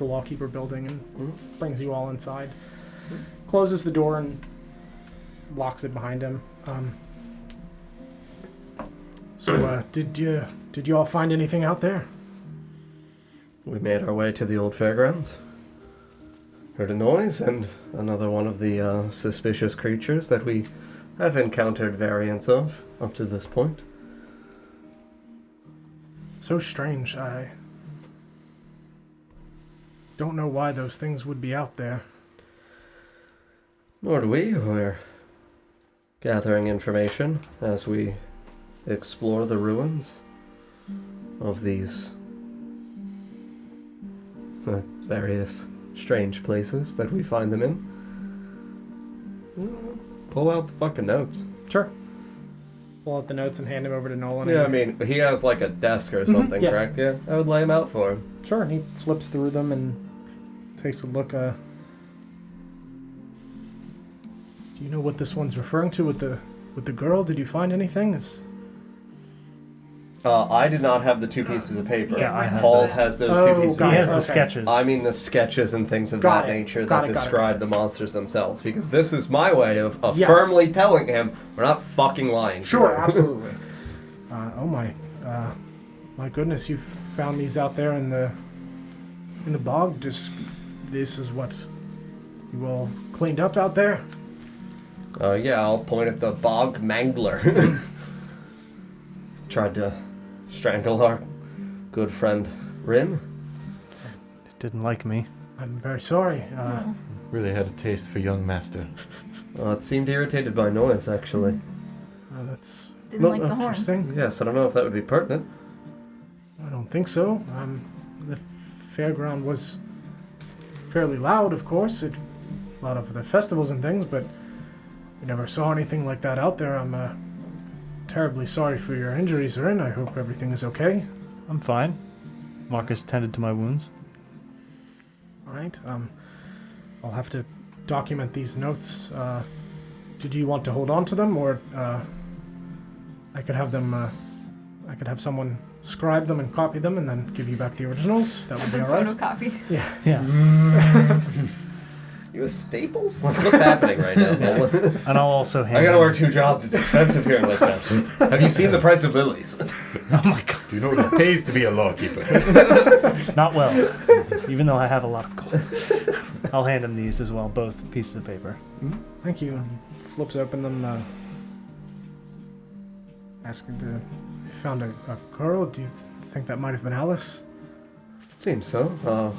lawkeeper building and brings you all inside. Closes the door and locks it behind him. So, did you all find anything out there? We made our way to the old fairgrounds. Heard a noise and another one of the suspicious creatures that we have encountered variants of up to this point. So strange. I don't know why those things would be out there. Nor do we. We're gathering information as we explore the ruins of these various strange places that we find them in. Pull out the fucking notes. Sure. Pull out the notes and hand them over to Nolan. Yeah, I mean, he has like a desk or something, yeah. correct? Yeah, I would lay him out for him. Sure, and he flips through them and takes a look. Do you know what this one's referring to with the girl? Did you find anything? I did not have the 2 pieces of paper. Yeah, I have Paul that. has those Oh, 2 pieces got He of has paper. the sketches. I mean the sketches and things of Got that it. nature Got that it, got it, describe got the monsters themselves. Because this is my way of Yes. firmly telling him we're not fucking lying. Sure, to him. absolutely. My goodness, you found these out there in the bog. Just this is what you all cleaned up out there. Yeah, I'll point at the bog mangler. Tried to strangle our good friend Rin. It didn't like me. I'm very sorry. Really had a taste for young master. It seemed irritated by noise, actually. That's Didn't like the horn. interesting. Yes, I don't know if that would be pertinent. I don't think so. The fairground was fairly loud, of course. A lot of the festivals and things, but we never saw anything like that out there. I'm terribly sorry for your injuries, Rin. I hope everything is okay. I'm fine. Marcus tended to my wounds. All right. I'll have to document these notes. Did you want to hold on to them, or I could have them? I could have someone scribe them and copy them, and then give you back the originals. That would be all right. Photocopied. Yeah. You have Staples? What's happening right now? And I'll also hand I gotta him- work 2 jobs. It's expensive here in Lake Town. Have you seen the price of lilies? Oh my god. Do you know what it pays to be a lawkeeper? Not well. Even though I have a lot of gold. I'll hand him these as well, both pieces of paper. Thank you. And he flips open them. Asking you found a girl. Do you think that might have been Alice? Seems so.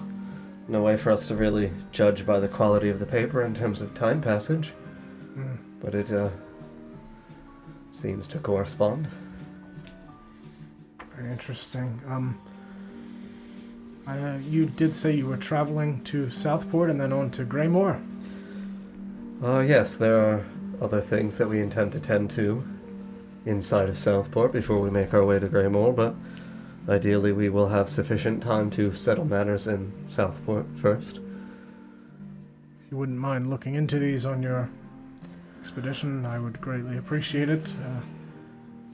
No way for us to really judge by the quality of the paper in terms of time passage. But it seems to correspond. Very interesting. You did say you were traveling to Southport and then on to Greymore. Yes, there are other things that we intend to tend to inside of Southport before we make our way to Greymore, but ideally we will have sufficient time to settle matters in Southport first. If you wouldn't mind looking into these on your expedition, I would greatly appreciate it.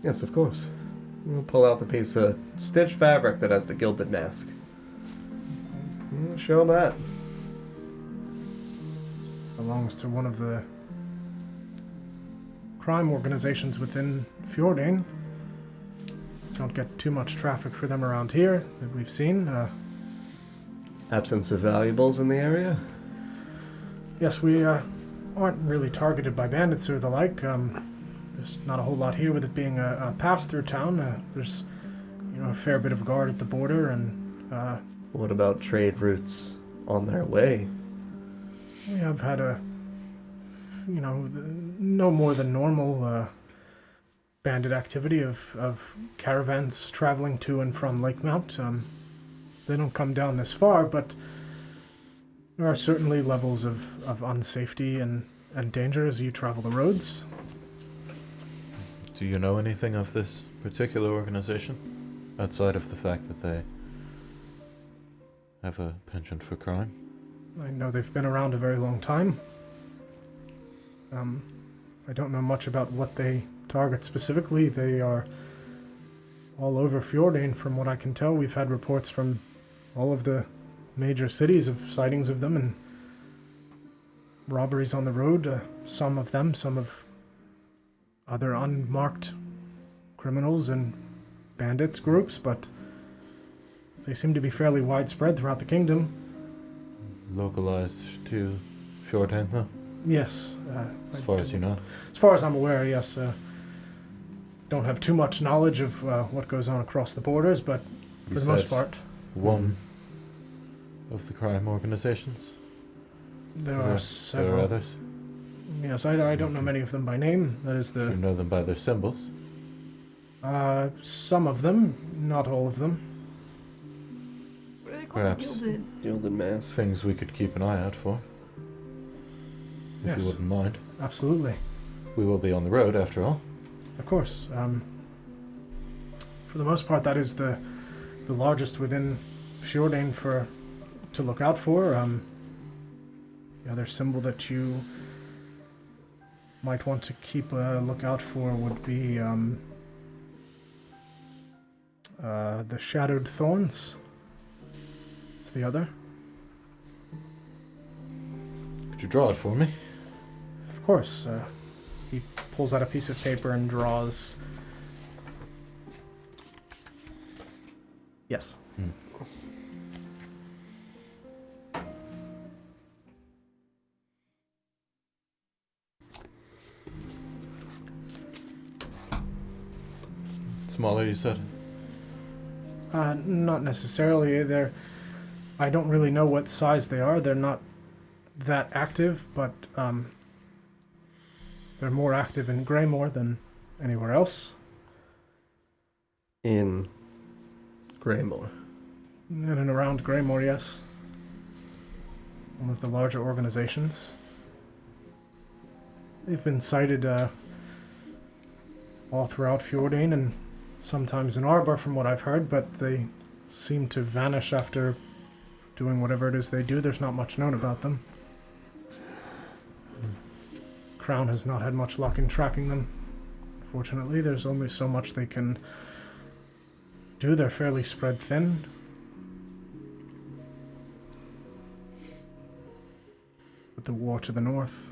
Yes, of course. We'll pull out the piece of stitched fabric that has the gilded mask. Show him that. Belongs to one of the crime organizations within Fjordan. Don't get too much traffic for them around here that we've seen. Absence of valuables in the area? Yes, we aren't really targeted by bandits or the like. There's not a whole lot here with it being a pass-through town. There's, a fair bit of guard at the border, and What about trade routes on their way? we have had no more than normal bandit activity of caravans traveling to and from Lake Mount. They don't come down this far, but there are certainly levels of unsafety and danger as you travel the roads. Do you know anything of this particular organization? Outside of the fact that they have a penchant for crime? I know they've been around a very long time. I don't know much about what they target specifically. They are all over Fjordan, from what I can tell. We've had reports from all of the major cities of sightings of them and robberies on the road. Some of other unmarked criminals and bandits groups, but they seem to be fairly widespread throughout the kingdom. Localized to Fjordan, though? Yes. As far as you know? As far as I'm aware, yes. Don't have too much knowledge of what goes on across the borders, but for the most part, one of the crime organizations? there are several. There are others? Yes, I don't know many of them by name. That is Do you the know them by their symbols? some of them, not all of them. What are they called? Perhaps. Gilded. Gilded mask. Things we could keep an eye out for. If Yes. you wouldn't mind. Absolutely, We will be on the road, after all. of course. For the most part, that is the largest within Fjordan to look out for. The other symbol that you might want to keep a lookout for would be the Shadowed Thorns. It's the other. Could you draw it for me? Of course. He pulls out a piece of paper and draws. Yes. Smaller, you said? Not necessarily. I don't really know what size they are. They're not that active, but they're more active in Greymore than anywhere else. In Greymore. In and around Greymore, yes. One of the larger organizations. They've been sighted all throughout Fjordan and sometimes in Arbor, from what I've heard, but they seem to vanish after doing whatever it is they do. There's not much known about them. Crown has not had much luck in tracking them. Fortunately, there's only so much they can do. They're fairly spread thin. With the war to the north.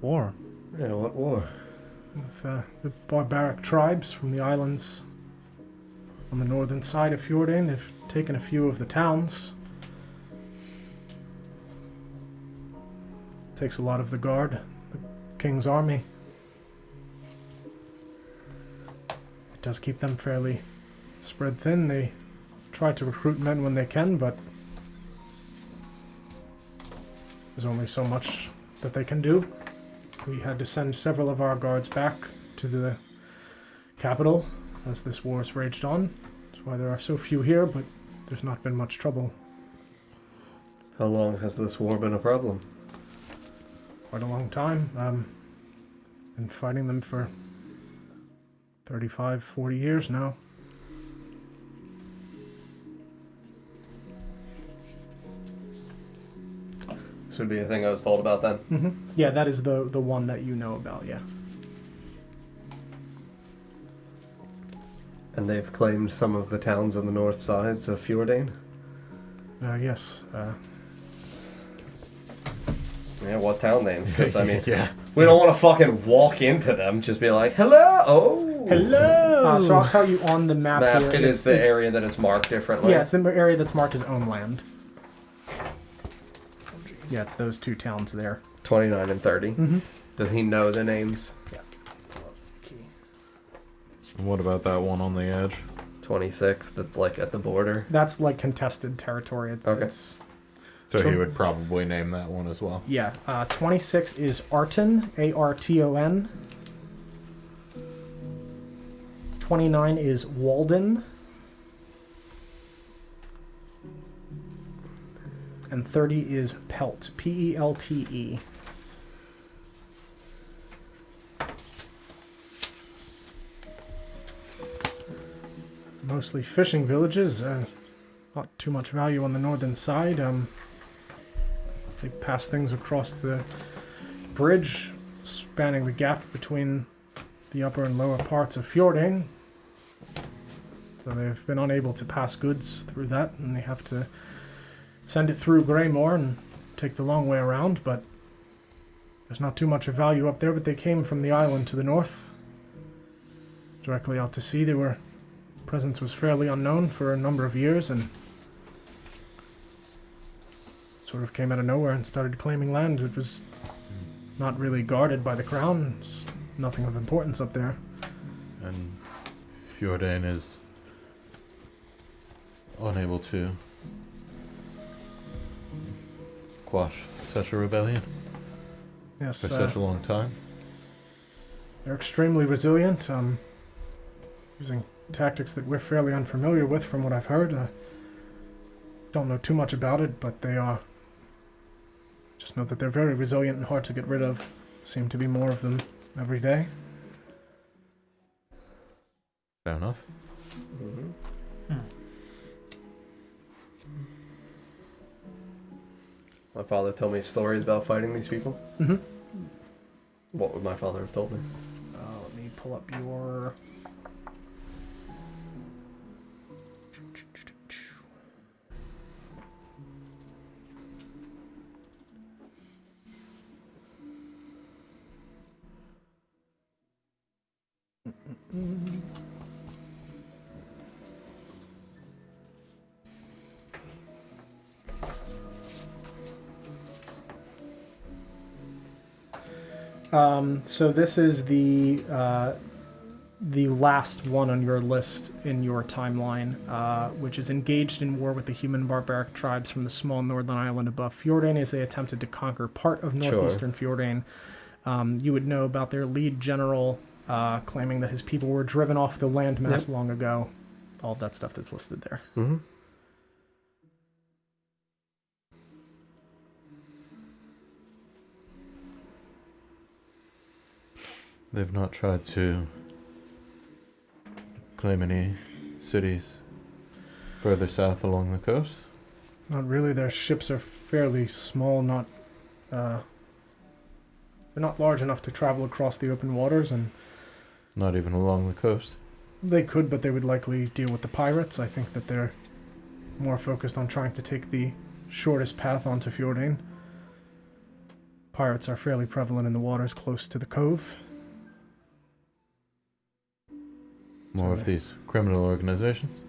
War. Yeah, what war? With the barbaric tribes from the islands on the northern side of Fjordan. They've taken a few of the towns. Takes a lot of the guard, the king's army. It does keep them fairly spread thin. They try to recruit men when they can, but there's only so much that they can do. We had to send several of our guards back to the capital as this war has raged on. That's why there are so few here, but there's not been much trouble. How long has this war been a problem? Quite a long time. Been fighting them for 35, 40 years now. This would be a thing I was told about then. Mm-hmm. Yeah, that is the one that you know about, yeah. And they've claimed some of the towns on the north sides of Fjordan? Yes. Yeah, what town names? Because, I mean, yeah. we don't want to fucking walk into them, just be like, hello! Oh! Hello! So I'll tell you on the map, here. It is the area that is marked differently. Yeah, it's the area that's marked as own land. Yeah, it's those two towns there. 29 and 30. Mm-hmm. Does he know the names? Yeah. And what about that one on the edge? 26, that's like at the border. That's like contested territory. Okay. So he would probably name that one as well. Yeah. 26 is Arton, Arton. 29 is Walden. And 30 is Pelt, Pelte. Mostly fishing villages. Not too much value on the northern side. They pass things across the bridge, spanning the gap between the upper and lower parts of Fjordan. So they've been unable to pass goods through that, and they have to send it through Greymore and take the long way around, but there's not too much of value up there, but they came from the island to the north, directly out to sea. Their presence was fairly unknown for a number of years, and sort of came out of nowhere and started claiming land. It was not really guarded by the crown. It's nothing of importance up there. And Fjordan is unable to quash such a rebellion Yes, for such a long time. they're extremely resilient, using tactics that we're fairly unfamiliar with from what I've heard. Don't know too much about it, but they are. Just know that they're very resilient and hard to get rid of. Seem to be more of them every day. Fair enough. Mm-hmm. My father told me stories about fighting these people. Mm-hmm. What would my father have told me? Let me pull up your... So this is the last one on your list in your timeline, which is engaged in war with the human barbaric tribes from the small northern island above Fjordan as they attempted to conquer part of northeastern Fjordan. You would know about their lead general claiming that his people were driven off the landmass long ago. All of that stuff that's listed there. Mm-hmm. They've not tried to claim any cities further south along the coast? Not really. Their ships are fairly small, they're not large enough to travel across the open waters, and Not even along the coast? they could, but they would likely deal with the pirates. I think that they're more focused on trying to take the shortest path onto Fjordan. Pirates are fairly prevalent in the waters close to the cove. More of these criminal organizations?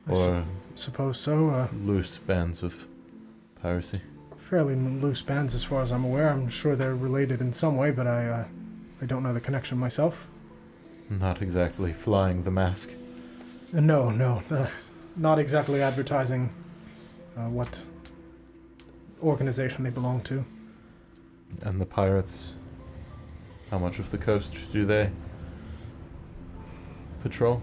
I Or suppose so. loose bands of piracy? Fairly loose bands as far as I'm aware. I'm sure they're related in some way, but I don't know the connection myself. Not exactly flying the mask. No, not exactly advertising what organization they belong to. And the pirates, how much of the coast do they patrol?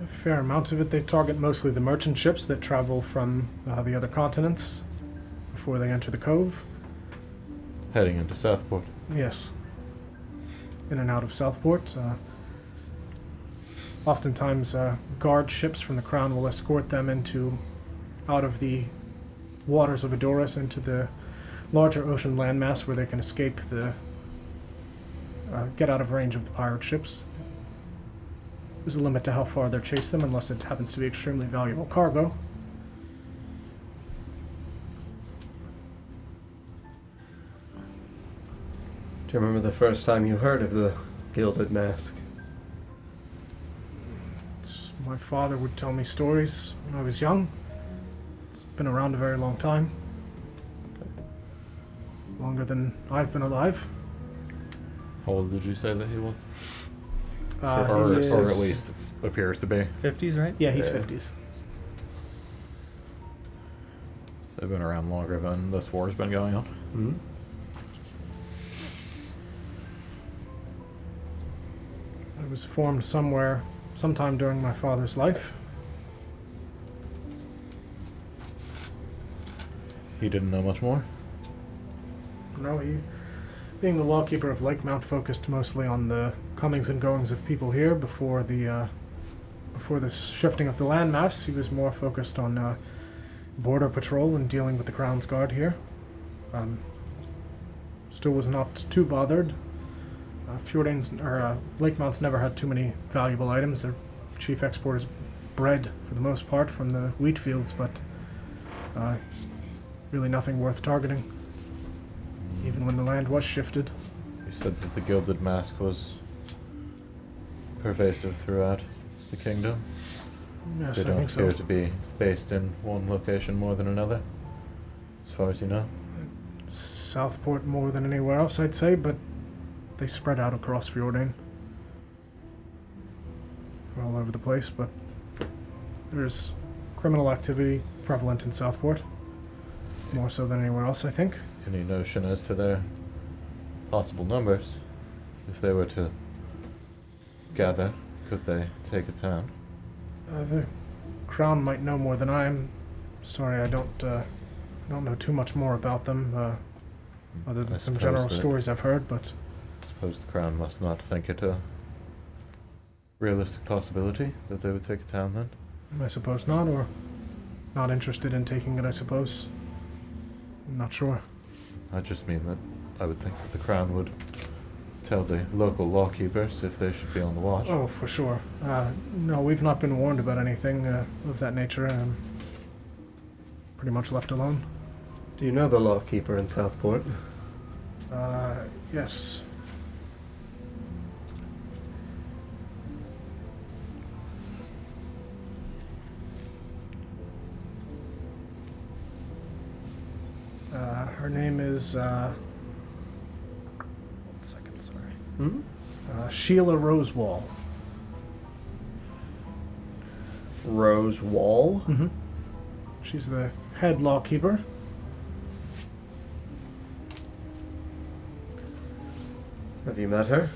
A fair amount of it. They target mostly the merchant ships that travel from the other continents before they enter the cove. Heading into Southport. Yes. In and out of Southport. Oftentimes, guard ships from the Crown will escort them out of the waters of Adoris into the larger ocean landmass where they can escape get out of range of the pirate ships. there's a limit to how far they'll chase them unless it happens to be extremely valuable cargo. Do you remember the first time you heard of the Gilded Mask? My father would tell me stories when I was young. It's been around a very long time. Longer than I've been alive. How old did you say that he was? He is- Or at least appears to be. 50s, right? Yeah, he's Yeah. 50s. They've been around longer than this war's been going on. Hmm? It was formed sometime during my father's life. He didn't know much more. No, he, being the lawkeeper of Lakemount, focused mostly on the comings and goings of people here before the shifting of the landmass. He was more focused on border patrol and dealing with the Crown's Guard here. Still was not too bothered. Lakemount's never had too many valuable items. Their chief export is bread, for the most part, from the wheat fields, but really nothing worth targeting, even when the land was shifted. You said that the Gilded Mask was pervasive throughout the kingdom. Yes, They I don't think so. appear to be based in one location more than another, as far as you know. Southport more than anywhere else, I'd say, but they spread out across Fjordan. They're all over the place, but there's criminal activity prevalent in Southport. More so than anywhere else, I think. Any notion as to their possible numbers? If they were to gather, could they take a town? The Crown might know more than I am. Sorry, I don't know too much more about them, other I than some suppose general that- stories I've heard, but I suppose the Crown must not think it a realistic possibility that they would take a town then. I suppose not, or not interested in taking it, I suppose. I'm not sure. I just mean that I would think that the Crown would tell the local lawkeepers if they should be on the watch. Oh, for sure. No, we've not been warned about anything of that nature. Pretty much left alone. Do you know the lawkeeper in Southport? Yes. Her name is, one second, sorry. Hmm? Sheila Rosewall. Rose Wall? Mm-hmm. She's the head lawkeeper. Have you met her?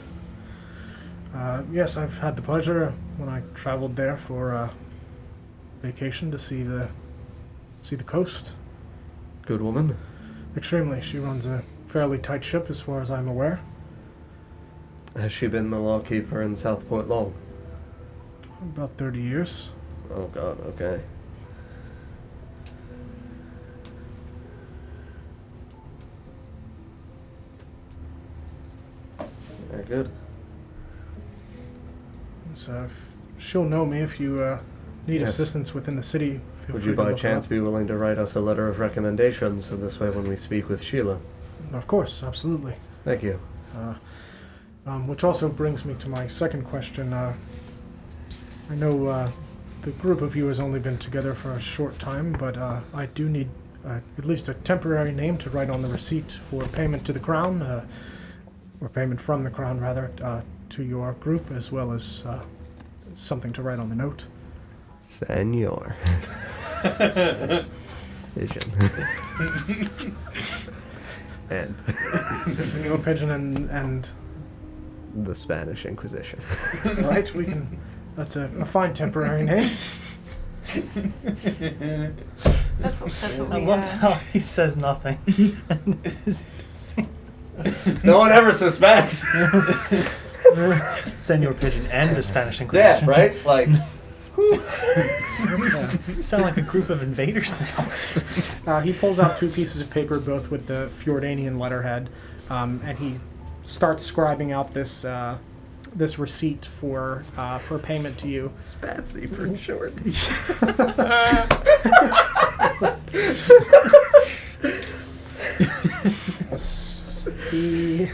Yes, I've had the pleasure when I traveled there for vacation to see the coast. Good woman? Extremely. She runs a fairly tight ship as far as I'm aware. Has she been the lawkeeper in Southport long? About 30 years. Oh god, okay. Very good. So she'll know me if you need Yes. assistance within the city. Feel Would free you to by look her chance up. be willing to write us a letter of recommendation so this way when we speak with Sheila? Of course, absolutely. Thank you. Which also brings me to my second question. I know the group of you has only been together for a short time, but I do need at least a temporary name to write on the receipt for payment to the Crown, or payment from the Crown, rather, to your group, as well as something to write on the note. Senor. Vision. And Senor Pigeon and the Spanish Inquisition. right, we can. That's a fine temporary name. That's what I we love how he says nothing. And his- No one ever suspects. Senor Pigeon and the Spanish Inquisition. Yeah, right? Like, You sound like a group of invaders now. He pulls out two pieces of paper, both with the Fjordanian letterhead, and he starts scribing out this this receipt for payment to you. Spatsy for short. He...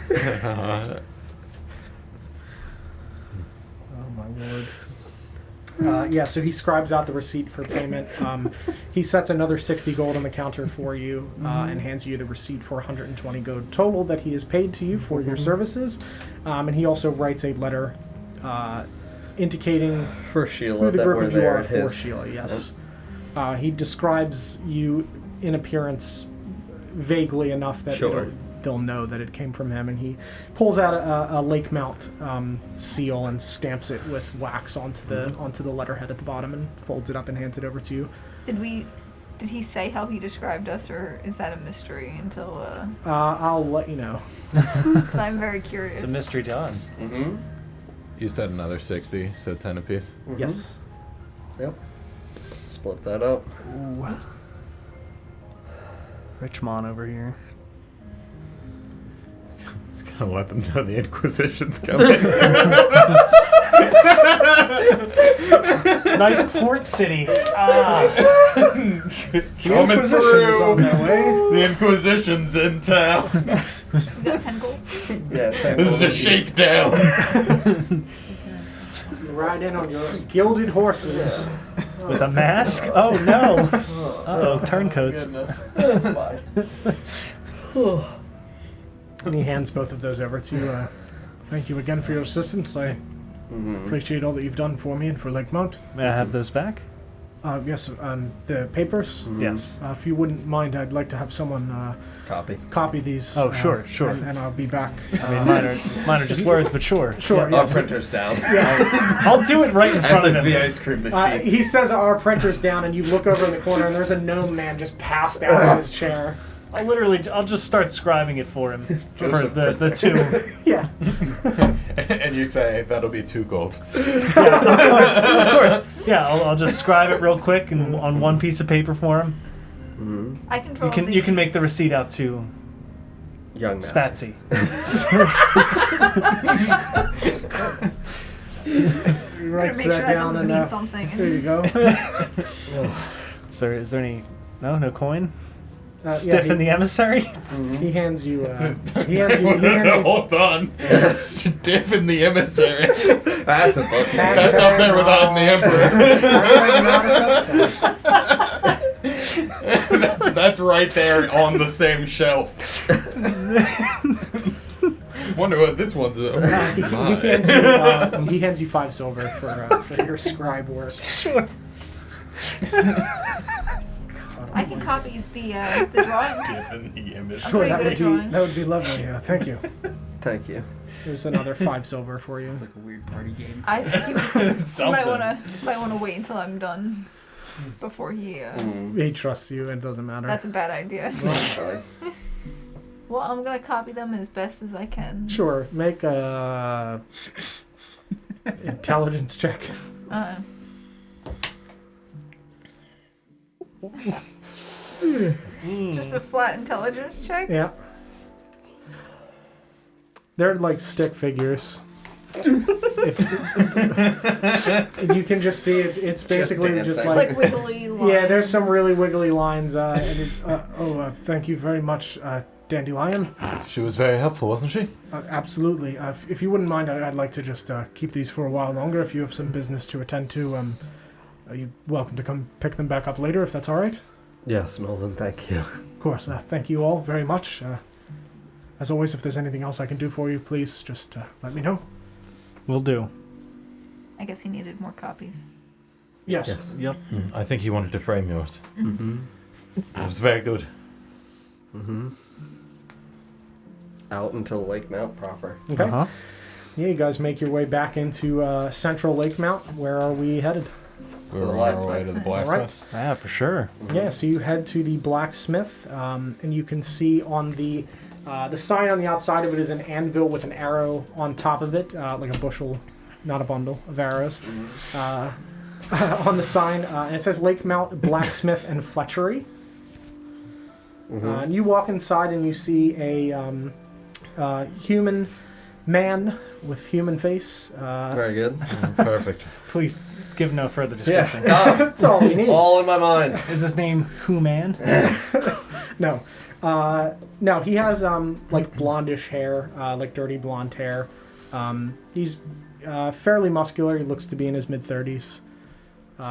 Oh my lord. Yeah, so he scribes out the receipt for payment. He sets another 60 gold on the counter for you and hands you the receipt for 120 gold total that he has paid to you for your services. And he also writes a letter indicating For who Sheila the that group were of you there are at for his. Sheila, yes. He describes you in appearance vaguely enough that Sure. they'll know that it came from him, and he pulls out a Lake Mount seal and stamps it with wax onto the letterhead at the bottom and folds it up and hands it over to you. Did he say how he described us, or is that a mystery until? I'll let you know. 'Cause I'm very curious. It's a mystery to us. Mm-hmm. You said another 60, so 10 apiece. Yes. Yep. Split that up. Ooh. Richmond over here. Just gonna let them know the Inquisition's coming. Nice port city. Coming Inquisition is on through. their way. The Inquisition's in town. We got 10 gold. Yeah. This is a shakedown. Ride in on your gilded horses. With a mask? Oh no. Uh-oh, turncoats. And he hands both of those over to you. Thank you again for your assistance. I appreciate all that you've done for me and for Lake Mount. May I have those back? Yes, the papers. Yes. If you wouldn't mind, I'd like to have someone Copy. these. Oh, sure. And I'll be back. I mean, mine are just words, but sure. Sure, Yeah. Our yes. printer's down. I'll do it right in front As of is the him. ice cream machine. He says our printer's down, and you look over in the corner, and there's a gnome man just passed out in his chair. I'll just start scribing it for him. For Joseph the two. Yeah. And you say that'll be 2 gold. Of course. Yeah, I'll just scribe it real quick and on one piece of paper for him. I control You can make the receipt out to Young master. Spatsy. He writes make sure that that down, doesn't and mean something. there you go. Is there any no coin? Yeah, Stiff in the emissary? he hands you. He hands you. Hold on. Stiff in the emissary. That's a book. That's up there with Odd and the Emperor. That's right there on the same shelf. Wonder what this one's He hands you 5 silver for your scribe work. Sure. I can copy the drawing. Stiff in the emissary. Sure, pretty that good would at be drawing. that would be lovely. Thank you. Thank you. There's another 5 silver for you. It's like a weird party game. I think you Something. might wanna wait until I'm done before he. He trusts you. It doesn't matter. That's a bad idea. Sorry. Well, I'm gonna copy them as best as I can. Sure. Make a intelligence check. Just a flat intelligence check. Yeah. They're like stick figures. You can just see it's basically dancing. just It's like, like wiggly lines. yeah. There's some really wiggly lines. Thank you very much, Dandelion. She was very helpful, wasn't she? Absolutely. If you wouldn't mind, I'd like to just keep these for a while longer. If you have some business to attend to, are you welcome to come pick them back up later, if that's all right? Yes, Nolan, thank you. Of course. Thank you all very much. As always, if there's anything else I can do for you, please just let me know. Will do. I guess he needed more copies. Yes. Yep. I think he wanted to frame yours. Mm-hmm. It was very good. Mm-hmm. Out until Lake Mount proper. Okay. Uh-huh. Yeah, you guys make your way back into Central Lake Mount. Where are we headed? We were on our way to the blacksmith. Yeah, for sure. Yeah, so you head to the blacksmith, and you can see on the sign on the outside of it is an anvil with an arrow on top of it, like a bushel, not a bundle of arrows. On the sign, and it says Lake Mount Blacksmith and Fletchery. And you walk inside and you see a human man with human face. Very good. Perfect. Please give no further Yeah. description. That's all we need. All in my mind. Is his name Who Man? No. No, he has like blondish hair, like dirty blonde hair. He's fairly muscular. He looks to be in his mid-30s.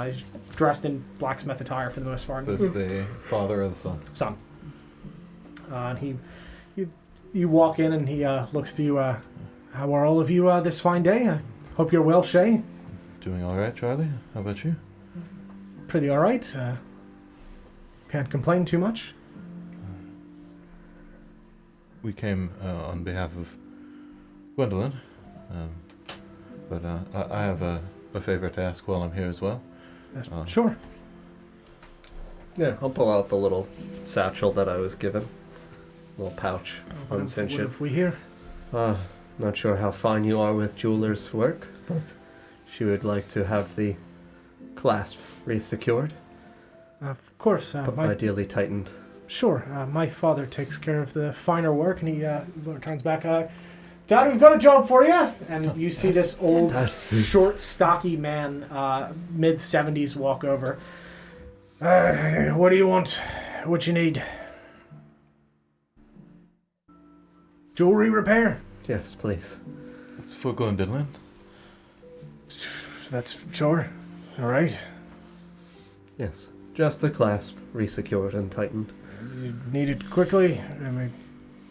He's dressed in blacksmith attire for the most part. Is this the father or the son? Son. And you walk in and he looks to you. How are all of you this fine day? I hope you're well, Shay. Doing all right, Charlie. How about you? Pretty all right. Can't complain too much. We came on behalf of Gwendolyn, but I have a favor to ask while I'm here as well. Sure. Yeah, I'll pull out the little satchel that I was given. Little pouch. What Uncinch it. have we here? Not sure how fine you are with jeweler's work, but she would like to have the clasp re-secured, Of course. but ideally tightened. Sure. My father takes care of the finer work, and he turns back. Dad, we've got a job for you. And you see this old, short, stocky man, mid-70s, walk over. What do you want? What you need? Jewelry repair? Yes, please. It's for Gwendolyn. That's sure. All right. Yes, just the clasp re-secured and tightened. You need it quickly?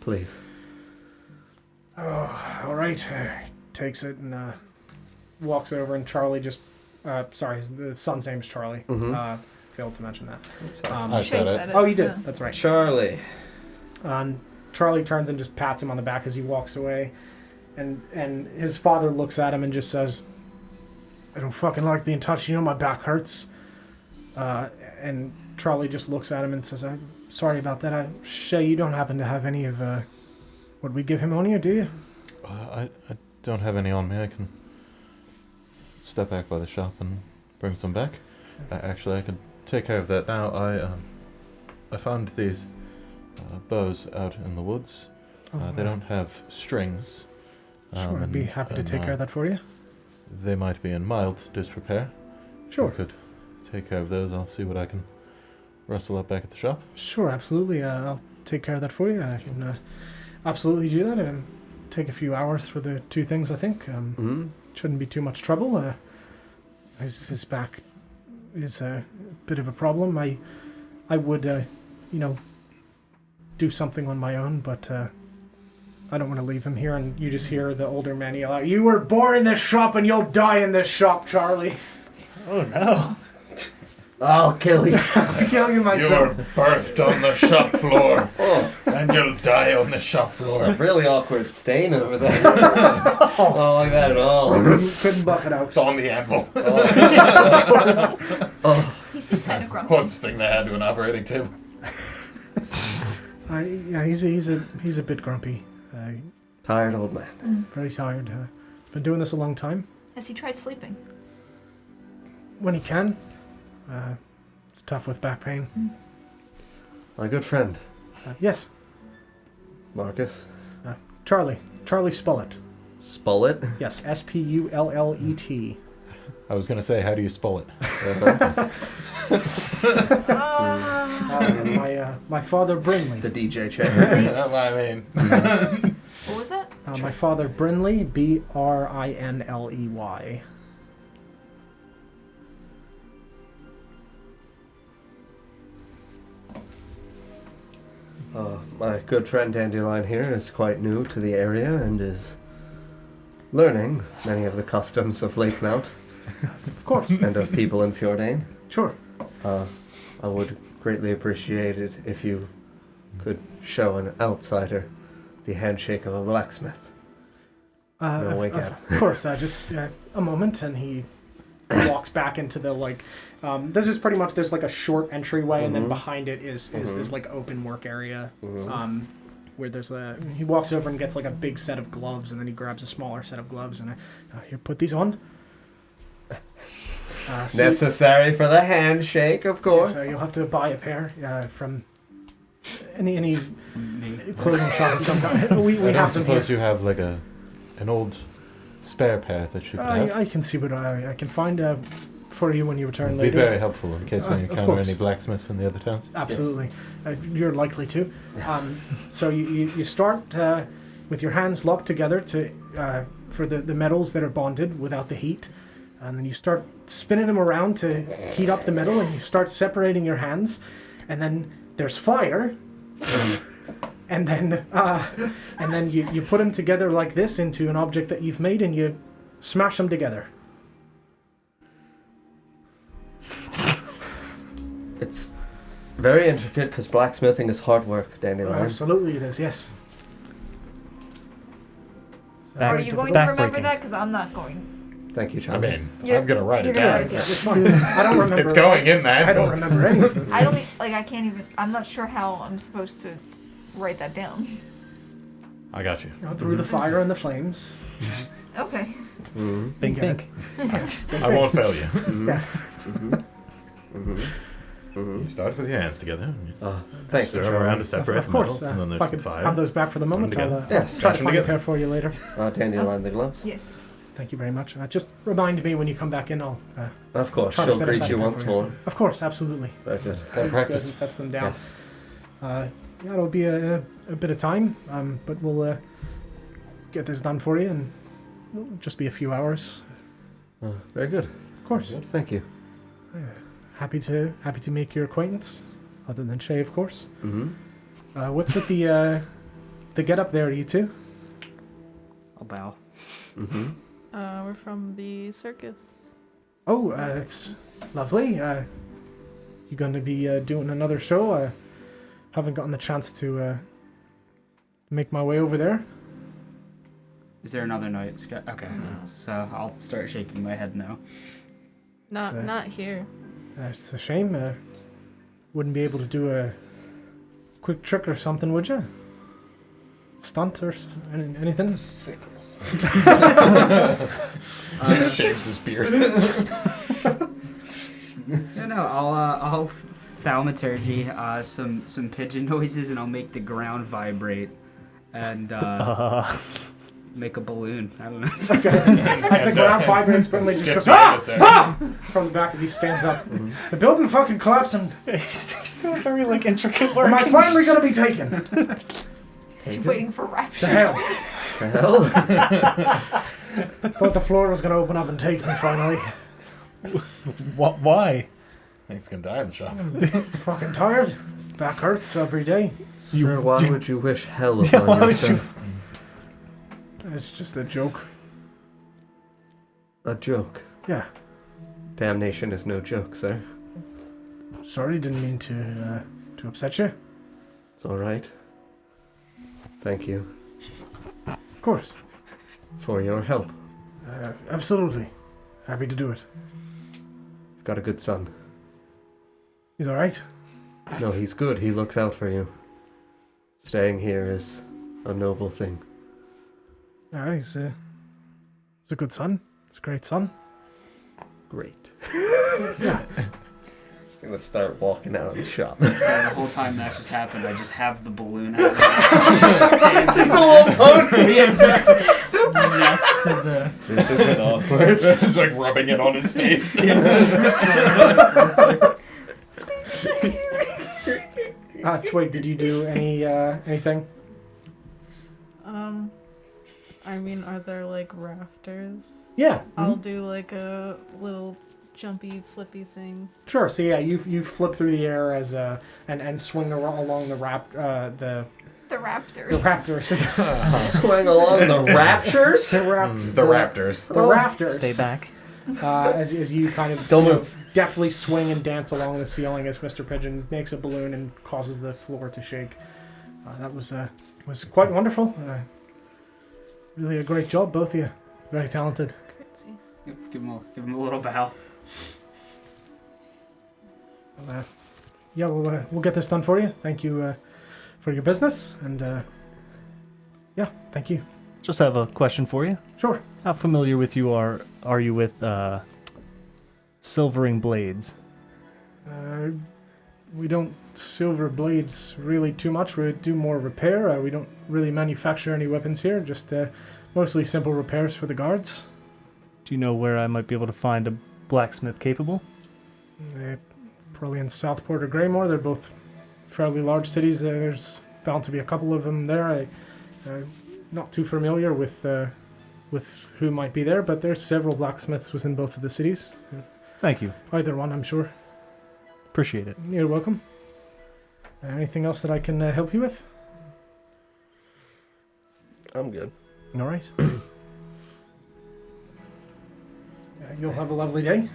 Please. Oh, all right. Takes it and walks over, and Charlie just... sorry, the son's name is Charlie. Mhm. Failed to mention that. I Shay said it. Oh, you did. so- That's right. Charlie. Charlie turns and just pats him on the back as he walks away. And his father looks at him and just says, I don't fucking like being touched. You know my back hurts. And Charlie just looks at him and says, I'm sorry about that. Shay, you don't happen to have any of... Would we give him on you, do you? I don't have any on me. I can step back by the shop and bring some back. Actually, I could take care of that now. I found these bows out in the woods. They don't have strings. Sure, I'd be happy to take care of that for you. They might be in mild disrepair. Sure. I could take care of those. I'll see what I can rustle up back at the shop. Sure, absolutely. I'll take care of that for you. I can absolutely do that. Take a few hours for the two things, I think. Shouldn't be too much trouble. His back is a bit of a problem. I would, do something on my own, but I don't want to leave him here. And you just hear the older man yell out, "You were born in this shop and you'll die in this shop, Charlie." Oh no. I'll kill you. I'll kill you myself. You were birthed on the shop floor, Oh, and you'll die on the shop a floor. really awkward stain over there. I don't like that at all. Couldn't buff it out. It's on the anvil. Oh, He seems kind of grumpy. Closest thing they had to an operating table. Yeah, he's a bit grumpy. tired old man. Very tired. Been doing this a long time. Has he tried sleeping? When he can. It's tough with back pain. My good friend, Yes, Marcus. Charlie. Charlie Spullet. Spullet. Yes, Spullet. I was gonna say, how do you spell it? My father Brinley. The DJ chair. I mean, What was that? My father Brinley, Brinley. My good friend Dandelion here is quite new to the area and is learning many of the customs of Lake Mount Of course. and of people in Fjordain. Sure. I would greatly appreciate it if you could show an outsider the handshake of a blacksmith. No, wake up. Of course. Just a moment, and he walks back into the this is pretty much, there's like a short entryway, and then behind it is this like open work area. Where there's he walks over and gets like a big set of gloves, and then he grabs a smaller set of gloves, and here, put these on. Necessary for the handshake, of course. So you'll have to buy a pair from any clothing shop of some kind. We I don't have them here. suppose you have like a an old spare pair that you could have? I can see what I can find for you when you return It'd later. be very helpful in case we Of encounter course. any blacksmiths in the other towns. Absolutely. You're likely to. Yes. So you start with your hands locked together for the metals that are bonded without the heat. And then you start spinning them around to heat up the metal, and you start separating your hands. And then there's fire. and then you put them together like this into an object that you've made, and you smash them together. It's very intricate because blacksmithing is hard work, Dandelion. Absolutely it is, yes. Are you going to remember that? Because I'm not going. Thank you, I Charlie. mean, You're- I'm gonna write you're it gonna down. write it down. It's fine. I don't remember. It's going in that I don't book. remember anything. I don't I can't even. I'm not sure how I'm supposed to write that down. I got you. Through the fire and the flames. Okay. Mm-hmm. Think, You get think. I won't fail you. Yeah. You start with your hands together. Thanks, Stir them around to separate Of the course. metals, and then If I there's could some fire. have those back for the moment, Put 'em I'll together. Yes. try to Smash 'em find a together. pair for you later. Dandelion the gloves. Yes. Thank you very much. Just remind me when you come back in. I'll. Of course, Try to she'll set greet aside you time once for you. more. Of course, absolutely. Very good. Gotta Goes and practice. sets them down. Yes. Yeah, it'll be a bit of time, but we'll get this done for you, and it'll just be a few hours. Very good. Of course. Thank you. Happy to make your acquaintance. Other than Shay, of course. Mm-hmm. What's with the get up there, you two? I'll bow. Mm-hmm. We're from the circus. Oh, it's lovely. You going to be doing another show? I haven't gotten the chance to make my way over there. Is there another night? Okay. So I'll start shaking my head no. Not here. It's a shame. Wouldn't be able to do a quick trick or something, would you? Stunt or anything? Sickles. Shaves his beard. No, I'll thaumaturgy, some pigeon noises, and I'll make the ground vibrate, and make a balloon. I don't know. As the ground vibrates, Brinley just goes, from the back as he stands up. Is the building fucking collapsing? He's doing very like intricate Am I work. finally gonna be taken? He's waiting for rapture. The hell? The hell? Thought the floor was gonna open up and take me finally. What? Why? He's gonna die in the shop. Fucking tired. Back hurts every day. Sir, why would you wish hell Yeah, upon why would yourself? It's just a joke. A joke. Yeah. Damnation is no joke, sir. Sorry, didn't mean to upset you. It's all right. Thank you Of course. for your help. Absolutely. Happy to do it. You've got a good son. He's alright. No, he's good. He looks out for you. Staying here is a noble thing. Yeah, he's a good son. He's a great son. Great. Yeah. I'm gonna start walking out of the shop. So the whole time that just happened, I just have the balloon out. Just a little pony. Yeah, just next to the. This isn't awkward. He's like rubbing it on his face. Twig, did you do anything? I mean, are there like rafters? Yeah. I'll do like a little jumpy, flippy thing. Sure. So yeah, you flip through the air as and swing along the The raptors. raptors. Swing along the raptures? the Raptors. The rafters. Stay back. As you kind of Don't move. deftly swing and dance along the ceiling as Mr. Pigeon makes a balloon and causes the floor to shake. That was quite wonderful. Really a great job, both of you. Very talented. Crazy. Give him a little bow. Yeah, we'll get this done for you. Thank you for your business, and yeah, thank you. Just have a question for you. Sure. How familiar with you are you with silvering blades? We don't silver blades really too much. We do more repair. We don't really manufacture any weapons here. Just Mostly simple repairs for the guards. Do you know where I might be able to find a blacksmith capable? Probably in Southport or Greymore. They're both fairly large cities. There's bound to be a couple of them there. I'm not too familiar with who might be there, but there's several blacksmiths within both of the cities. Thank you. Either one, I'm sure. Appreciate it. You're welcome. Anything else that I can help you with? I'm good. All right. You'll have a lovely day.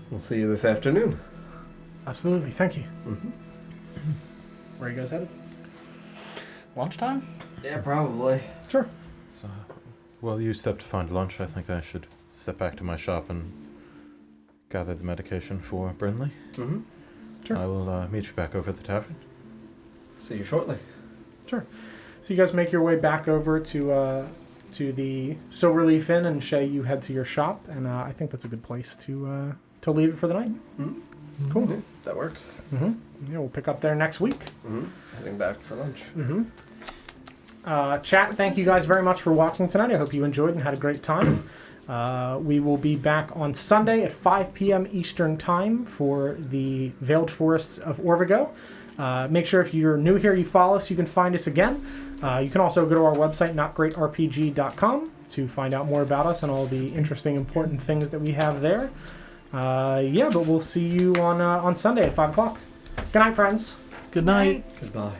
We'll see you this afternoon. Absolutely. Thank you. Mm-hmm. Where are you guys headed? Lunchtime? Yeah, probably. Sure. So, while you step to find lunch, I think I should step back to my shop and gather the medication for Brindley. Mm-hmm. Sure. I will meet you back over at the tavern. See you shortly. Sure. So you guys make your way back over to the Silverleaf Inn, and Shay, you head to your shop, and I think that's a good place to leave it for the night. Mm-hmm. Cool. Yeah, that works. Mm-hmm. Yeah, we'll pick up there next week. Mm-hmm. Heading back for lunch. Mm-hmm. Chat, thank you guys very much for watching tonight. I hope you enjoyed and had a great time. We will be back on Sunday at 5 p.m. Eastern Time for the Veiled Forests of Orvigo. Make sure if you're new here, you follow us. You can find us again. You can also go to our website, notgreatrpg.com, to find out more about us and all the interesting, important things that we have there. But we'll see you on Sunday at 5 o'clock. Good night, friends. Good night. Goodbye.